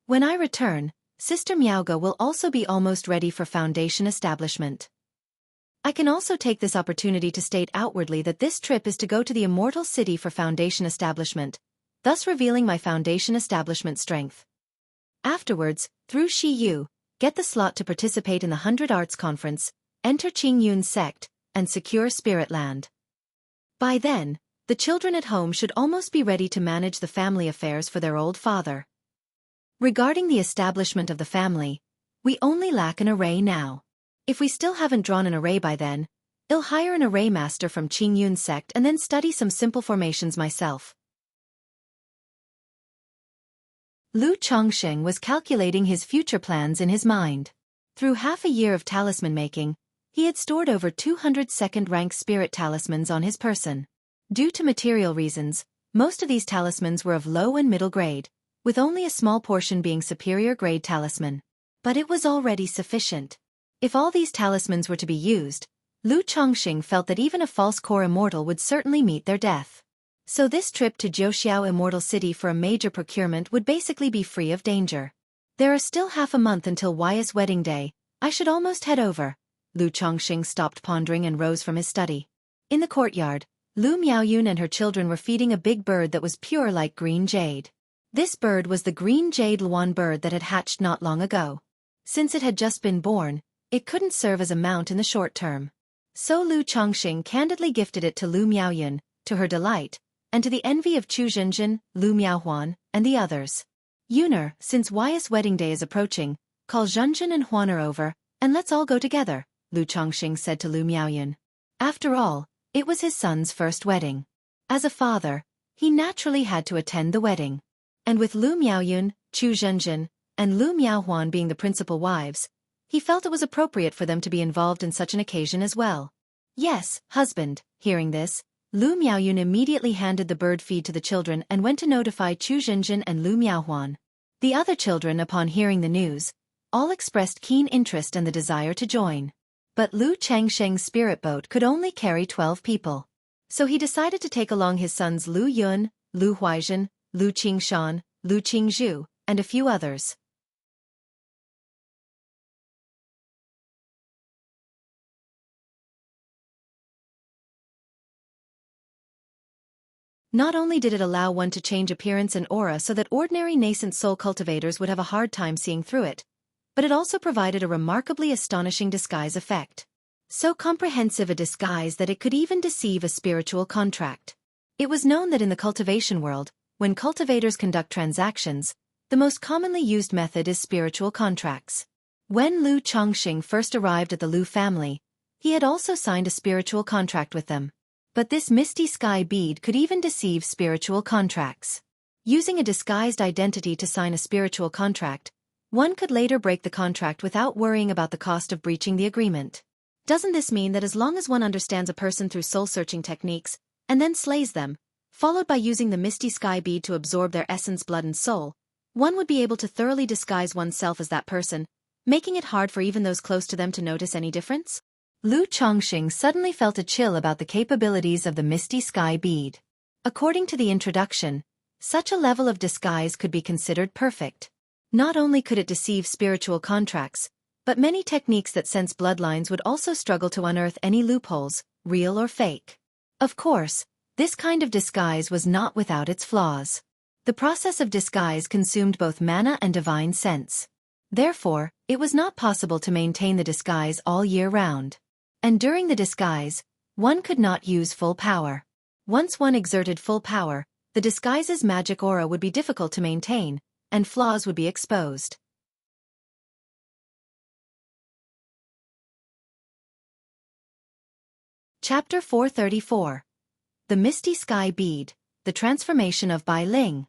When I return, Sister Miaoga will also be almost ready for foundation establishment. I can also take this opportunity to state outwardly that this trip is to go to the Immortal City for foundation establishment, thus revealing my foundation establishment strength. Afterwards, through Shi Yu, get the slot to participate in the 100 Arts Conference, enter Qingyun sect, and secure spirit land. By then, the children at home should almost be ready to manage the family affairs for their old father. Regarding the establishment of the family, we only lack an array now. If we still haven't drawn an array by then, I'll hire an array master from Qingyun sect and then study some simple formations myself. Lu Chongqing was calculating his future plans in his mind. Through half a year of talisman making, he had stored over 200 second-rank spirit talismans on his person. Due to material reasons, most of these talismans were of low and middle grade, with only a small portion being superior grade talisman. But it was already sufficient. If all these talismans were to be used, Lu Chongqing felt that even a false core immortal would certainly meet their death. So this trip to Jiuxiao Immortal City for a major procurement would basically be free of danger. There are still half a month until Wya's wedding day, I should almost head over. Lu Chongqing stopped pondering and rose from his study. In the courtyard, Lu Miaoyun and her children were feeding a big bird that was pure like green jade. This bird was the green jade Luan bird that had hatched not long ago. Since it had just been born, it couldn't serve as a mount in the short term. So Lu Chongqing candidly gifted it to Lu Miaoyun, to her delight, and to the envy of Chu Zhenjin, Lu Miaohuan, and the others. Yuner, since Wya's wedding day is approaching, call Zhenjin and Huaner over, and let's all go together, Lu Chongqing said to Lu Miaoyun. After all, it was his son's first wedding. As a father, he naturally had to attend the wedding. And with Lu Miaoyun, Chu Zhenjin, and Lu Miaohuan being the principal wives, he felt it was appropriate for them to be involved in such an occasion as well. Yes, husband, hearing this, Lu Miaoyun immediately handed the bird feed to the children and went to notify Chu Zhenjin and Lu Miaohuan. The other children, upon hearing the news, all expressed keen interest and the desire to join. But Lu Changsheng's spirit boat could only carry 12 people. So he decided to take along his sons Lu Yun, Lu Huaizhen, Lu Qingshan, Lu Qingzhu, and a few others. Not only did it allow one to change appearance and aura so that ordinary nascent soul cultivators would have a hard time seeing through it, but it also provided a remarkably astonishing disguise effect. So comprehensive a disguise that it could even deceive a spiritual contract. It was known that in the cultivation world, when cultivators conduct transactions, the most commonly used method is spiritual contracts. When Lu Chongqing first arrived at the Lu family, he had also signed a spiritual contract with them. But this misty sky bead could even deceive spiritual contracts. Using a disguised identity to sign a spiritual contract, one could later break the contract without worrying about the cost of breaching the agreement. Doesn't this mean that as long as one understands a person through soul-searching techniques, and then slays them, followed by using the misty sky bead to absorb their essence, blood and soul, one would be able to thoroughly disguise oneself as that person, making it hard for even those close to them to notice any difference? Lu Chongqing suddenly felt a chill about the capabilities of the misty sky bead. According to the introduction, such a level of disguise could be considered perfect. Not only could it deceive spiritual contracts, but many techniques that sense bloodlines would also struggle to unearth any loopholes, real or fake. Of course, this kind of disguise was not without its flaws. The process of disguise consumed both mana and divine sense. Therefore, it was not possible to maintain the disguise all year round. And during the disguise, one could not use full power. Once one exerted full power, the disguise's magic aura would be difficult to maintain, and flaws would be exposed. Chapter 434. The Misty Sky Bead, the Transformation of Bai Ling.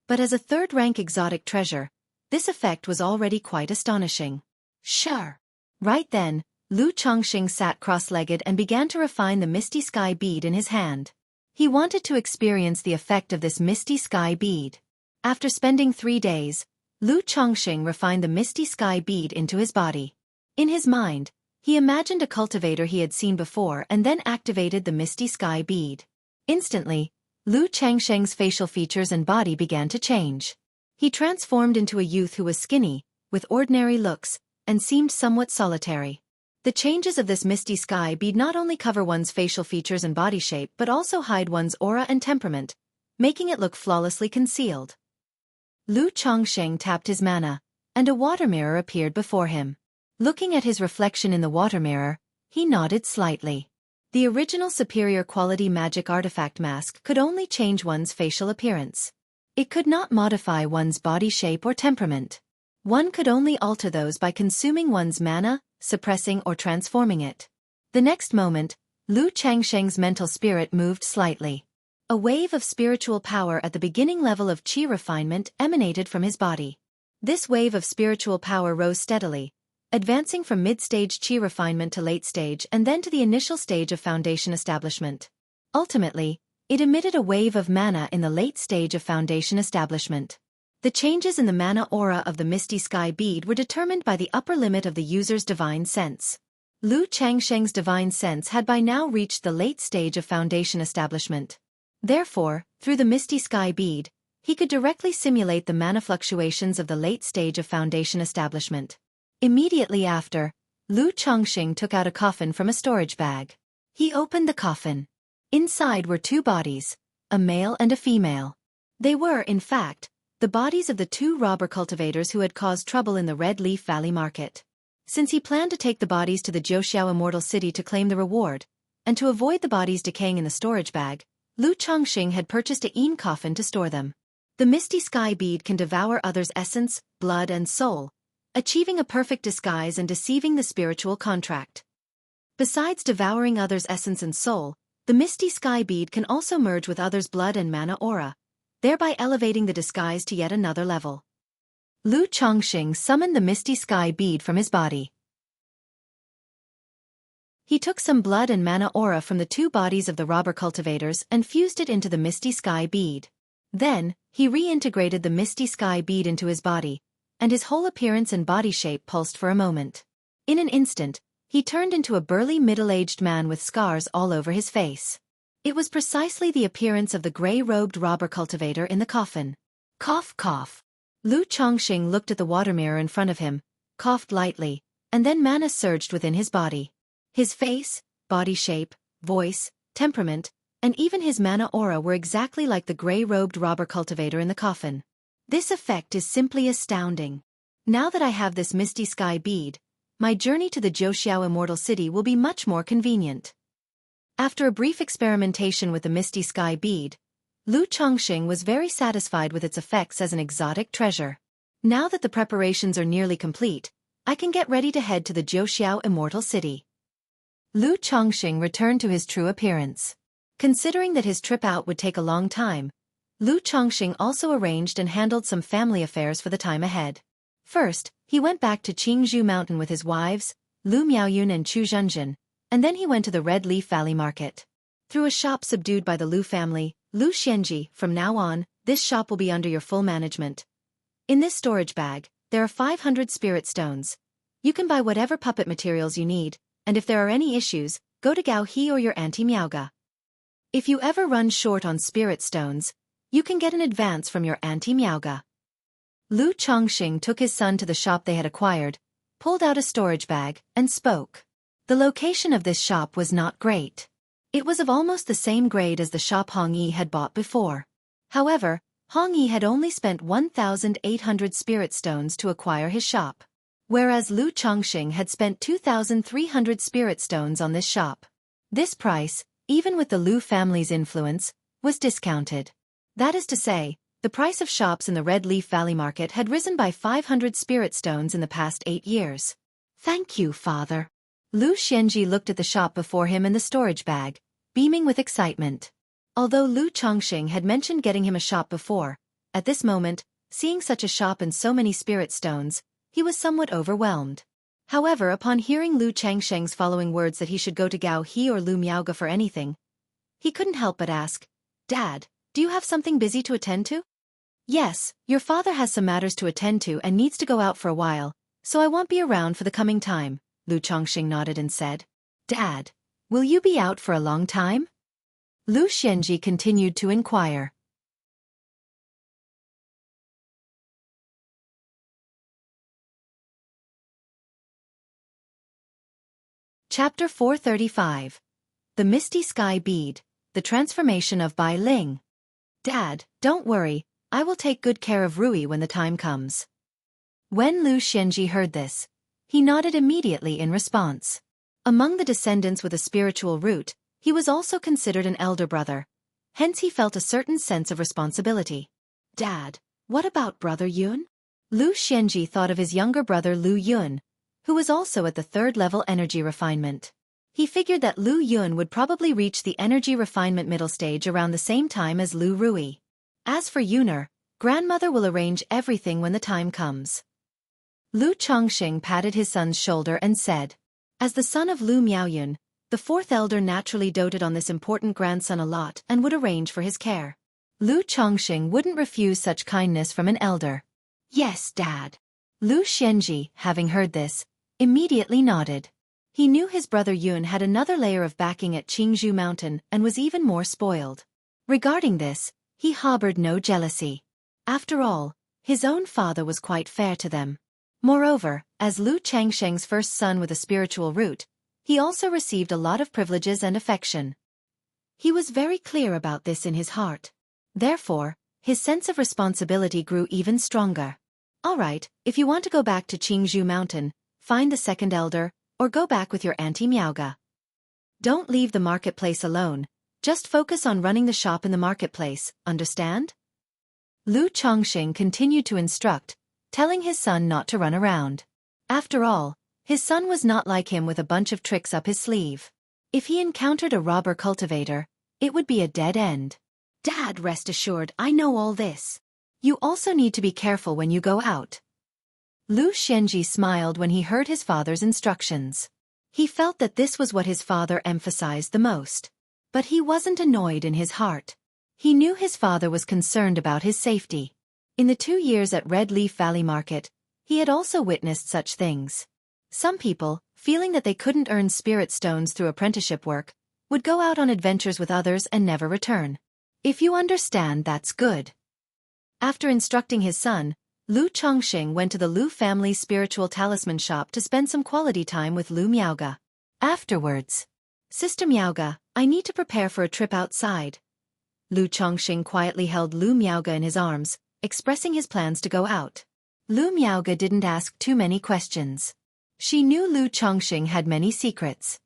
But as a third-rank exotic treasure, this effect was already quite astonishing. Sure. Right then, Lu Chongqing sat cross-legged and began to refine the misty sky bead in his hand. He wanted to experience the effect of this misty sky bead. After spending 3 days, Lu Chongqing refined the misty sky bead into his body. In his mind, he imagined a cultivator he had seen before and then activated the misty sky bead. Instantly, Lu Changsheng's facial features and body began to change. He transformed into a youth who was skinny, with ordinary looks, and seemed somewhat solitary. The changes of this misty sky bead not only cover one's facial features and body shape but also hide one's aura and temperament, making it look flawlessly concealed. Lu Chongqing tapped his mana, and a water mirror appeared before him. Looking at his reflection in the water mirror, he nodded slightly. The original superior quality magic artifact mask could only change one's facial appearance. It could not modify one's body shape or temperament. One could only alter those by consuming one's mana, suppressing or transforming it. The next moment, Lu Changsheng's mental spirit moved slightly. A wave of spiritual power at the beginning level of qi refinement emanated from his body. This wave of spiritual power rose steadily, advancing from mid-stage qi refinement to late stage and then to the initial stage of foundation establishment. Ultimately, it emitted a wave of mana in the late stage of foundation establishment. The changes in the mana aura of the misty sky bead were determined by the upper limit of the user's divine sense. Lu Changsheng's divine sense had by now reached the late stage of foundation establishment. Therefore, through the misty sky bead, he could directly simulate the mana fluctuations of the late stage of foundation establishment. Immediately after, Lu Chongqing took out a coffin from a storage bag. He opened the coffin. Inside were 2 bodies, a male and a female. They were, in fact, the bodies of the 2 robber cultivators who had caused trouble in the Red Leaf Valley market. Since he planned to take the bodies to the Zhouxiao Immortal City to claim the reward, and to avoid the bodies decaying in the storage bag, Lu Chongqing had purchased a Yin coffin to store them. The misty sky bead can devour others' essence, blood and soul, achieving a perfect disguise and deceiving the spiritual contract. Besides devouring others' essence and soul, the misty sky bead can also merge with others' blood and mana aura, thereby elevating the disguise to yet another level. Lu Chongqing summoned the misty sky bead from his body. He took some blood and mana aura from the two bodies of the robber cultivators and fused it into the Misty Sky bead. Then, he reintegrated the Misty Sky bead into his body, and his whole appearance and body shape pulsed for a moment. In an instant, he turned into a burly middle-aged man with scars all over his face. It was precisely the appearance of the gray-robed robber cultivator in the coffin. Cough, cough. Lu Chongqing looked at the water mirror in front of him, coughed lightly, and then mana surged within his body. His face, body shape, voice, temperament, and even his mana aura were exactly like the gray-robed robber cultivator in the coffin. This effect is simply astounding. Now that I have this Misty Sky bead, my journey to the Wuxia Immortal City will be much more convenient. After a brief experimentation with the Misty Sky bead, Lu Chongqing was very satisfied with its effects as an exotic treasure. Now that the preparations are nearly complete, I can get ready to head to the Wuxia Immortal City. Lu Chongqing returned to his true appearance. Considering that his trip out would take a long time, Lu Chongqing also arranged and handled some family affairs for the time ahead. First, he went back to Qingzhou Mountain with his wives, Lu Miaoyun and Chu Zhenzhen, and then he went to the Red Leaf Valley Market. Through a shop subdued by the Lu family, Lu Xianji, from now on, this shop will be under your full management. In this storage bag, there are 500 spirit stones. You can buy whatever puppet materials you need, and if there are any issues, go to Gao He or your Auntie Miaoga. If you ever run short on spirit stones, you can get an advance from your Auntie Miaoga. Lu Chongqing took his son to the shop they had acquired, pulled out a storage bag, and spoke. The location of this shop was not great. It was of almost the same grade as the shop Hong Yi had bought before. However, Hong Yi had only spent 1,800 spirit stones to acquire his shop, whereas Lu Chongqing had spent 2,300 spirit stones on this shop. This price, even with the Lu family's influence, was discounted. That is to say, the price of shops in the Red Leaf Valley Market had risen by 500 spirit stones in the past 8 years. Thank you, father. Lu Xianji looked at the shop before him and the storage bag, beaming with excitement. Although Lu Chongqing had mentioned getting him a shop before, at this moment, seeing such a shop and so many spirit stones, he was somewhat overwhelmed. However, upon hearing Lu Changsheng's following words that he should go to Gao He or Lu Miaoga for anything, he couldn't help but ask, "Dad, do you have something busy to attend to?" "Yes, your father has some matters to attend to and needs to go out for a while, so I won't be around for the coming time," Lu Chongqing nodded and said. "Dad, will you be out for a long time?" Lu Xianji continued to inquire. Chapter 435. The Misty Sky Bead, the Transformation of Bai Ling. "Dad, don't worry, I will take good care of Rui when the time comes." When Lu Xianji heard this, he nodded immediately in response. Among the descendants with a spiritual root, he was also considered an elder brother. Hence he felt a certain sense of responsibility. "Dad, what about brother Yun?" Lu Xianji thought of his younger brother Lu Yun, who was also at the 3rd level energy refinement. He figured that Lu Yun would probably reach the energy refinement middle stage around the same time as Lu Rui. As for Yuner, grandmother will arrange everything when the time comes. Lu Chongqing patted his son's shoulder and said. As the son of Lu Miaoyun, the 4th elder naturally doted on this important grandson a lot and would arrange for his care. Lu Chongqing wouldn't refuse such kindness from an elder. "Yes, Dad." Lu Xianji, having heard this, immediately nodded. He knew his brother Yun had another layer of backing at Qingzhou Mountain and was even more spoiled. Regarding this, he harbored no jealousy. After all, his own father was quite fair to them. Moreover, as Lu Changsheng's first son with a spiritual root, he also received a lot of privileges and affection. He was very clear about this in his heart. Therefore, his sense of responsibility grew even stronger. "All right, if you want to go back to Qingzhou Mountain, find the 2nd elder, or go back with your Auntie Miaoga. Don't leave the marketplace alone, just focus on running the shop in the marketplace, understand?" Lu Chongqing continued to instruct, telling his son not to run around. After all, his son was not like him with a bunch of tricks up his sleeve. If he encountered a robber cultivator, it would be a dead end. "Dad, rest assured, I know all this. You also need to be careful when you go out." Lu Xianji smiled when he heard his father's instructions. He felt that this was what his father emphasized the most. But he wasn't annoyed in his heart. He knew his father was concerned about his safety. In the 2 years at Red Leaf Valley Market, he had also witnessed such things. Some people, feeling that they couldn't earn spirit stones through apprenticeship work, would go out on adventures with others and never return. If you understand, that's good. After instructing his son, Lu Chongqing went to the Lu family's spiritual talisman shop to spend some quality time with Lu Miaoge. Afterwards, "Sister Miaoge, I need to prepare for a trip outside." Lu Chongqing quietly held Lu Miaoge in his arms, expressing his plans to go out. Lu Miaoge didn't ask too many questions. She knew Lu Chongqing had many secrets.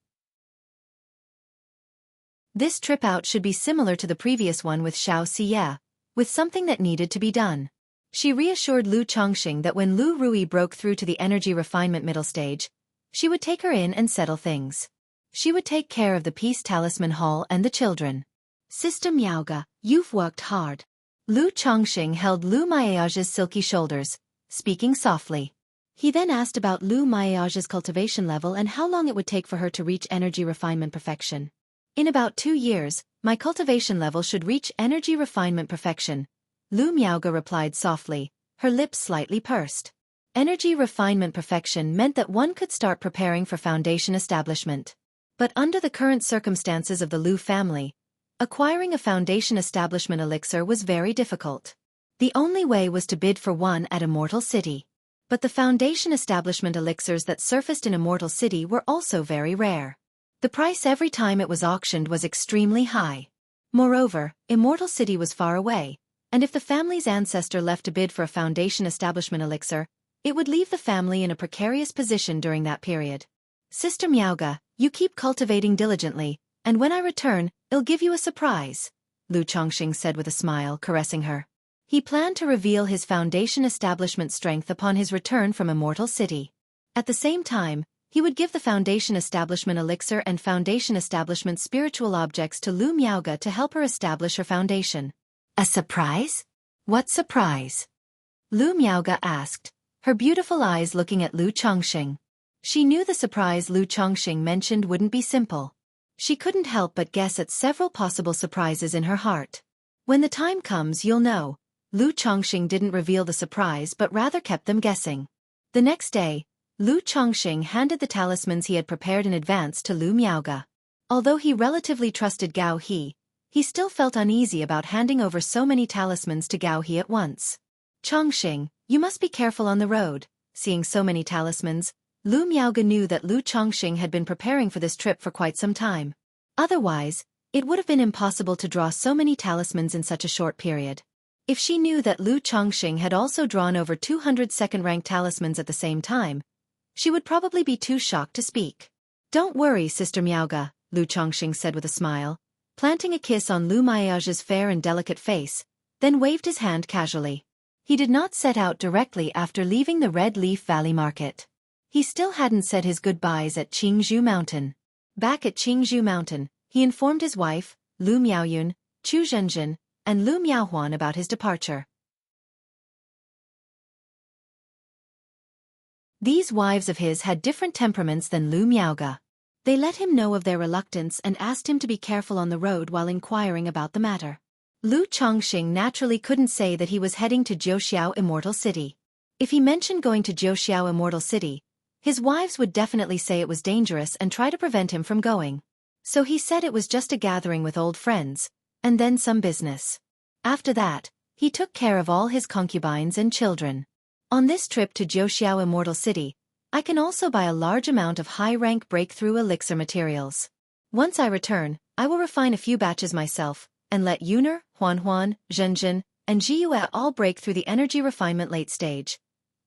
This trip out should be similar to the previous one with Xiao Xie, with something that needed to be done. She reassured Lu Chongqing that when Lu Rui broke through to the energy refinement middle stage, she would take her in and settle things. She would take care of the Peace Talisman Hall and the children. "Sister Miaoge, you've worked hard." Lu Chongqing held Lu Miaoge's silky shoulders, speaking softly. He then asked about Lu Miaoge's cultivation level and how long it would take for her to reach energy refinement perfection. "In about 2 years, my cultivation level should reach energy refinement perfection," Lu Miaoge replied softly, her lips slightly pursed. Energy refinement perfection meant that one could start preparing for foundation establishment. But under the current circumstances of the Lu family, acquiring a foundation establishment elixir was very difficult. The only way was to bid for one at Immortal City. But the foundation establishment elixirs that surfaced in Immortal City were also very rare. The price every time it was auctioned was extremely high. Moreover, Immortal City was far away, and if the family's ancestor left to bid for a foundation establishment elixir, it would leave the family in a precarious position during that period. "Sister Miaoge, you keep cultivating diligently, and when I return, I'll give you a surprise," Lu Chongqing said with a smile, caressing her. He planned to reveal his foundation establishment strength upon his return from Immortal City. At the same time, he would give the foundation establishment elixir and foundation establishment spiritual objects to Lu Miaoge to help her establish her foundation. "A surprise? What surprise?" Lu Miaoge asked, her beautiful eyes looking at Lu Chongqing. She knew the surprise Lu Chongqing mentioned wouldn't be simple. She couldn't help but guess at several possible surprises in her heart. "When the time comes, you'll know." Lu Chongqing didn't reveal the surprise but rather kept them guessing. The next day, Lu Chongqing handed the talismans he had prepared in advance to Lu Miaoge. Although he relatively trusted Gao He, he still felt uneasy about handing over so many talismans to Gao He at once. "Chongqing, you must be careful on the road." Seeing so many talismans, Lu Miaoge knew that Lu Chongqing had been preparing for this trip for quite some time. Otherwise, it would have been impossible to draw so many talismans in such a short period. If she knew that Lu Chongqing had also drawn over 200 second-rank talismans at the same time, she would probably be too shocked to speak. "Don't worry, Sister Miaoge," Lu Chongqing said with a smile, planting a kiss on Lu Miaoge's fair and delicate face, then waved his hand casually. He did not set out directly after leaving the Red Leaf Valley Market. He still hadn't said his goodbyes at Qingzhou Mountain. Back at Qingzhou Mountain, he informed his wife, Lu Miaoyun, Chu Zhenjin, and Lu Miaohuan about his departure. These wives of his had different temperaments than Lu Miaoge. They let him know of their reluctance and asked him to be careful on the road while inquiring about the matter. Lu Chongqing naturally couldn't say that he was heading to Jiuxiao Immortal City. If he mentioned going to Jiuxiao Immortal City, his wives would definitely say it was dangerous and try to prevent him from going. So he said it was just a gathering with old friends, and then some business. After that, he took care of all his concubines and children. "On this trip to Jiuxiao Immortal City, I can also buy a large amount of high-rank breakthrough elixir materials. Once I return, I will refine a few batches myself, and let Yuner, Huanhuan, Zhenjin, and Jiyue all break through the energy refinement late stage."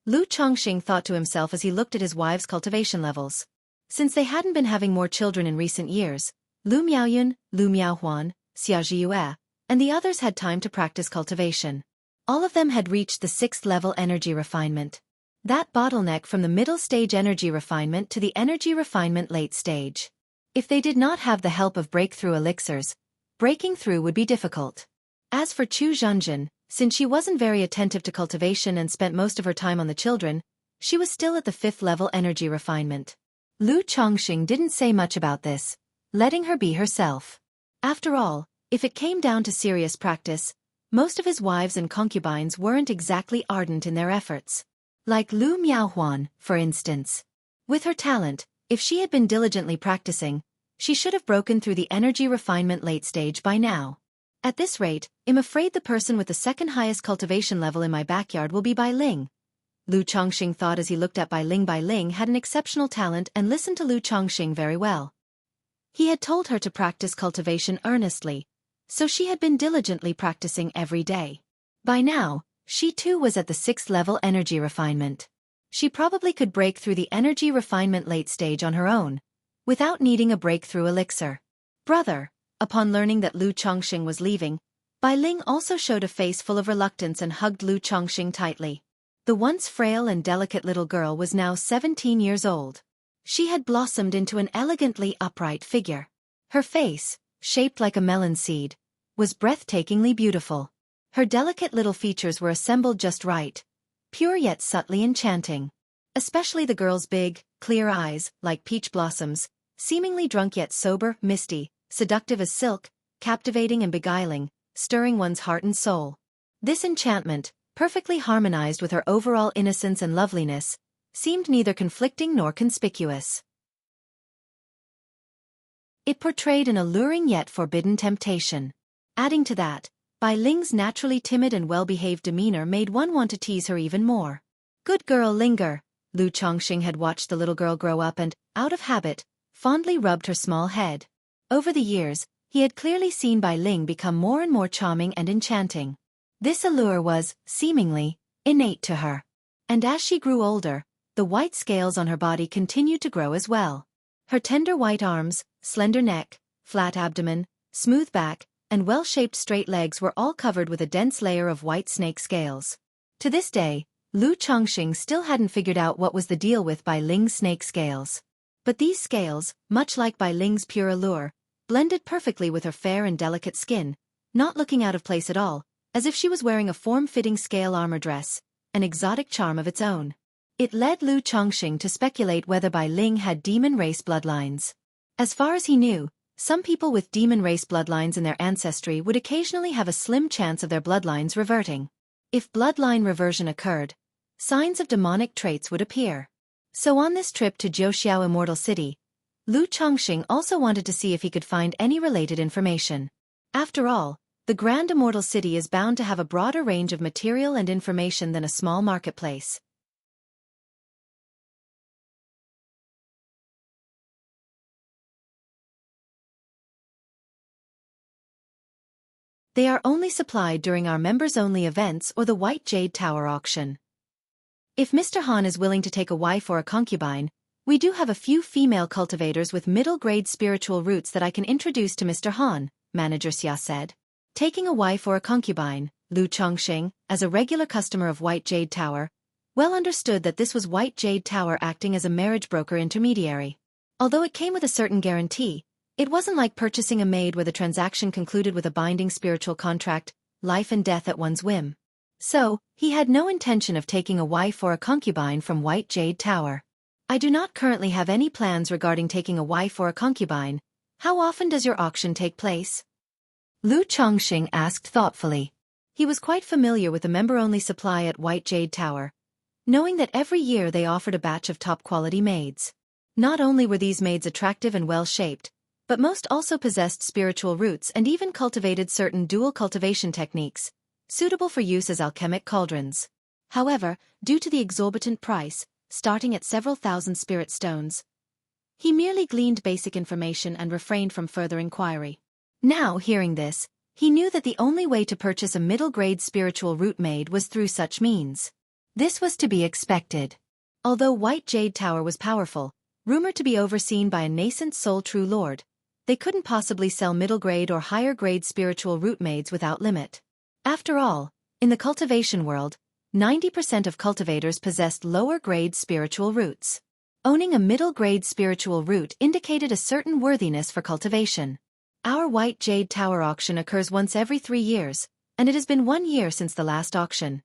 Lu Chongqing thought to himself as he looked at his wives' cultivation levels. Since they hadn't been having more children in recent years, Lu Miaoyun, Lu Miaohuan, Xia Jiyue, and the others had time to practice cultivation. All of them had reached the 6th level energy refinement. That bottleneck from the middle stage energy refinement to the energy refinement late stage. If they did not have the help of breakthrough elixirs, breaking through would be difficult. As for Chu Zhenjin, since she wasn't very attentive to cultivation and spent most of her time on the children, she was still at the 5th level energy refinement. Lu Chongqing didn't say much about this, letting her be herself. After all, if it came down to serious practice, most of his wives and concubines weren't exactly ardent in their efforts. Like Lu Miaohuan, for instance. With her talent, if she had been diligently practicing, she should have broken through the energy refinement late stage by now. At this rate, I'm afraid the person with the second highest cultivation level in my backyard will be Bai Ling. Lu Chongqing thought as he looked at Bai Ling. Bai Ling had an exceptional talent and listened to Lu Chongqing very well. He had told her to practice cultivation earnestly, so she had been diligently practicing every day. By now, she too was at the 6th level energy refinement. She probably could break through the energy refinement late stage on her own, without needing a breakthrough elixir. Brother, upon learning that Lu Chongqing was leaving, Bai Ling also showed a face full of reluctance and hugged Lu Chongqing tightly. The once frail and delicate little girl was now 17 years old. She had blossomed into an elegantly upright figure. Her face, shaped like a melon seed, was breathtakingly beautiful. Her delicate little features were assembled just right, pure yet subtly enchanting. Especially the girl's big, clear eyes, like peach blossoms, seemingly drunk yet sober, misty, seductive as silk, captivating and beguiling, stirring one's heart and soul. This enchantment, perfectly harmonized with her overall innocence and loveliness, seemed neither conflicting nor conspicuous. It portrayed an alluring yet forbidden temptation. Adding to that, Bai Ling's naturally timid and well-behaved demeanor made one want to tease her even more. Good girl Linger. Lu Chongqing had watched the little girl grow up and, out of habit, fondly rubbed her small head. Over the years, he had clearly seen Bai Ling become more and more charming and enchanting. This allure was, seemingly, innate to her. And as she grew older, the white scales on her body continued to grow as well. Her tender white arms, slender neck, flat abdomen, smooth back, and well-shaped straight legs were all covered with a dense layer of white snake scales. To this day, Lu Chongqing still hadn't figured out what was the deal with Bai Ling's snake scales. But these scales, much like Bai Ling's pure allure, blended perfectly with her fair and delicate skin, not looking out of place at all, as if she was wearing a form-fitting scale armor dress, an exotic charm of its own. It led Lu Chongqing to speculate whether Bai Ling had demon race bloodlines. As far as he knew, some people with demon race bloodlines in their ancestry would occasionally have a slim chance of their bloodlines reverting. If bloodline reversion occurred, signs of demonic traits would appear. So on this trip to Jiuxiao Immortal City, Lu Chongqing also wanted to see if he could find any related information. After all, the Grand Immortal City is bound to have a broader range of material and information than a small marketplace. They are only supplied during our members-only events or the White Jade Tower auction. If Mr. Han is willing to take a wife or a concubine, we do have a few female cultivators with middle-grade spiritual roots that I can introduce to Mr. Han, Manager Xia said. Taking a wife or a concubine, Lu Chongqing, as a regular customer of White Jade Tower, well understood that this was White Jade Tower acting as a marriage broker intermediary. Although it came with a certain guarantee, it wasn't like purchasing a maid where the transaction concluded with a binding spiritual contract, life and death at one's whim. So, he had no intention of taking a wife or a concubine from White Jade Tower. I do not currently have any plans regarding taking a wife or a concubine. How often does your auction take place? Lu Chongqing asked thoughtfully. He was quite familiar with the member-only supply at White Jade Tower, knowing that every year they offered a batch of top-quality maids. Not only were these maids attractive and well-shaped, but most also possessed spiritual roots and even cultivated certain dual cultivation techniques, suitable for use as alchemic cauldrons. However, due to the exorbitant price, starting at several thousand spirit stones, he merely gleaned basic information and refrained from further inquiry. Now, hearing this, he knew that the only way to purchase a middle-grade spiritual root maid was through such means. This was to be expected. Although White Jade Tower was powerful, rumored to be overseen by a nascent Soul True Lord, they couldn't possibly sell middle-grade or higher-grade spiritual root maids without limit. After all, in the cultivation world, 90% of cultivators possessed lower-grade spiritual roots. Owning a middle-grade spiritual root indicated a certain worthiness for cultivation. Our White Jade Tower auction occurs once every 3 years, and it has been 1 year since the last auction.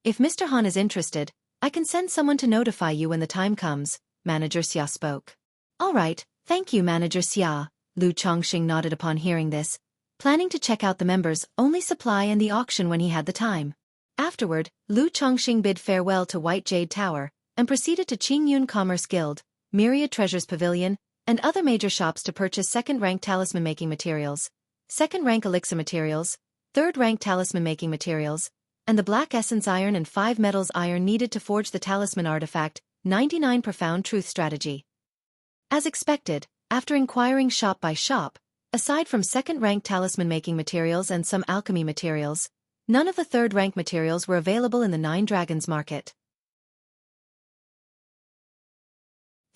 If Mr. Han is interested, I can send someone to notify you when the time comes, Manager Xia spoke. All right, thank you, Manager Xia. Lu Chongqing nodded upon hearing this, planning to check out the members' only supply and the auction when he had the time. Afterward, Lu Chongqing bid farewell to White Jade Tower, and proceeded to Qingyun Commerce Guild, Myriad Treasures Pavilion, and other major shops to purchase second-rank talisman-making materials, second-rank elixir materials, third-rank talisman-making materials, and the black essence iron and 5 metals iron needed to forge the talisman artifact, 99 Profound Truth Strategy. As expected, after inquiring shop by shop, aside from second-rank talisman-making materials and some alchemy materials, none of the third-rank materials were available in the Nine Dragons market.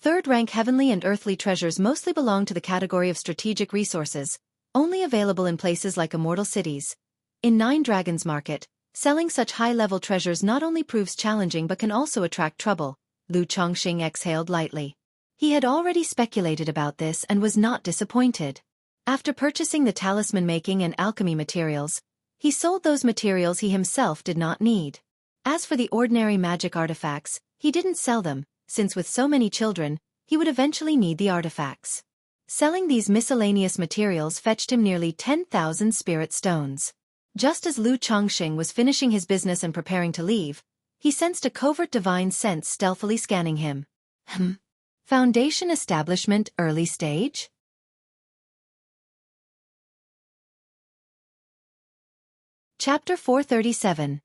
Third-rank heavenly and earthly treasures mostly belong to the category of strategic resources, only available in places like immortal cities. In Nine Dragons market, selling such high-level treasures not only proves challenging but can also attract trouble. Lu Chongqing exhaled lightly. He had already speculated about this and was not disappointed. After purchasing the talisman-making and alchemy materials, he sold those materials he himself did not need. As for the ordinary magic artifacts, he didn't sell them, since with so many children, he would eventually need the artifacts. Selling these miscellaneous materials fetched him nearly 10,000 spirit stones. Just as Lu Chongqing was finishing his business and preparing to leave, he sensed a covert divine sense stealthily scanning him. Foundation establishment early stage? Chapter 437.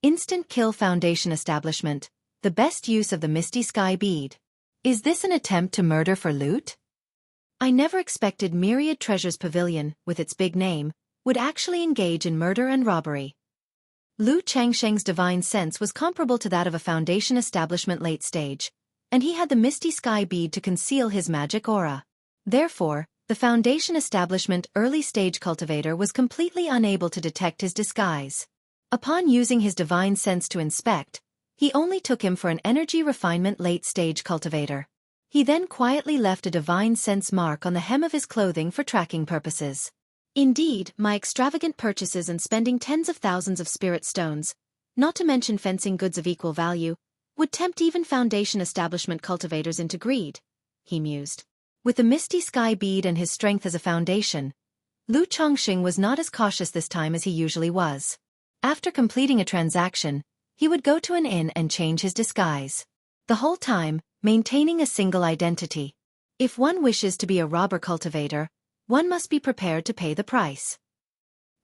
Instant Kill Foundation Establishment, the best use of the Misty Sky Bead. Is this an attempt to murder for loot? I never expected Myriad Treasures Pavilion, with its big name, would actually engage in murder and robbery. Lu Changsheng's divine sense was comparable to that of a foundation establishment late stage, and he had the Misty Sky Bead to conceal his magic aura. Therefore, the foundation establishment early stage cultivator was completely unable to detect his disguise. Upon using his divine sense to inspect, he only took him for an energy refinement late stage cultivator. He then quietly left a divine sense mark on the hem of his clothing for tracking purposes. Indeed, my extravagant purchases and spending tens of thousands of spirit stones, not to mention fencing goods of equal value, would tempt even foundation establishment cultivators into greed, he mused. With the Misty Sky Bead and his strength as a foundation, Lu Chongqing was not as cautious this time as he usually was. After completing a transaction, he would go to an inn and change his disguise. The whole time, maintaining a single identity. If one wishes to be a robber cultivator, one must be prepared to pay the price.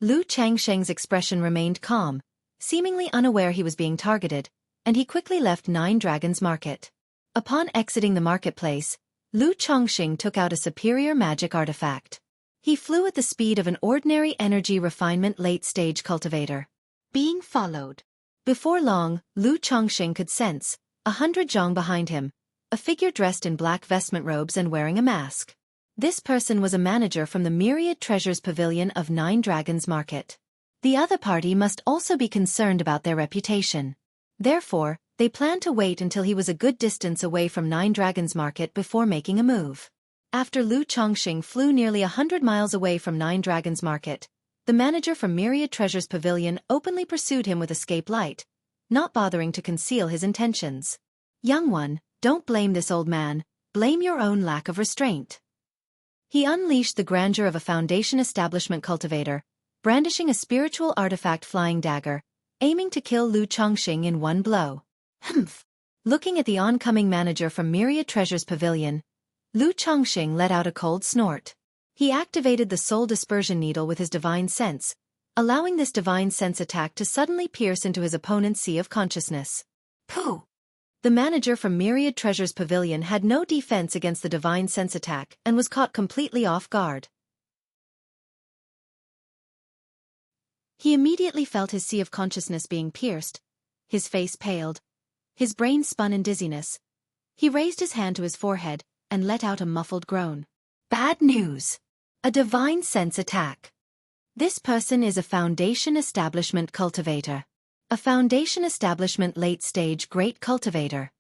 Lu Changsheng's expression remained calm, seemingly unaware he was being targeted, and he quickly left Nine Dragons Market. Upon exiting the marketplace, Lu Chongqing took out a superior magic artifact. He flew at the speed of an ordinary energy refinement late-stage cultivator. Being followed. Before long, Lu Chongqing could sense, 100 zhong behind him, a figure dressed in black vestment robes and wearing a mask. This person was a manager from the Myriad Treasures Pavilion of Nine Dragons Market. The other party must also be concerned about their reputation. Therefore, they planned to wait until he was a good distance away from Nine Dragons Market before making a move. After Lu Chongqing flew nearly 100 miles away from Nine Dragons Market, the manager from Myriad Treasures Pavilion openly pursued him with escape light, not bothering to conceal his intentions. Young one, don't blame this old man, blame your own lack of restraint. He unleashed the grandeur of a foundation establishment cultivator, brandishing a spiritual artifact flying dagger, aiming to kill Lu Chongqing in one blow. Humph! Looking at the oncoming manager from Myriad Treasures Pavilion, Lu Chongqing let out a cold snort. He activated the soul dispersion needle with his divine sense, allowing this divine sense attack to suddenly pierce into his opponent's sea of consciousness. Pooh! The manager from Myriad Treasures Pavilion had no defense against the divine sense attack and was caught completely off guard. He immediately felt his sea of consciousness being pierced. His face paled. His brain spun in dizziness. He raised his hand to his forehead and let out a muffled groan. Bad news! A divine sense attack. This person is a foundation establishment cultivator. A foundation establishment late-stage great cultivator.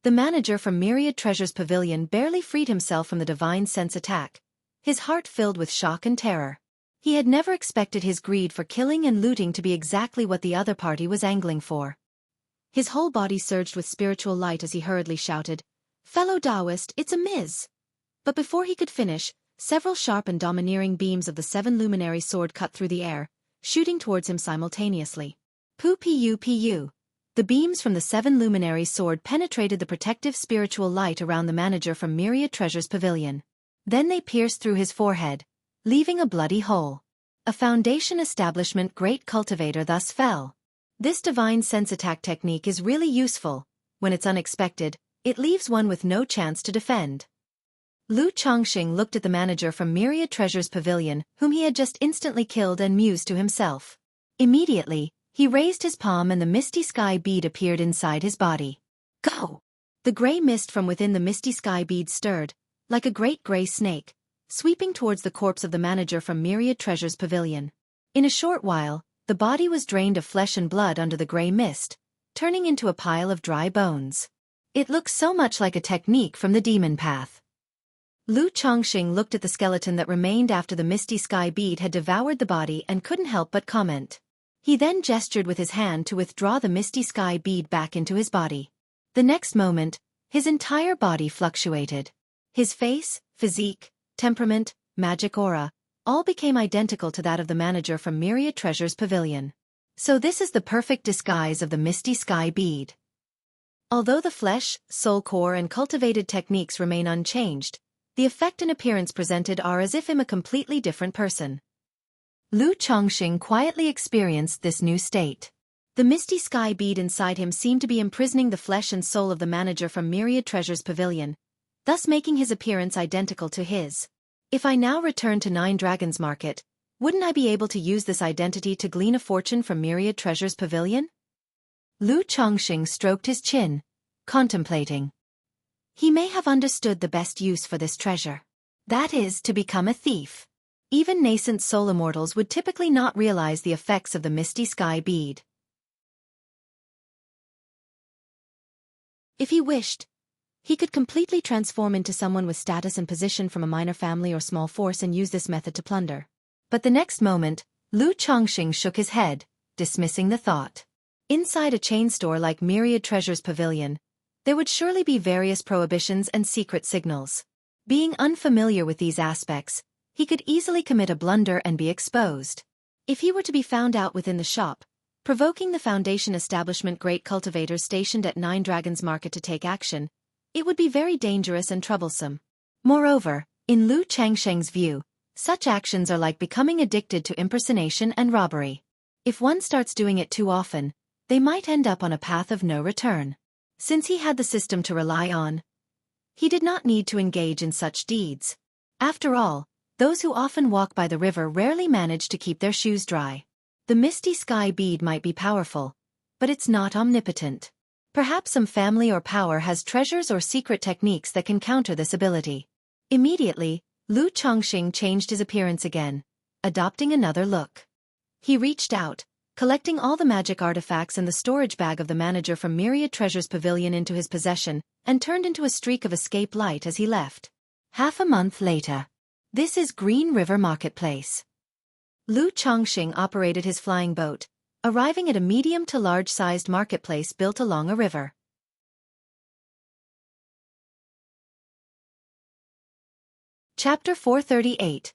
The manager from Myriad Treasures Pavilion barely freed himself from the divine sense attack, his heart filled with shock and terror. He had never expected his greed for killing and looting to be exactly what the other party was angling for. His whole body surged with spiritual light as he hurriedly shouted, "Fellow Taoist, it's a Ms. But before he could finish, several sharp and domineering beams of the seven luminary sword cut through the air, shooting towards him simultaneously. Pu. The beams from the seven luminary sword penetrated the protective spiritual light around the manager from Myriad Treasure's pavilion. Then they pierced through his forehead, leaving a bloody hole. A foundation establishment great cultivator thus fell. This divine sense attack technique is really useful. When it's unexpected, it leaves one with no chance to defend. Lu Chongqing looked at the manager from Myriad Treasure's pavilion, whom he had just instantly killed, and mused to himself. Immediately, he raised his palm and the misty sky bead appeared inside his body. Go! The gray mist from within the misty sky bead stirred, like a great gray snake, sweeping towards the corpse of the manager from Myriad Treasure's pavilion. In a short while, the body was drained of flesh and blood under the gray mist, turning into a pile of dry bones. It looks so much like a technique from the demon path. Lu Chongqing looked at the skeleton that remained after the misty sky bead had devoured the body and couldn't help but comment. He then gestured with his hand to withdraw the misty sky bead back into his body. The next moment, his entire body fluctuated. His face, physique, temperament, magic aura, all became identical to that of the manager from Myriad Treasure's pavilion. So this is the perfect disguise of the misty sky bead. Although the flesh, soul core and cultivated techniques remain unchanged, the effect and appearance presented are as if him a completely different person. Lu Chongqing quietly experienced this new state. The misty sky bead inside him seemed to be imprisoning the flesh and soul of the manager from Myriad Treasure's pavilion, thus making his appearance identical to his. If I now return to Nine Dragons Market, wouldn't I be able to use this identity to glean a fortune from Myriad Treasure's pavilion? Lu Chongqing stroked his chin, contemplating. He may have understood the best use for this treasure. That is, to become a thief. Even nascent soul immortals would typically not realize the effects of the misty sky bead. If he wished, he could completely transform into someone with status and position from a minor family or small force and use this method to plunder. But the next moment, Lu Chongqing shook his head, dismissing the thought. Inside a chain store like Myriad Treasure's pavilion, there would surely be various prohibitions and secret signals. Being unfamiliar with these aspects, he could easily commit a blunder and be exposed. If he were to be found out within the shop, provoking the Foundation establishment great cultivators stationed at Nine Dragons Market to take action, it would be very dangerous and troublesome. Moreover, in Lu Chongqing's view, such actions are like becoming addicted to impersonation and robbery. If one starts doing it too often, they might end up on a path of no return. Since he had the system to rely on, he did not need to engage in such deeds. After all, those who often walk by the river rarely manage to keep their shoes dry. The misty sky bead might be powerful, but it's not omnipotent. Perhaps some family or power has treasures or secret techniques that can counter this ability. Immediately, Lu Chongqing changed his appearance again, adopting another look. He reached out, collecting all the magic artifacts and the storage bag of the manager from Myriad Treasure's pavilion into his possession, and turned into a streak of escape light as he left. Half a month later. This is Green River Marketplace. Lu Chongqing operated his flying boat, arriving at a medium to large-sized marketplace built along a river. Chapter 438.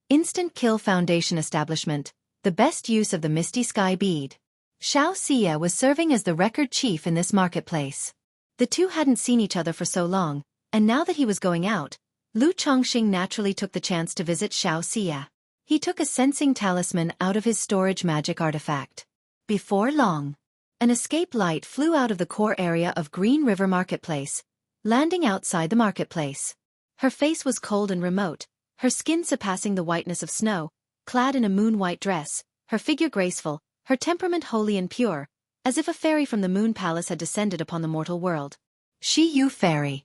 Instant Kill Foundation Establishment, the best use of the misty sky bead. Xiaofan was serving as the record chief in this marketplace. The two hadn't seen each other for so long, and now that he was going out, Lu Chongqing naturally took the chance to visit Xiaofan. He took a sensing talisman out of his storage magic artifact. Before long, an escape light flew out of the core area of Green River Marketplace, landing outside the marketplace. Her face was cold and remote, her skin surpassing the whiteness of snow, clad in a moon-white dress, her figure graceful, her temperament holy and pure, as if a fairy from the Moon Palace had descended upon the mortal world. Shi Yu Fairy.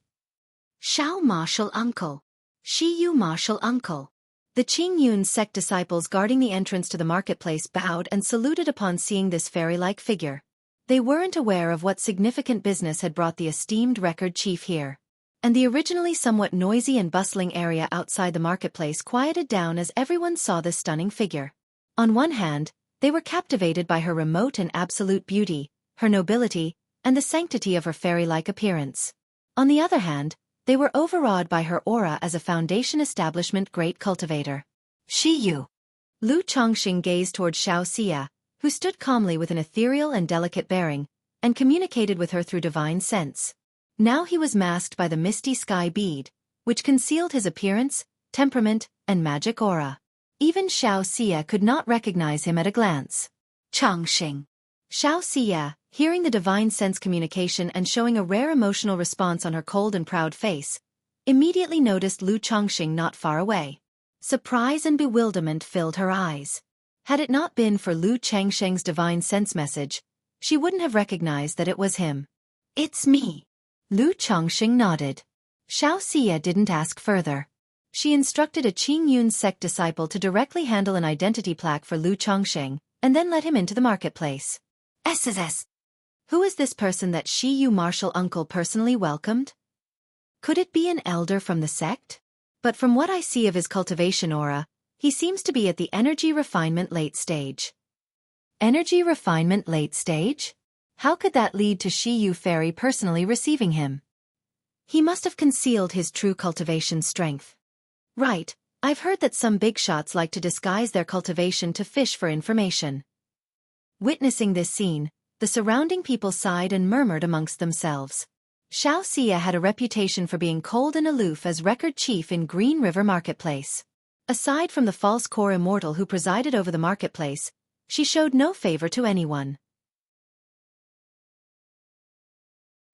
Xiao Martial Uncle. Shi Yu Martial Uncle. The Qing Yun sect disciples guarding the entrance to the marketplace bowed and saluted upon seeing this fairy-like figure. They weren't aware of what significant business had brought the esteemed record chief here. And the originally somewhat noisy and bustling area outside the marketplace quieted down as everyone saw this stunning figure. On one hand, they were captivated by her remote and absolute beauty, her nobility, and the sanctity of her fairy-like appearance. On the other hand, They were overawed by her aura as a foundation establishment great cultivator. Xiyu. Lu Chongqing gazed toward Xiaofan, who stood calmly with an ethereal and delicate bearing, and communicated with her through divine sense. Now he was masked by the misty sky bead, which concealed his appearance, temperament, and magic aura. Even Xiaofan could not recognize him at a glance. Chongqing. Xiaofan, hearing the divine sense communication and showing a rare emotional response on her cold and proud face, immediately noticed Lu Chongqing not far away. Surprise and bewilderment filled her eyes. Had it not been for Lu Chongqing's divine sense message, she wouldn't have recognized that it was him. It's me. Lu Chongqing nodded. Xiaofan didn't ask further. She instructed a Qingyun sect disciple to directly handle an identity plaque for Lu Chongqing, and then let him into the marketplace. SSS. Who is this person that Xiyu martial uncle personally welcomed? Could it be an elder from the sect? But from what I see of his cultivation aura, he seems to be at the energy refinement late stage. Energy refinement late stage? How could that lead to Xiyu Fairy personally receiving him? He must have concealed his true cultivation strength. Right, I've heard that some big shots like to disguise their cultivation to fish for information. Witnessing this scene, the surrounding people sighed and murmured amongst themselves. Xiaofan had a reputation for being cold and aloof as record chief in Green River Marketplace. Aside from the false core immortal who presided over the marketplace, she showed no favor to anyone.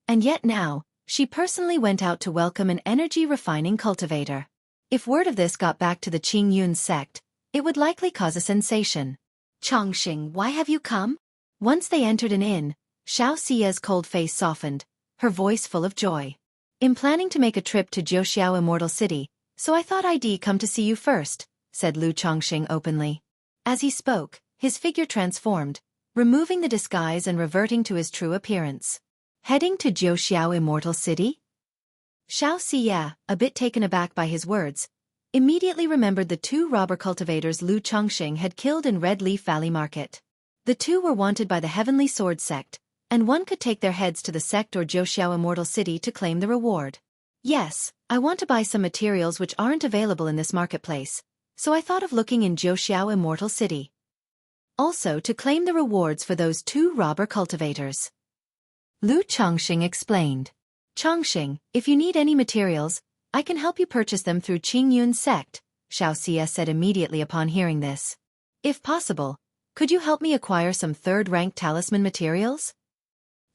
And yet now, she personally went out to welcome an energy-refining cultivator. If word of this got back to the Qingyun sect, it would likely cause a sensation. Chongqing, why have you come? Once they entered an inn, Xiaofan's cold face softened, her voice full of joy. I'm planning to make a trip to Jiuxiao Immortal City, so I thought I'd come to see you first, said Lu Chongqing openly. As he spoke, his figure transformed, removing the disguise and reverting to his true appearance. Heading to Jiuxiao Immortal City? Xiaofan, a bit taken aback by his words, immediately remembered the two robber cultivators Lu Chongqing had killed in Red Leaf Valley Market. The two were wanted by the Heavenly Sword sect, and one could take their heads to the sect or Jiuxiao Immortal City to claim the reward. Yes, I want to buy some materials which aren't available in this marketplace, so I thought of looking in Jiuxiao Immortal City. Also to claim the rewards for those two robber cultivators. Lu Chongqing explained. Chongqing, if you need any materials, I can help you purchase them through Qingyun sect, Xiaofan said immediately upon hearing this. If possible, could you help me acquire some third-rank talisman materials?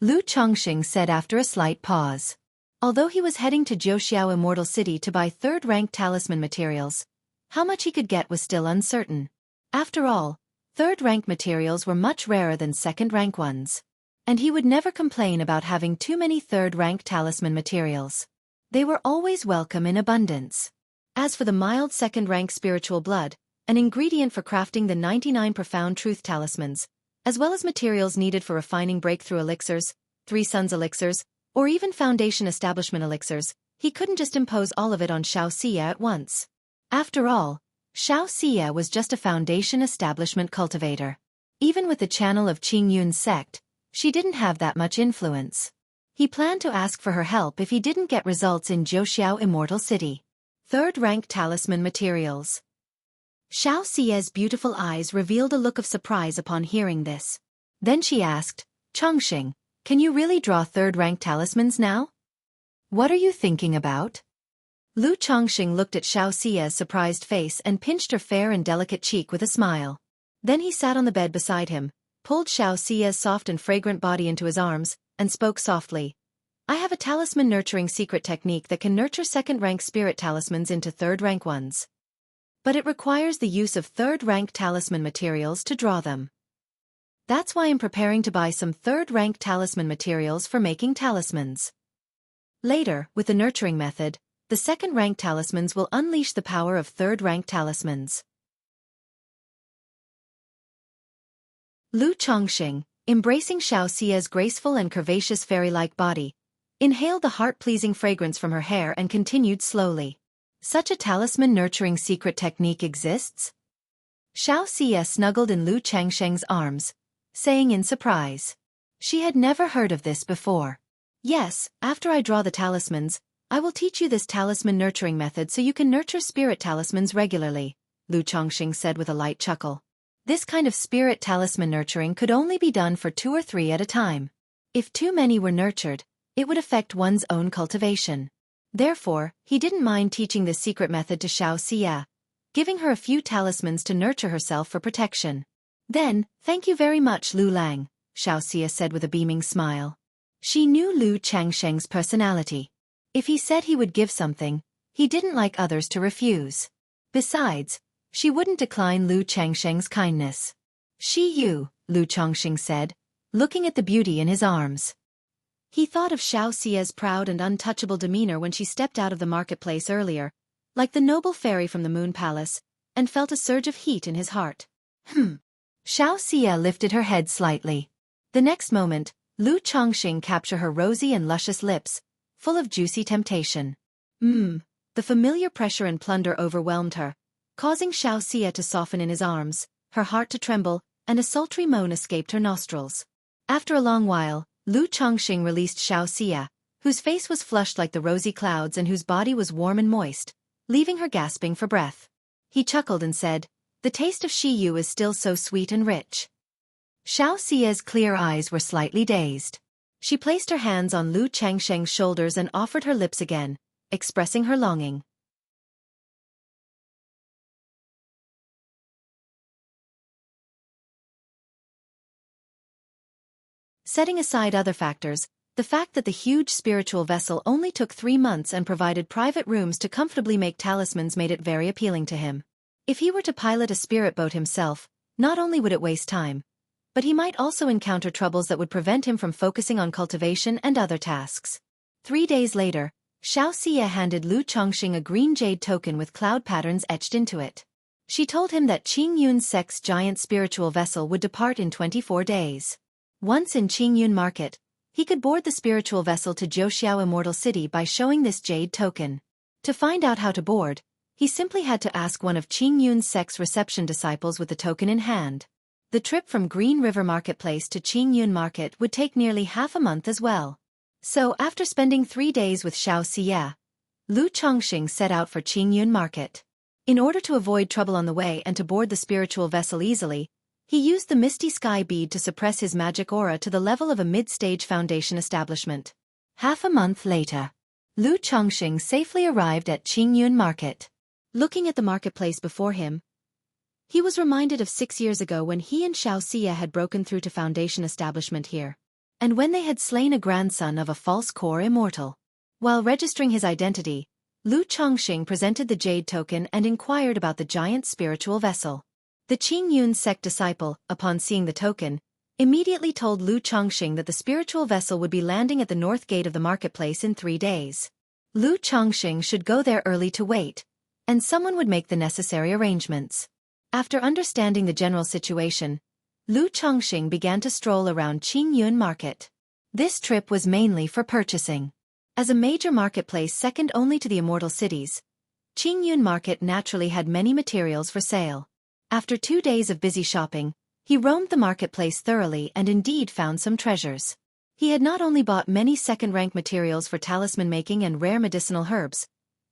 Lu Chongqing said after a slight pause. Although he was heading to Jiuxiao Immortal City to buy third-rank talisman materials, how much he could get was still uncertain. After all, third-rank materials were much rarer than second-rank ones. And he would never complain about having too many third-rank talisman materials. They were always welcome in abundance. As for the mild second-rank spiritual blood, an ingredient for crafting the 99 profound truth talismans, as well as materials needed for refining breakthrough elixirs, 3 suns elixirs, or even foundation establishment elixirs, he couldn't just impose all of it on Xiaofan at once. After all, Xiaofan was just a foundation establishment cultivator. Even with the channel of Qingyun sect, she didn't have that much influence. He planned to ask for her help if he didn't get results in Jiuxiao Immortal City. Third-rank talisman materials. Xiaofan's beautiful eyes revealed a look of surprise upon hearing this. Then she asked, Chongqing, can you really draw third-rank talismans now? What are you thinking about? Lu Chongqing looked at Xiaofan's surprised face and pinched her fair and delicate cheek with a smile. Then he sat on the bed beside him, pulled Xiaofan's soft and fragrant body into his arms, and spoke softly. I have a talisman nurturing secret technique that can nurture second-rank spirit talismans into third-rank ones. But it requires the use of third-rank talisman materials to draw them. That's why I'm preparing to buy some third-rank talisman materials for making talismans. Later, with the nurturing method, the second-rank talismans will unleash the power of third-rank talismans. Lu Chongqing, embracing Xiaofan's graceful and curvaceous fairy-like body, inhaled the heart-pleasing fragrance from her hair and continued slowly. Such a talisman-nurturing secret technique exists? Xiaofan snuggled in Lu Chongqing's arms, saying in surprise. She had never heard of this before. Yes, after I draw the talismans, I will teach you this talisman nurturing method so you can nurture spirit talismans regularly, Lu Chongqing said with a light chuckle. This kind of spirit talisman nurturing could only be done for 2 or 3 at a time. If too many were nurtured, it would affect one's own cultivation. Therefore, he didn't mind teaching this secret method to Xiaofan, giving her a few talismans to nurture herself for protection. Then, thank you very much Lu Lang, Xiaofan said with a beaming smile. She knew Lu Changsheng's personality. If he said he would give something, he didn't like others to refuse. Besides, she wouldn't decline Lu Changsheng's kindness. Yu, Lu Chongqing said, looking at the beauty in his arms. He thought of Xiaoxia's proud and untouchable demeanor when she stepped out of the marketplace earlier, like the noble fairy from the Moon Palace, and felt a surge of heat in his heart. Xiaoxia lifted her head slightly. The next moment, Lu Chongqing captured her rosy and luscious lips, full of juicy temptation. The familiar pressure and plunder overwhelmed her, causing Xiaoxia to soften in his arms, her heart to tremble, and a sultry moan escaped her nostrils. After a long while, Lu Chongqing released Xiaoxia, whose face was flushed like the rosy clouds and whose body was warm and moist, leaving her gasping for breath. He chuckled and said, "The taste of Yu is still so sweet and rich." Xiaoxia's clear eyes were slightly dazed. She placed her hands on Lu Changsheng's shoulders and offered her lips again, expressing her longing. Setting aside other factors, the fact that the huge spiritual vessel only took 3 months and provided private rooms to comfortably make talismans made it very appealing to him. If he were to pilot a spirit boat himself, not only would it waste time, but he might also encounter troubles that would prevent him from focusing on cultivation and other tasks. 3 days later, Xiaoxia handed Lu Chongqing a green jade token with cloud patterns etched into it. She told him that Qingyun Sect's giant spiritual vessel would depart in 24 days. Once in Qingyun Market, he could board the spiritual vessel to Jiuxiao Immortal City by showing this jade token. To find out how to board, he simply had to ask one of Qingyun Sect's reception disciples with the token in hand. The trip from Green River Marketplace to Qingyun Market would take nearly half a month as well. So after spending 3 days with Xiaoxia, Lu Chongqing set out for Qingyun Market. In order to avoid trouble on the way and to board the spiritual vessel easily, he used the Misty Sky bead to suppress his magic aura to the level of a mid-stage foundation establishment. Half a month later, Lu Chongqing safely arrived at Qingyun Market. Looking at the marketplace before him, he was reminded of 6 years ago when he and Xiaoxia had broken through to foundation establishment here, and when they had slain a grandson of a false core immortal. While registering his identity, Lu Chongqing presented the jade token and inquired about the giant spiritual vessel. The Qingyun sect disciple, upon seeing the token, immediately told Lu Chongqing that the spiritual vessel would be landing at the north gate of the marketplace in 3 days. Lu Chongqing should go there early to wait, and someone would make the necessary arrangements. After understanding the general situation, Lu Chongqing began to stroll around Qingyun Market. This trip was mainly for purchasing. As a major marketplace second only to the immortal cities, Qingyun Market naturally had many materials for sale. After 2 days of busy shopping, he roamed the marketplace thoroughly and indeed found some treasures. He had not only bought many second-rank materials for talisman making and rare medicinal herbs,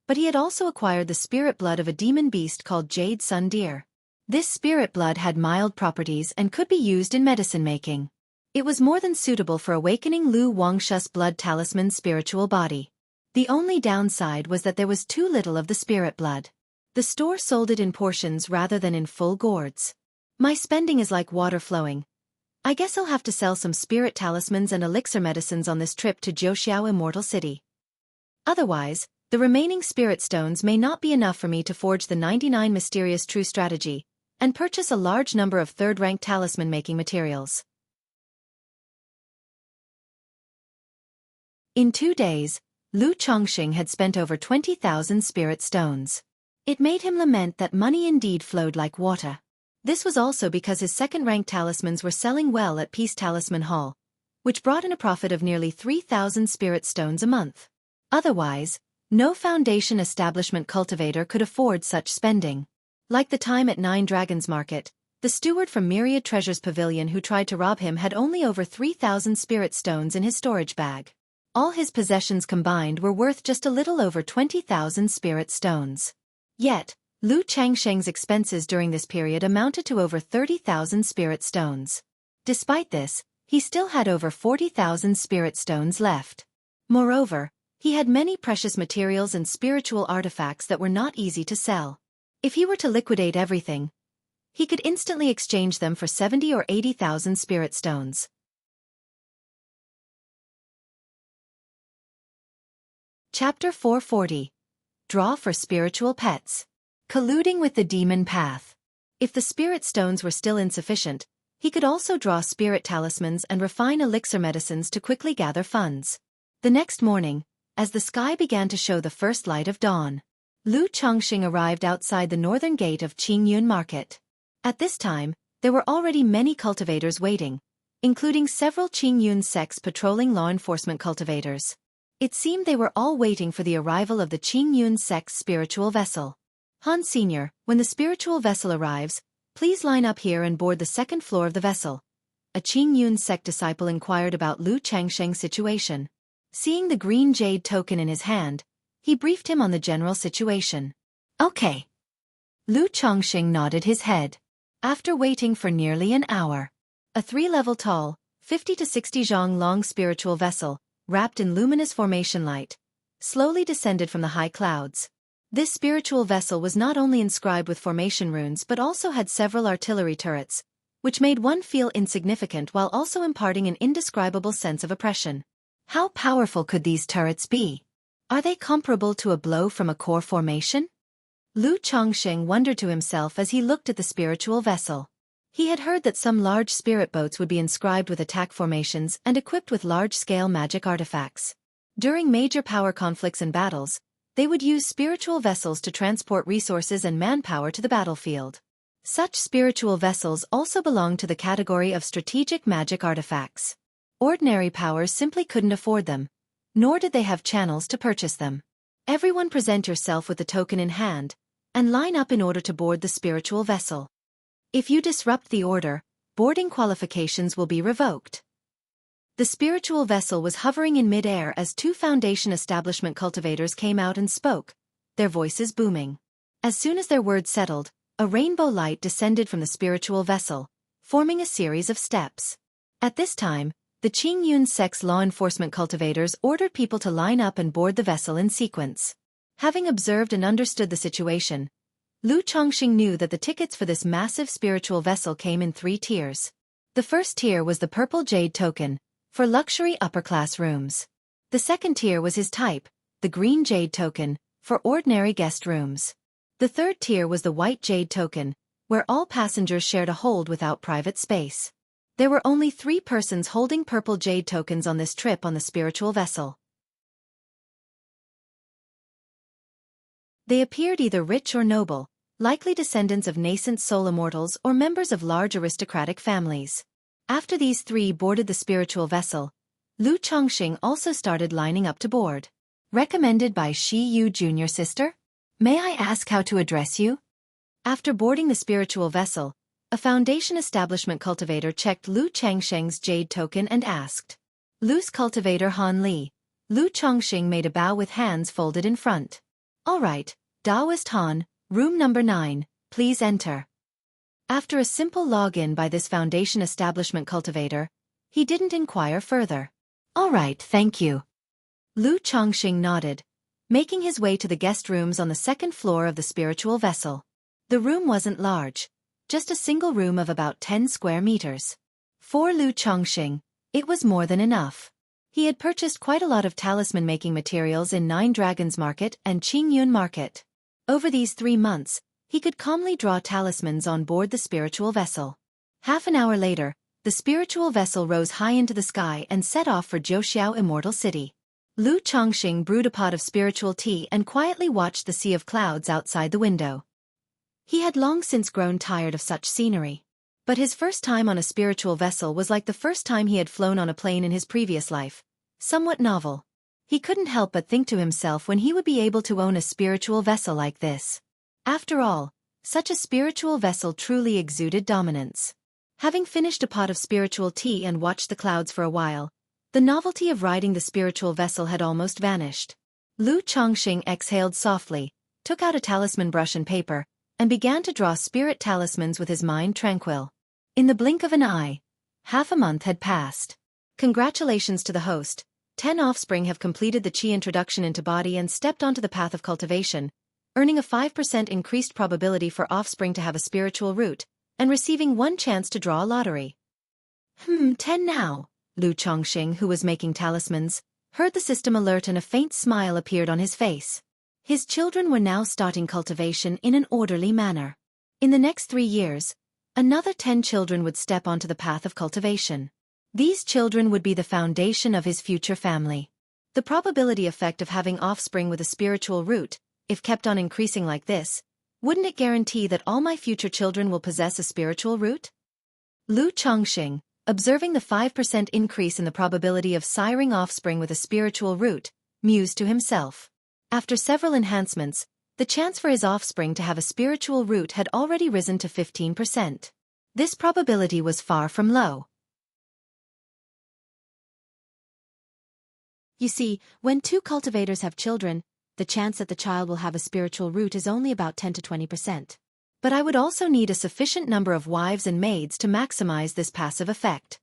but he had also acquired the spirit blood of a demon beast called Jade Sun Deer. This spirit blood had mild properties and could be used in medicine making. It was more than suitable for awakening Lu Wangshu's blood talisman's spiritual body. The only downside was that there was too little of the spirit blood. The store sold it in portions rather than in full gourds. My spending is like water flowing. I guess I'll have to sell some spirit talismans and elixir medicines on this trip to Jiuxiao Immortal City. Otherwise, the remaining spirit stones may not be enough for me to forge the 99 mysterious true strategy, and purchase a large number of third-rank talisman-making materials. In 2 days, Lu Chongqing had spent over 20,000 spirit stones. It made him lament that money indeed flowed like water. This was also because his second-rank talismans were selling well at Peace Talisman Hall, which brought in a profit of nearly 3,000 spirit stones a month. Otherwise, no foundation establishment cultivator could afford such spending. Like the time at 9 Dragons Market, the steward from Myriad Treasures Pavilion who tried to rob him had only over 3,000 spirit stones in his storage bag. All his possessions combined were worth just a little over 20,000 spirit stones. Yet, Lu Changsheng's expenses during this period amounted to over 30,000 spirit stones. Despite this, he still had over 40,000 spirit stones left. Moreover, he had many precious materials and spiritual artifacts that were not easy to sell. If he were to liquidate everything, he could instantly exchange them for 70 or 80,000 spirit stones. Chapter 440. Draw for Spiritual Pets. Colluding with the Demon Path. If the spirit stones were still insufficient, he could also draw spirit talismans and refine elixir medicines to quickly gather funds. The next morning, as the sky began to show the first light of dawn, Lu Chongxing arrived outside the northern gate of Qingyun Market. At this time, there were already many cultivators waiting, including several Qingyun sects patrolling law enforcement cultivators. It seemed they were all waiting for the arrival of the Qingyun sect's spiritual vessel. Han Sr., when the spiritual vessel arrives, please line up here and board the second floor of the vessel. A Qingyun sect disciple inquired about Lu Changsheng's situation. Seeing the green jade token in his hand, he briefed him on the general situation. Okay. Lu Changsheng nodded his head. After waiting for nearly an hour, a 3-level tall, 50 to 60 zhang long spiritual vessel, wrapped in luminous formation light, slowly descended from the high clouds. This spiritual vessel was not only inscribed with formation runes but also had several artillery turrets, which made one feel insignificant while also imparting an indescribable sense of oppression. How powerful could these turrets be? Are they comparable to a blow from a core formation? Lu Chongsheng wondered to himself as he looked at the spiritual vessel. He had heard that some large spirit boats would be inscribed with attack formations and equipped with large-scale magic artifacts. During major power conflicts and battles, they would use spiritual vessels to transport resources and manpower to the battlefield. Such spiritual vessels also belong to the category of strategic magic artifacts. Ordinary powers simply couldn't afford them, nor did they have channels to purchase them. Everyone present yourself with the token in hand, and line up in order to board the spiritual vessel. If you disrupt the order, boarding qualifications will be revoked. The spiritual vessel was hovering in mid-air as 2 Foundation establishment cultivators came out and spoke, their voices booming. As soon as their words settled, a rainbow light descended from the spiritual vessel, forming a series of steps. At this time, the Qingyun sect's law enforcement cultivators ordered people to line up and board the vessel in sequence. Having observed and understood the situation, Lu Chongxing knew that the tickets for this massive spiritual vessel came in 3 tiers. The first tier was the purple jade token, for luxury upper-class rooms. The second tier was his type, the green jade token, for ordinary guest rooms. The third tier was the white jade token, where all passengers shared a hold without private space. There were only 3 persons holding purple jade tokens on this trip on the spiritual vessel. They appeared either rich or noble, likely descendants of nascent soul immortals or members of large aristocratic families. After these 3 boarded the spiritual vessel, Lu Chongxing also started lining up to board. Recommended by Shi Yu Junior Sister? May I ask how to address you? After boarding the spiritual vessel, a Foundation establishment cultivator checked Lu Changsheng's jade token and asked. Lu's cultivator Han Li. Lu Chongxing made a bow with hands folded in front. All right, Taoist Han, room number 9, please enter. After a simple login by this Foundation establishment cultivator, he didn't inquire further. All right, thank you. Lu Chongxing nodded, making his way to the guest rooms on the second floor of the spiritual vessel. The room wasn't large, just a single room of about 10 square meters. For Lu Chongxing, it was more than enough. He had purchased quite a lot of talisman-making materials in 9 Dragons Market and Qingyun Market. Over these 3 months, he could calmly draw talismans on board the spiritual vessel. Half an hour later, the spiritual vessel rose high into the sky and set off for Zhouxiao Immortal City. Lu Chongxing brewed a pot of spiritual tea and quietly watched the sea of clouds outside the window. He had long since grown tired of such scenery. But his first time on a spiritual vessel was like the first time he had flown on a plane in his previous life, somewhat novel. He couldn't help but think to himself when he would be able to own a spiritual vessel like this. After all, such a spiritual vessel truly exuded dominance. Having finished a pot of spiritual tea and watched the clouds for a while, The novelty of riding the spiritual vessel had almost vanished. Lu Chongqing exhaled softly, took out a talisman brush and paper, and began to draw spirit talismans with his mind tranquil. In the blink of an eye, half a month had passed. Congratulations to the host. 10 offspring have completed the Qi introduction into body and stepped onto the path of cultivation, earning a 5% increased probability for offspring to have a spiritual root, and receiving 1 chance to draw a lottery. 10 now. Lu Chongqing, who was making talismans, heard the system alert and a faint smile appeared on his face. His children were now starting cultivation in an orderly manner. In the next 3 years, another 10 children would step onto the path of cultivation. These children would be the foundation of his future family. The probability effect of having offspring with a spiritual root, if kept on increasing like this, wouldn't it guarantee that all my future children will possess a spiritual root? Lu Chongqing, observing the 5% increase in the probability of siring offspring with a spiritual root, mused to himself. After several enhancements, the chance for his offspring to have a spiritual root had already risen to 15%. This probability was far from low. You see, when 2 cultivators have children, the chance that the child will have a spiritual root is only about 10 to 20%. But I would also need a sufficient number of wives and maids to maximize this passive effect.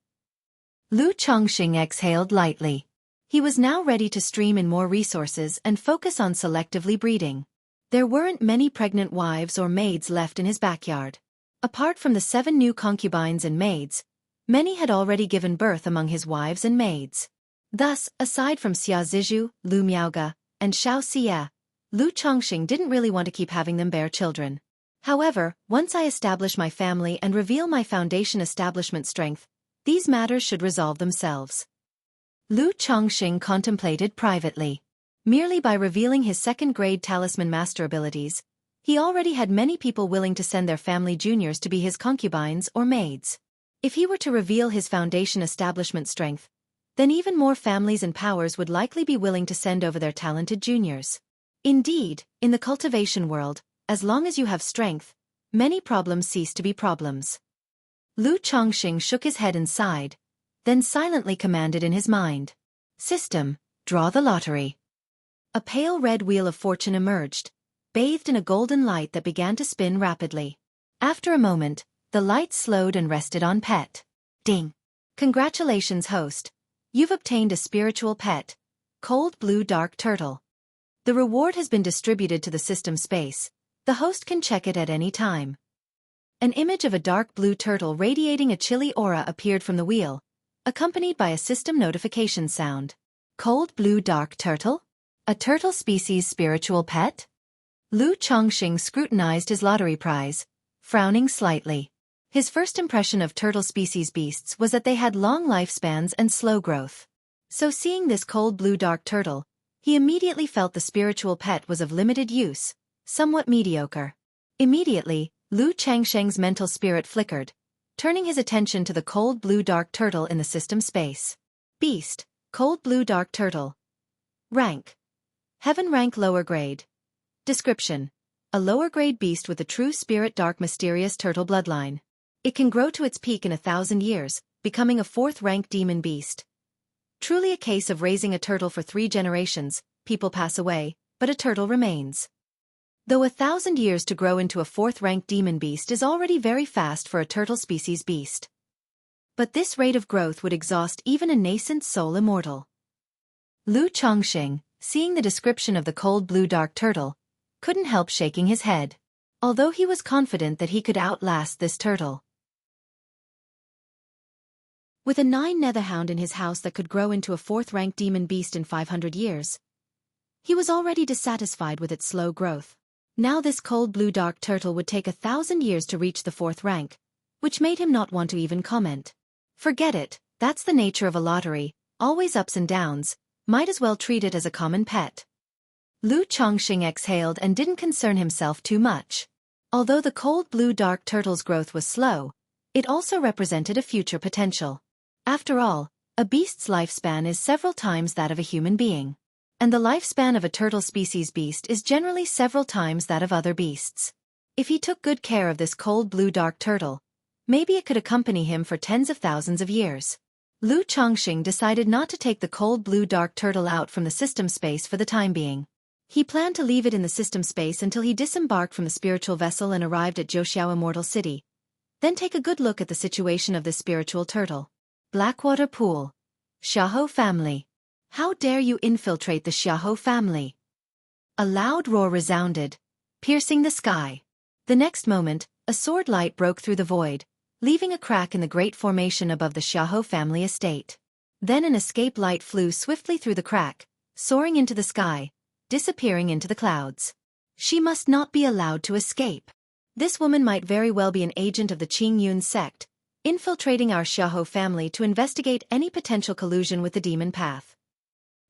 Lu Chongqing exhaled lightly. He was now ready to stream in more resources and focus on selectively breeding. There weren't many pregnant wives or maids left in his backyard. Apart from the 7 new concubines and maids, many had already given birth among his wives and maids. Thus, aside from Xia Zizhu, Lu Miaoge, and Xiao Xia, Lu Chongqing didn't really want to keep having them bear children. However, once I establish my family and reveal my foundation establishment strength, these matters should resolve themselves. Lu Chongqing contemplated privately. Merely by revealing his 2nd-grade talisman master abilities, he already had many people willing to send their family juniors to be his concubines or maids. If he were to reveal his foundation establishment strength, then even more families and powers would likely be willing to send over their talented juniors. Indeed, in the cultivation world, as long as you have strength, many problems cease to be problems. Lu Chongqing shook his head and sighed, then silently commanded in his mind. System, draw the lottery. A pale red wheel of fortune emerged, bathed in a golden light that began to spin rapidly. After a moment, the light slowed and rested on Pet. Ding! Congratulations, host. You've obtained a spiritual pet, Cold Blue Dark Turtle. The reward has been distributed to the system space. The host can check it at any time. An image of a dark blue turtle radiating a chilly aura appeared from the wheel, accompanied by a system notification sound. Cold Blue Dark Turtle? A turtle species spiritual pet? Lu Chongqing scrutinized his lottery prize, frowning slightly. His first impression of turtle species beasts was that they had long lifespans and slow growth. So seeing this cold blue dark turtle, he immediately felt the spiritual pet was of limited use, somewhat mediocre. Immediately, Lu Chongqing's mental spirit flickered, turning his attention to the cold blue dark turtle in the system space. Beast, Cold Blue Dark Turtle. Rank: Heaven rank lower grade. Description: a lower grade beast with a true spirit dark mysterious turtle bloodline. It can grow to its peak in 1,000 years, becoming a 4th-rank demon beast. Truly a case of raising a turtle for 3 generations, people pass away, but a turtle remains. Though 1,000 years to grow into a 4th-rank demon beast is already very fast for a turtle species beast. But this rate of growth would exhaust even a nascent soul immortal. Lu Chongqing, seeing the description of the cold blue dark turtle, couldn't help shaking his head. Although he was confident that he could outlast this turtle. With a 9 netherhound in his house that could grow into a 4th-rank demon beast in 500 years, he was already dissatisfied with its slow growth. Now this cold blue dark turtle would take 1,000 years to reach the 4th rank, which made him not want to even comment. Forget it, that's the nature of a lottery, always ups and downs, might as well treat it as a common pet. Lu Chongqing exhaled and didn't concern himself too much. Although the cold blue dark turtle's growth was slow, it also represented a future potential. After all, a beast's lifespan is several times that of a human being. And the lifespan of a turtle species beast is generally several times that of other beasts. If he took good care of this cold blue dark turtle, maybe it could accompany him for tens of thousands of years. Lu Chongqing decided not to take the cold blue dark turtle out from the system space for the time being. He planned to leave it in the system space until he disembarked from the spiritual vessel and arrived at Zhouxiao Immortal City. Then take a good look at the situation of this spiritual turtle. Blackwater Pool. Xiahou family. How dare you infiltrate the Xiahou family? A loud roar resounded, piercing the sky. The next moment, a sword light broke through the void, leaving a crack in the great formation above the Xiahou family estate. Then an escape light flew swiftly through the crack, soaring into the sky, disappearing into the clouds. She must not be allowed to escape. This woman might very well be an agent of the Qingyun sect, infiltrating our Xiahou family to investigate any potential collusion with the demon path.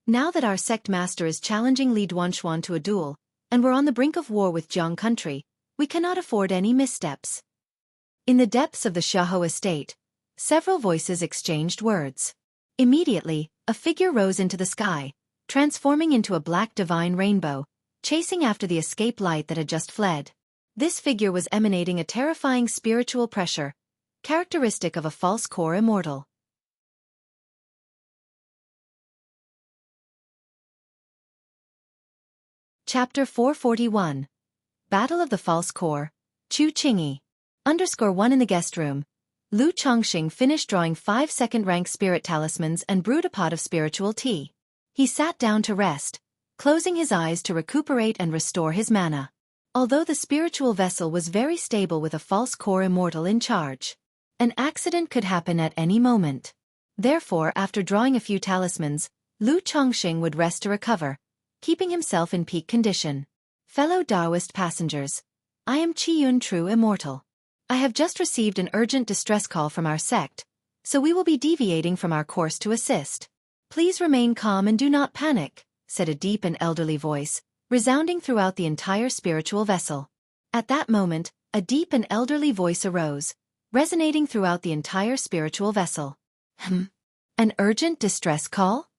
Now that our sect master is challenging Li Duanshuan to a duel, and we're on the brink of war with Jiang country, we cannot afford any missteps. In the depths of the Xiahou estate, several voices exchanged words. Immediately, a figure rose into the sky, transforming into a black divine rainbow, chasing after the escape light that had just fled. This figure was emanating a terrifying spiritual pressure, characteristic of a false core immortal. Chapter 441. Battle of the False Core, Chu Qingyi. _1 in the guest room. Lu Chongqing finished drawing 5 second-rank spirit talismans and brewed a pot of spiritual tea. He sat down to rest, closing his eyes to recuperate and restore his mana. Although the spiritual vessel was very stable with a false core immortal in charge, an accident could happen at any moment. Therefore, after drawing a few talismans, Lu Chongqing would rest to recover, keeping himself in peak condition. Fellow Taoist passengers, I am Qiyun True Immortal. I have just received an urgent distress call from our sect, so we will be deviating from our course to assist. Please remain calm and do not panic, said a deep and elderly voice, resounding throughout the entire spiritual vessel. At that moment, a deep and elderly voice arose, resonating throughout the entire spiritual vessel. An urgent distress call?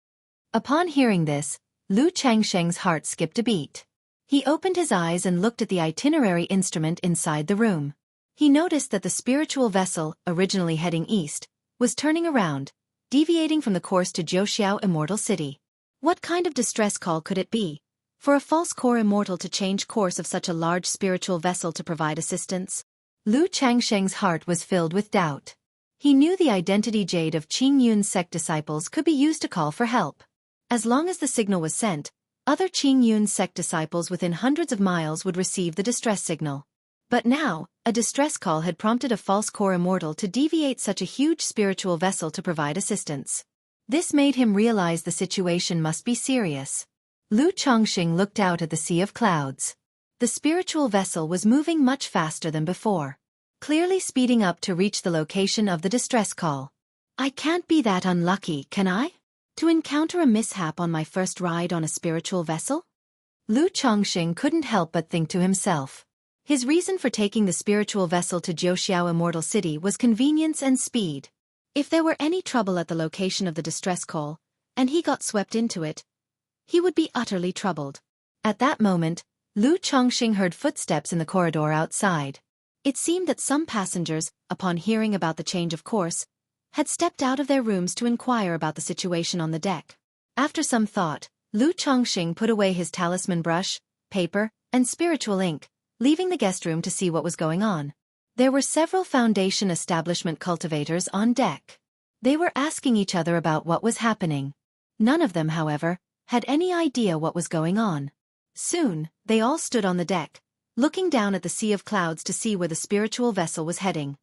Upon hearing this, Lu Changsheng's heart skipped a beat. He opened his eyes and looked at the itinerary instrument inside the room. He noticed that the spiritual vessel, originally heading east, was turning around, deviating from the course to Zhouxiao Immortal City. What kind of distress call could it be? For a false core immortal to change course of such a large spiritual vessel to provide assistance? Lu Changsheng's heart was filled with doubt. He knew the identity jade of Qingyun sect disciples could be used to call for help. As long as the signal was sent, other Qingyun sect disciples within hundreds of miles would receive the distress signal. But now, a distress call had prompted a false core immortal to deviate such a huge spiritual vessel to provide assistance. This made him realize the situation must be serious. Lu Chongqing looked out at the sea of clouds. The spiritual vessel was moving much faster than before, clearly speeding up to reach the location of the distress call. I can't be that unlucky, can I? To encounter a mishap on my first ride on a spiritual vessel? Lu Chongqing couldn't help but think to himself. His reason for taking the spiritual vessel to Zhouxiao Immortal City was convenience and speed. If there were any trouble at the location of the distress call, and he got swept into it, he would be utterly troubled. At that moment, Lu Chongqing heard footsteps in the corridor outside. It seemed that some passengers, upon hearing about the change of course, had stepped out of their rooms to inquire about the situation on the deck. After some thought, Lu Chongqing put away his talisman brush, paper, and spiritual ink, leaving the guest room to see what was going on. There were several Foundation establishment cultivators on deck. They were asking each other about what was happening. None of them, however, had any idea what was going on. Soon, they all stood on the deck, looking down at the sea of clouds to see where the spiritual vessel was heading.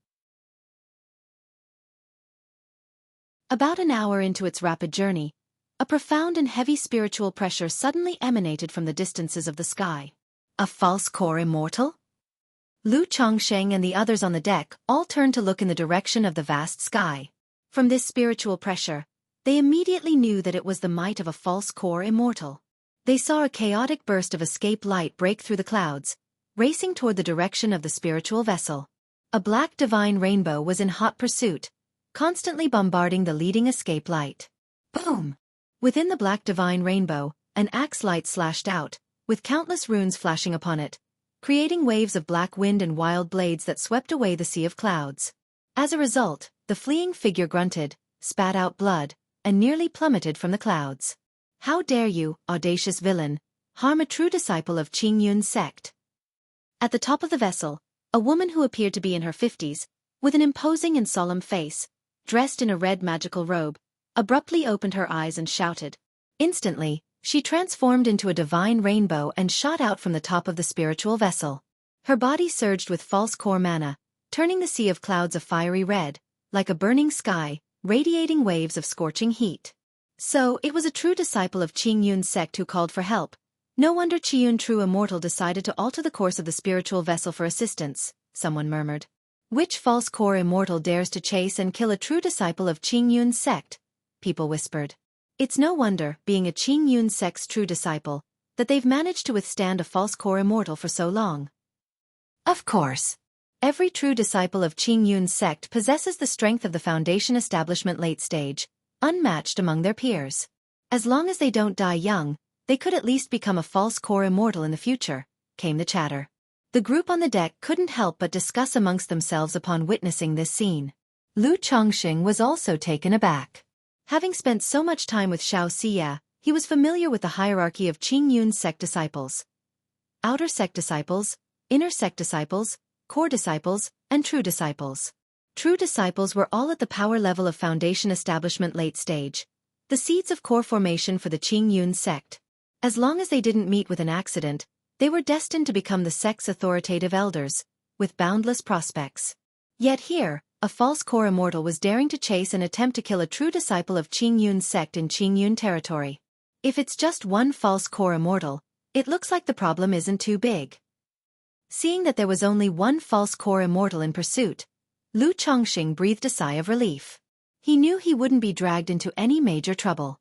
About an hour into its rapid journey, a profound and heavy spiritual pressure suddenly emanated from the distances of the sky. A false core immortal? Lu Chongqing and the others on the deck all turned to look in the direction of the vast sky. From this spiritual pressure, they immediately knew that it was the might of a false core immortal. They saw a chaotic burst of escape light break through the clouds, racing toward the direction of the spiritual vessel. A black divine rainbow was in hot pursuit, constantly bombarding the leading escape light. Boom! Within the black divine rainbow, an axe light slashed out, with countless runes flashing upon it, creating waves of black wind and wild blades that swept away the sea of clouds. As a result, the fleeing figure grunted, spat out blood, and nearly plummeted from the clouds. How dare you, audacious villain, harm a true disciple of Qing Yun's sect? At the top of the vessel, a woman who appeared to be in her 50s, with an imposing and solemn face, dressed in a red magical robe, abruptly opened her eyes and shouted. Instantly, she transformed into a divine rainbow and shot out from the top of the spiritual vessel. Her body surged with false core mana, turning the sea of clouds a fiery red, like a burning sky, radiating waves of scorching heat. So, it was a true disciple of Qing Yun's sect who called for help. No wonder Qi Yun True Immortal decided to alter the course of the spiritual vessel for assistance, someone murmured. Which false core immortal dares to chase and kill a true disciple of Qing Yun's sect? People whispered. It's no wonder, being a Qing Yun sect's true disciple, that they've managed to withstand a false core immortal for so long. Of course. Every true disciple of Qing Yun's sect possesses the strength of the Foundation establishment late stage, unmatched among their peers. As long as they don't die young, they could at least become a false core immortal in the future, came the chatter. The group on the deck couldn't help but discuss amongst themselves upon witnessing this scene. Lu Chongqing was also taken aback. Having spent so much time with Xiaofan, he was familiar with the hierarchy of Qing Yun's sect disciples. Outer sect disciples, inner sect disciples, core disciples, and true disciples. True disciples were all at the power level of Foundation establishment late stage, the seeds of core formation for the Qing Yun sect. As long as they didn't meet with an accident, they were destined to become the sect's authoritative elders, with boundless prospects. Yet here, a false core immortal was daring to chase and attempt to kill a true disciple of Qing Yun's sect in Qing Yun territory. If it's just one false core immortal, it looks like the problem isn't too big. Seeing that there was only one false core immortal in pursuit, Lu Chongqing breathed a sigh of relief. He knew he wouldn't be dragged into any major trouble.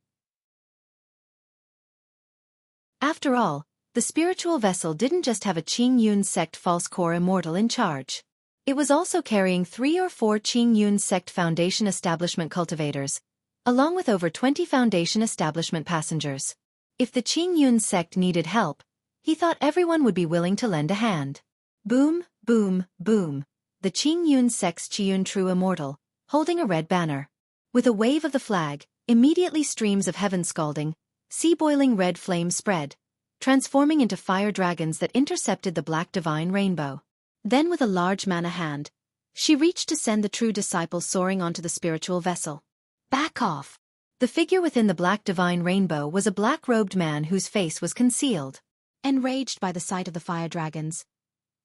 After all, the spiritual vessel didn't just have a Qing Yun sect false core immortal in charge. It was also carrying 3 or 4 Qing Yun sect Foundation establishment cultivators, along with over 20 Foundation establishment passengers. If the Qing Yun sect needed help, he thought everyone would be willing to lend a hand. Boom, boom, boom. The Qing Yun sect's Qi Yun True Immortal, holding a red banner. With a wave of the flag, immediately streams of heaven scalding, sea-boiling red flames spread, transforming into fire dragons that intercepted the black divine rainbow. Then with a large mana hand, she reached to send the true disciple soaring onto the spiritual vessel. Back off! The figure within the black divine rainbow was a black-robed man whose face was concealed. Enraged by the sight of the fire dragons,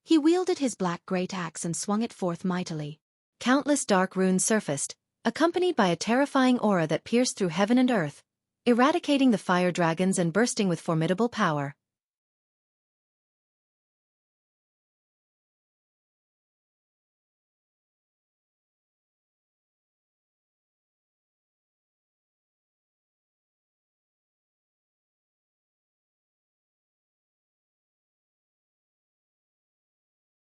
he wielded his black great axe and swung it forth mightily. Countless dark runes surfaced, accompanied by a terrifying aura that pierced through heaven and earth, eradicating the fire dragons and bursting with formidable power.